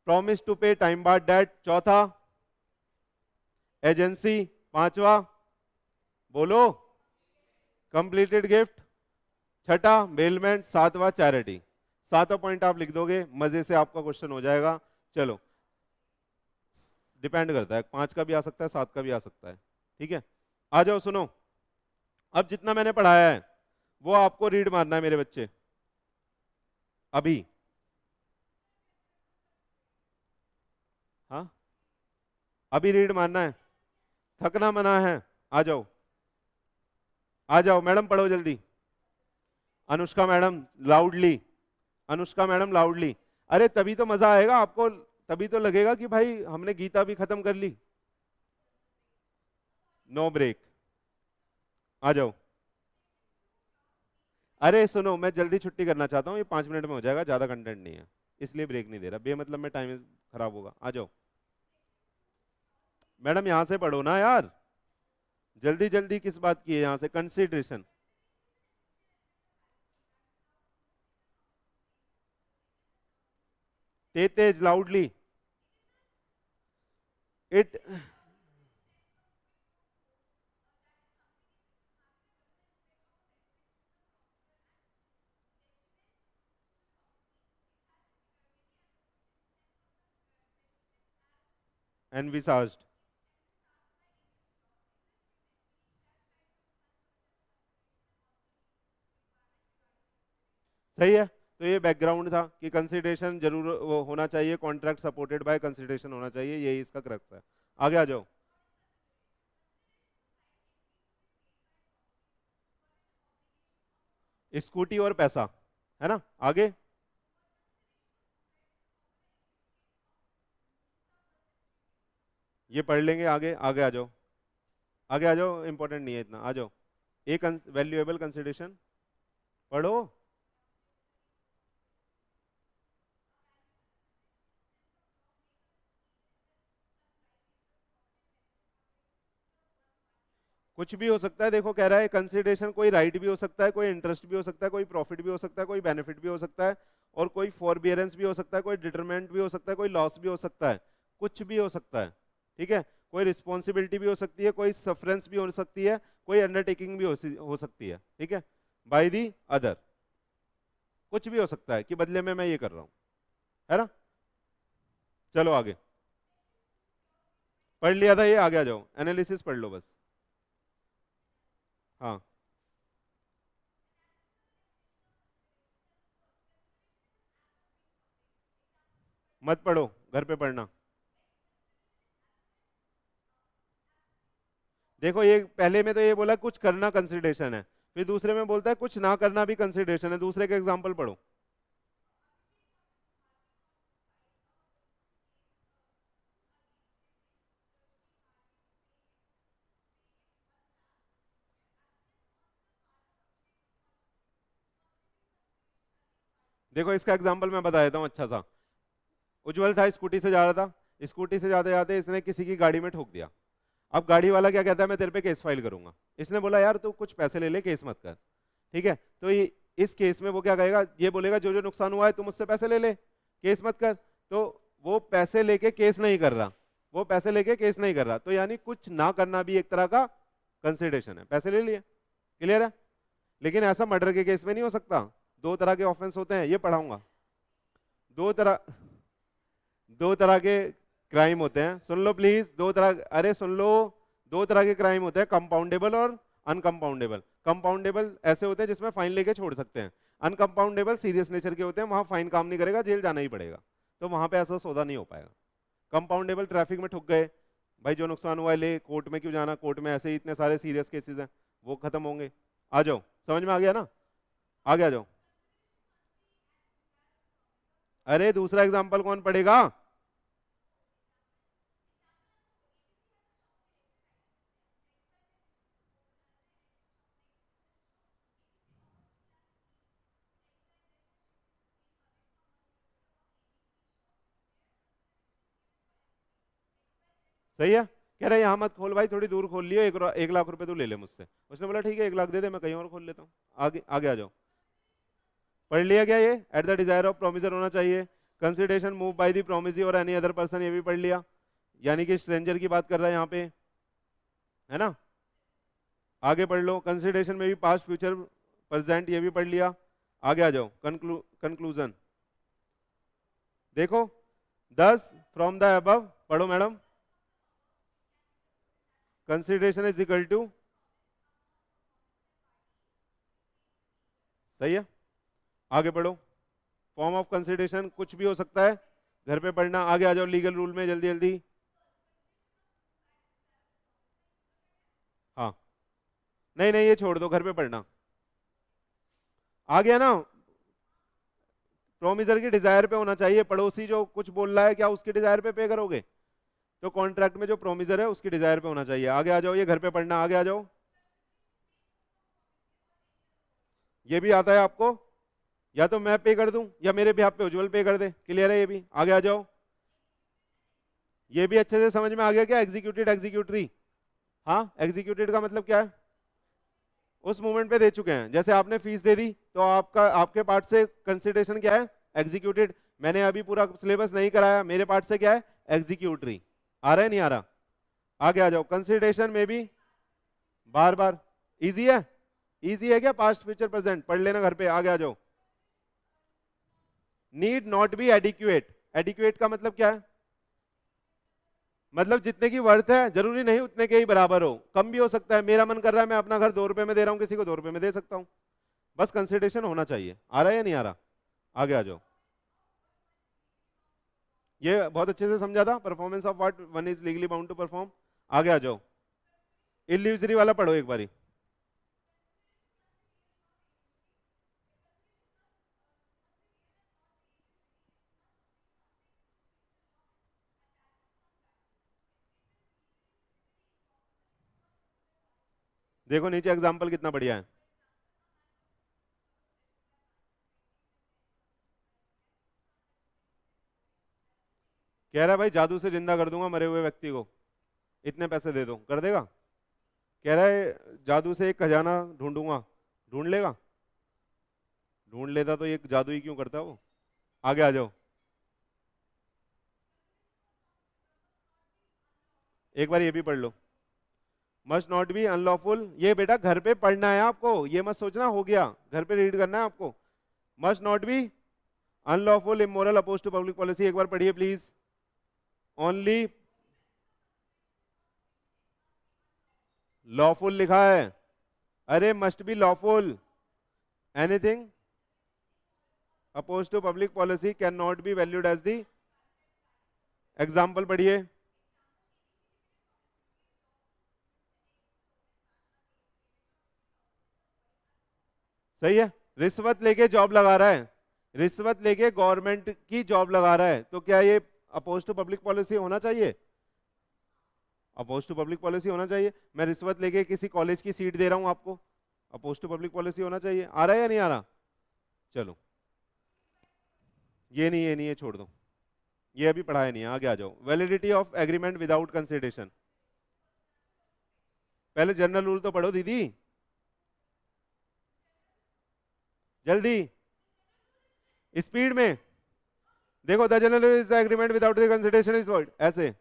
promise to pay time barred debt. चौथा, एजेंसी। पांचवा, बोलो, कंप्लीटेड गिफ्ट। छठा, बेलमेंट। सातवां, चैरिटी। सातों पॉइंट आप लिख दोगे, मजे से आपका क्वेश्चन हो जाएगा। चलो, डिपेंड करता है, 5 का भी आ सकता है, 7 का भी आ सकता है। ठीक है, आ जाओ सुनो। अब जितना मैंने पढ़ाया है वो आपको रीड मारना है मेरे बच्चे अभी। हाँ, अभी रीड मारना है, थकना मना है। आ जाओ, आ जाओ मैडम, पढ़ो जल्दी। Anushka madam loudly, Anushka madam loudly. अरे तभी तो मजा आएगा आपको, तभी तो लगेगा कि भाई हमने गीता भी खत्म कर ली। नो ब्रेक, आ जाओ। अरे सुनो, मैं जल्दी छुट्टी करना चाहता हूँ, ये 5 मिनट में हो जाएगा, ज्यादा कंटेंट नहीं है, इसलिए ब्रेक नहीं दे रहा, बेमतलब में टाइम खराब होगा। आ जाओ मैडम, यहां से पढ़ो ना यार, जल्दी जल्दी किस बात की है, यहां से consideration. Tej Tej, loudly. It envisaged। सही है, तो ये बैकग्राउंड था कि कंसिडरेशन जरूर वो होना चाहिए, कॉन्ट्रैक्ट सपोर्टेड बाय कंसिडरेशन होना चाहिए, यही इसका क्रक्स है। आगे आ जाओ। स्कूटी और पैसा, है ना? आगे, ये पढ़ लेंगे आगे। आगे आ जाओ, आगे आ जाओ, इंपॉर्टेंट नहीं है इतना, आ जाओ। एक वैल्यूएबल कंसिडरेशन पढ़ो। कुछ भी हो सकता है, देखो कह रहा है कंसिडरेशन कोई राइट भी हो सकता है, कोई इंटरेस्ट भी हो सकता है, कोई प्रॉफिट भी हो सकता है, कोई बेनिफिट भी हो सकता है, और कोई फॉरबियरेंस भी हो सकता है, कोई डिटरमेंट भी हो सकता है, कोई लॉस भी हो सकता है, कुछ भी हो सकता है। ठीक है, कोई रिस्पॉन्सिबिलिटी भी हो सकती है, कोई सफरेंस भी हो सकती है, कोई अंडरटेकिंग भी हो सकती है। ठीक है, बाय दी अदर, कुछ भी हो सकता है कि बदले में मैं ये कर रहा हूं, है ना? चलो आगे, पढ़ लिया था ये, आगे आ जाओ, एनालिसिस पढ़ लो बस। हाँ, मत पढ़ो, घर पे पढ़ना। देखो ये पहले में तो ये बोला कुछ करना कंसिडरेशन है, फिर दूसरे में बोलता है कुछ ना करना भी कंसिडरेशन है। दूसरे के एग्जांपल पढ़ो। देखो इसका एग्जांपल मैं बता देता हूँ अच्छा सा। उज्जवल था, स्कूटी से जा रहा था, स्कूटी से जाते जाते इसने किसी की गाड़ी में ठोक दिया। अब गाड़ी वाला क्या कहता है, मैं तेरे पे केस फाइल करूंगा। इसने बोला यार तू कुछ पैसे ले ले, केस मत कर। ठीक है, तो ये इस केस में वो क्या कहेगा, ये बोलेगा जो जो नुकसान हुआ है तू मुझसे पैसे ले ले, केस मत कर। तो वो पैसे लेके केस नहीं कर रहा, वो पैसे लेके केस नहीं कर रहा, तो यानी कुछ ना करना भी एक तरह का कंसिडरेशन है। पैसे ले लिए, क्लियर है? लेकिन ऐसा मर्डर के केस में नहीं हो सकता, 2 तरह के ऑफेंस होते हैं, ये पढ़ाऊंगा। दो तरह दो तरह के क्राइम होते हैं, सुन लो प्लीज। दो तरह, अरे सुन लो, 2 तरह के क्राइम होते हैं, कंपाउंडेबल और अनकंपाउंडेबल। कंपाउंडेबल ऐसे होते हैं जिसमें फाइन लेके छोड़ सकते हैं, अनकंपाउंडेबल सीरियस नेचर के होते हैं, वहां फाइन काम नहीं करेगा, जेल जाना ही पड़ेगा, तो वहां पे ऐसा सौदा नहीं हो पाएगा। कंपाउंडेबल, ट्रैफिक में ठुक गए, भाई जो नुकसान हुआ है ले, कोर्ट में क्यों जाना, कोर्ट में ऐसे ही इतने सारे सीरियस केसेस हैं, वो खत्म होंगे। आ जाओ, समझ में आ गया ना? आगे आ जाओ। अरे दूसरा एग्जाम्पल कौन पढ़ेगा? सही है। कह रहा है यहाँ मत खोल भाई, थोड़ी दूर खोल लियो, 1 लाख रुपए तू ले ले मुझसे। उसने बोला ठीक है 1 लाख दे दे, मैं कहीं और खोल लेता हूँ। आगे आगे आ जाओ। पढ़ लिया क्या ये? Eight the desire of promisor होना चाहिए। Consideration move by the promisee और एनी अदर पर्सन, ये भी पढ़ लिया। यानी कि स्ट्रेंजर की बात कर रहा है यहाँ पे, है ना? आगे पढ़ लो। कंसिडरेशन में भी पास्ट फ्यूचर प्रेजेंट, ये भी पढ़ लिया। आगे आ जाओ। कंक्लूजन देखो। 10 फ्रॉम द अबव पढ़ो madam. Consideration is equal to, सही है। आगे पढ़ो। फॉर्म ऑफ कंसिडरेशन कुछ भी हो सकता है, घर पे पढ़ना। आगे आ जाओ लीगल रूल में जल्दी जल्दी। हाँ नहीं नहीं ये छोड़ दो, घर पे पढ़ना। आ गया ना? प्रोमिसर की डिजायर पे होना चाहिए। पड़ोसी जो कुछ बोल रहा है, क्या उसकी डिजायर पे पे करोगे? तो कॉन्ट्रैक्ट में जो प्रोमिसर है उसकी डिजायर पे होना चाहिए। आगे आ जाओ, ये घर पे पढ़ना। आगे आ जाओ। ये भी आता है आपको? या तो मैं पे कर दूं या मेरे भी आप पे उज्जवल पे कर दे। क्लियर है ये भी? आगे आ जाओ। ये भी अच्छे से समझ में आ गया क्या? Executed executory. हाँ एग्जीक्यूटेड का मतलब क्या है? उस मोमेंट पे दे चुके हैं। जैसे आपने फीस दे दी तो आपका, आपके पार्ट से कंसिडरेशन क्या है? एग्जीक्यूटेड। मैंने अभी पूरा सिलेबस नहीं कराया, मेरे पार्ट से क्या है? एग्जीक्यूटरी। आ रहा है नहीं आ रहा? आगे आ जाओ। कंसिडरेशन में भी बार बार। इजी है? इजी है क्या? पास्ट फ्यूचर प्रेजेंट पढ़ लेना घर पे। आगे आ जाओ। Need not be adequate. Adequate का मतलब क्या है? मतलब जितने की वर्थ है जरूरी नहीं उतने के ही बराबर हो, कम भी हो सकता है। मेरा मन कर रहा है मैं अपना घर 2 रुपए में दे रहा हूँ, किसी को 2 रुपए में दे सकता हूँ। बस कंसिडरेशन होना चाहिए। आ रहा है या नहीं आ रहा? आगे आ जाओ। ये बहुत अच्छे से समझा था। Performance of what one is legally bound to perform. आगे आ जाओ। इल्यूजरी वाला पढ़ो एक बारी। देखो नीचे एग्जाम्पल कितना बढ़िया है। कह रहा है भाई जादू से जिंदा कर दूंगा मरे हुए व्यक्ति को, इतने पैसे दे दो, कर देगा? कह रहा है जादू से एक खजाना ढूंढूंगा, ढूंढ लेगा? ढूंढ लेता तो ये जादू ही क्यों करता वो? आगे आ जाओ। एक बार ये भी पढ़ लो। मस्ट नॉट बी अनलॉफुल, ये बेटा घर पे पढ़ना है आपको, ये मत सोचना हो गया, घर पे रीड करना है आपको। Must not be unlawful immoral oppose to public policy, एक बार पढ़िए प्लीज। ओनली लॉफुल लिखा है। अरे must be lawful, anything oppose to public policy can not be valued as the. Example पढ़िए। सही है। रिश्वत लेके जॉब लगा रहा है, रिश्वत लेके गवर्नमेंट की जॉब लगा रहा है, तो क्या ये अपोज टू पब्लिक पॉलिसी होना चाहिए? अपोज टू पब्लिक पॉलिसी होना चाहिए। मैं रिश्वत लेके किसी कॉलेज की सीट दे रहा हूं आपको, अपोज टू पब्लिक पॉलिसी होना चाहिए। आ रहा है या नहीं आ रहा? चलो ये नहीं है, छोड़ दो, ये अभी पढ़ाया नहीं है। आगे आ जाओ। Validity of agreement without consideration. पहले जनरल रूल तो पढ़ो दीदी, जल्दी स्पीड में। देखो the general is the agreement without the consideration is word, ऐसे।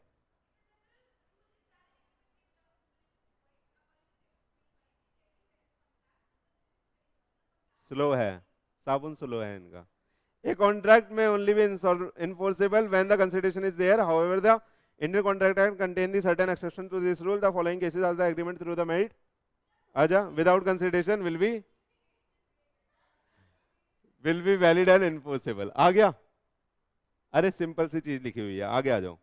स्लो है, साबुन स्लो है इनका। A contract may only be enforceable when the consideration is there. However, the Indian Contract Act contains the certain exception to this rule. The following cases are the agreement through the merit. आजा, without consideration will be valid and enforceable. आ गया? अरे सिंपल सी चीज लिखी हुई है। आगे आ जाओ।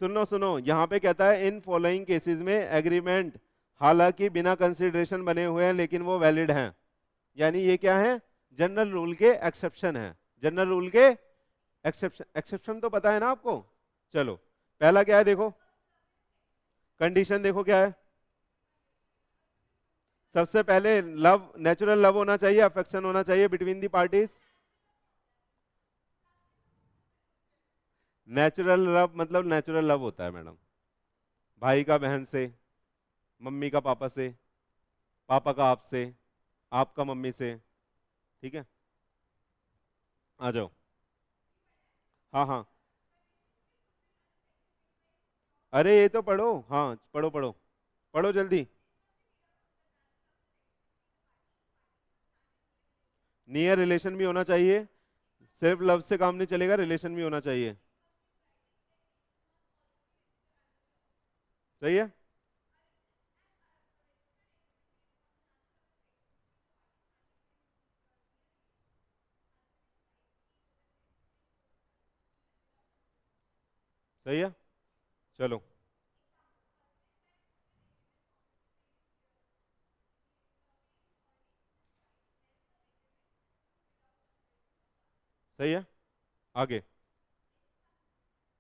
सुनो सुनो, यहां पे कहता है इन फॉलोइंग केसेस में एग्रीमेंट हालांकि बिना कंसिडरेशन बने हुए हैं लेकिन वो वैलिड हैं, यानी ये क्या है, जनरल रूल के एक्सेप्शन है। जनरल रूल के एक्सेप्शन, एक्सेप्शन तो पता है ना आपको। चलो पहला क्या है देखो, कंडीशन देखो क्या है, सबसे पहले लव, नेचुरल लव होना चाहिए, अफेक्शन होना चाहिए between the parties. Natural love मतलब नेचुरल लव होता है मैडम, भाई का बहन से, मम्मी का पापा से, पापा का आपसे, आपका मम्मी से, ठीक है। आ जाओ। हाँ हाँ, अरे ये तो पढ़ो, हाँ पढ़ो पढ़ो, पढ़ो जल्दी। नियर रिलेशन भी होना चाहिए, सिर्फ लव से काम नहीं चलेगा, रिलेशन भी होना चाहिए। सही है। सही है। चलो सही है, आगे।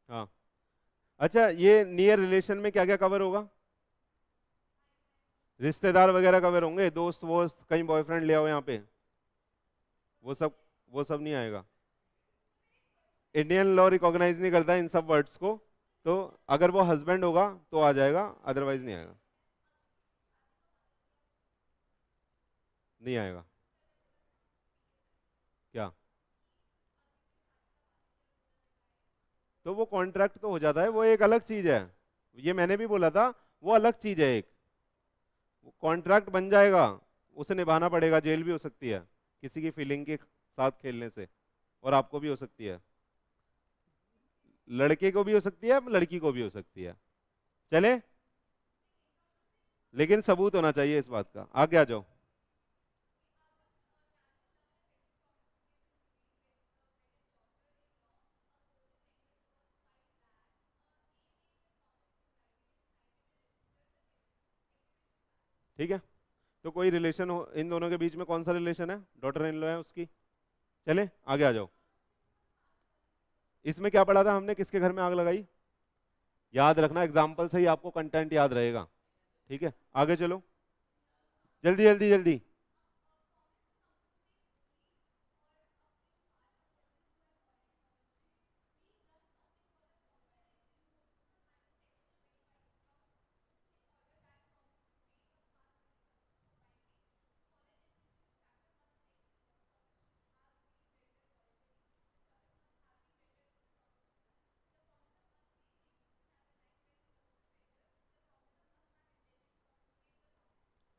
हाँ, अच्छा ये नियर रिलेशन में क्या क्या कवर होगा, रिश्तेदार वगैरह कवर होंगे, दोस्त वोस्त, कहीं बॉयफ्रेंड ले आओ यहाँ पे, वो सब, वो सब नहीं आएगा। इंडियन लॉ रिकॉग्नाइज नहीं करता इन सब वर्ड्स को, तो अगर वो हस्बैंड होगा तो आ जाएगा, अदरवाइज नहीं आएगा। नहीं आएगा। क्या, तो वो कॉन्ट्रैक्ट तो हो जाता है, वो एक अलग चीज है, ये मैंने भी बोला था, वो अलग चीज है एक, कॉन्ट्रैक्ट बन जाएगा, उसे निभाना पड़ेगा, जेल भी हो सकती है किसी की फीलिंग के साथ खेलने से, और आपको भी हो सकती है, लड़के को भी हो सकती है, लड़की को भी हो सकती है। चले, लेकिन सबूत होना चाहिए इस बात का। आगे आ जाओ। ठीक है, तो कोई रिलेशन हो इन दोनों के बीच में, कौन सा रिलेशन है, डॉटर इन लॉ है उसकी। चले आगे आ जाओ। इसमें क्या पढ़ा था हमने, किसके घर में आग लगाई, याद रखना, एग्जाम्पल से ही आपको कंटेंट याद रहेगा। ठीक है, आगे चलो, जल्दी जल्दी जल्दी।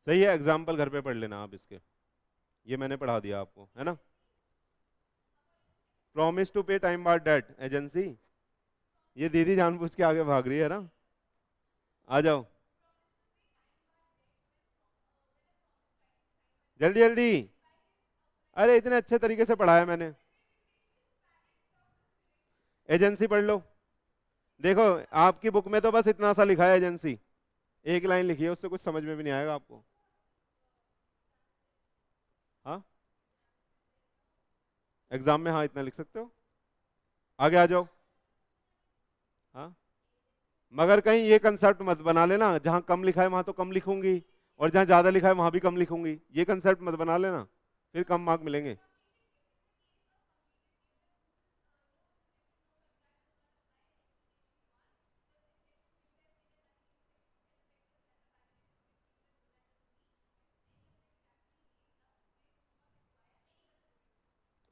सही है, एग्जाम्पल घर पे पढ़ लेना आप इसके, ये मैंने पढ़ा दिया आपको, है ना। Promise to pay time bar date agency, ये दीदी जानबूझ के आगे भाग रही है ना। आ जाओ, जल्दी जल्दी, अरे इतने अच्छे तरीके से पढ़ाया मैंने। एजेंसी पढ़ लो, देखो आपकी बुक में तो बस इतना सा लिखा है एजेंसी, एक लाइन लिखी है, उससे कुछ समझ में भी नहीं आएगा आपको। हाँ, एग्जाम में हाँ इतना लिख सकते हो। आगे आ जाओ। हाँ, मगर कहीं ये कंसेप्ट मत बना लेना, जहां कम लिखा है वहां तो कम लिखूंगी, और जहां ज्यादा लिखा है वहां भी कम लिखूंगी, ये कंसेप्ट मत बना लेना, फिर कम मार्क मिलेंगे।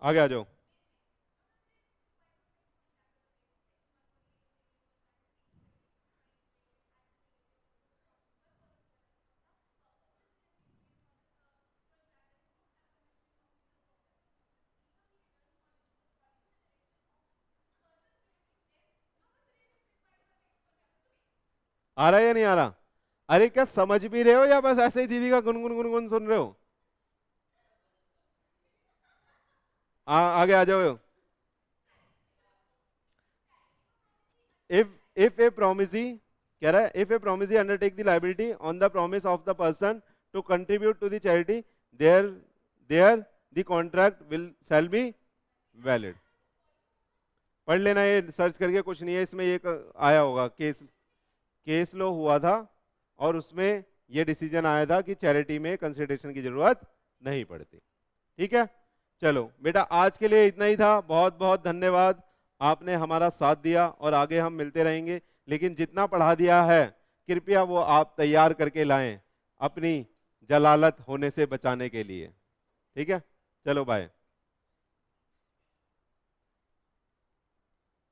आगे आ जाओ। आ रहा है या नहीं आ रहा, अरे क्या समझ भी रहे हो या बस ऐसे ही दीदी का गुनगुन गुनगुन सुन रहे हो। आगे आ जाओ। इफ इफ ए प्रोमिसी, कह रहा है if a promissory undertake the liability on the promise of the person to contribute to the charity there there the contract will shall be valid. पढ़ लेना, ये सर्च करके, कुछ नहीं है इसमें, ये आया होगा केस लो हुआ था और उसमें ये डिसीजन आया था कि चैरिटी में कंसिडरेशन की जरूरत नहीं पड़ती। ठीक है, चलो बेटा आज के लिए इतना ही था। बहुत बहुत धन्यवाद, आपने हमारा साथ दिया और आगे हम मिलते रहेंगे। लेकिन जितना पढ़ा दिया है कृपया वो आप तैयार करके लाएं अपनी जलालत होने से बचाने के लिए। ठीक है, चलो बाय।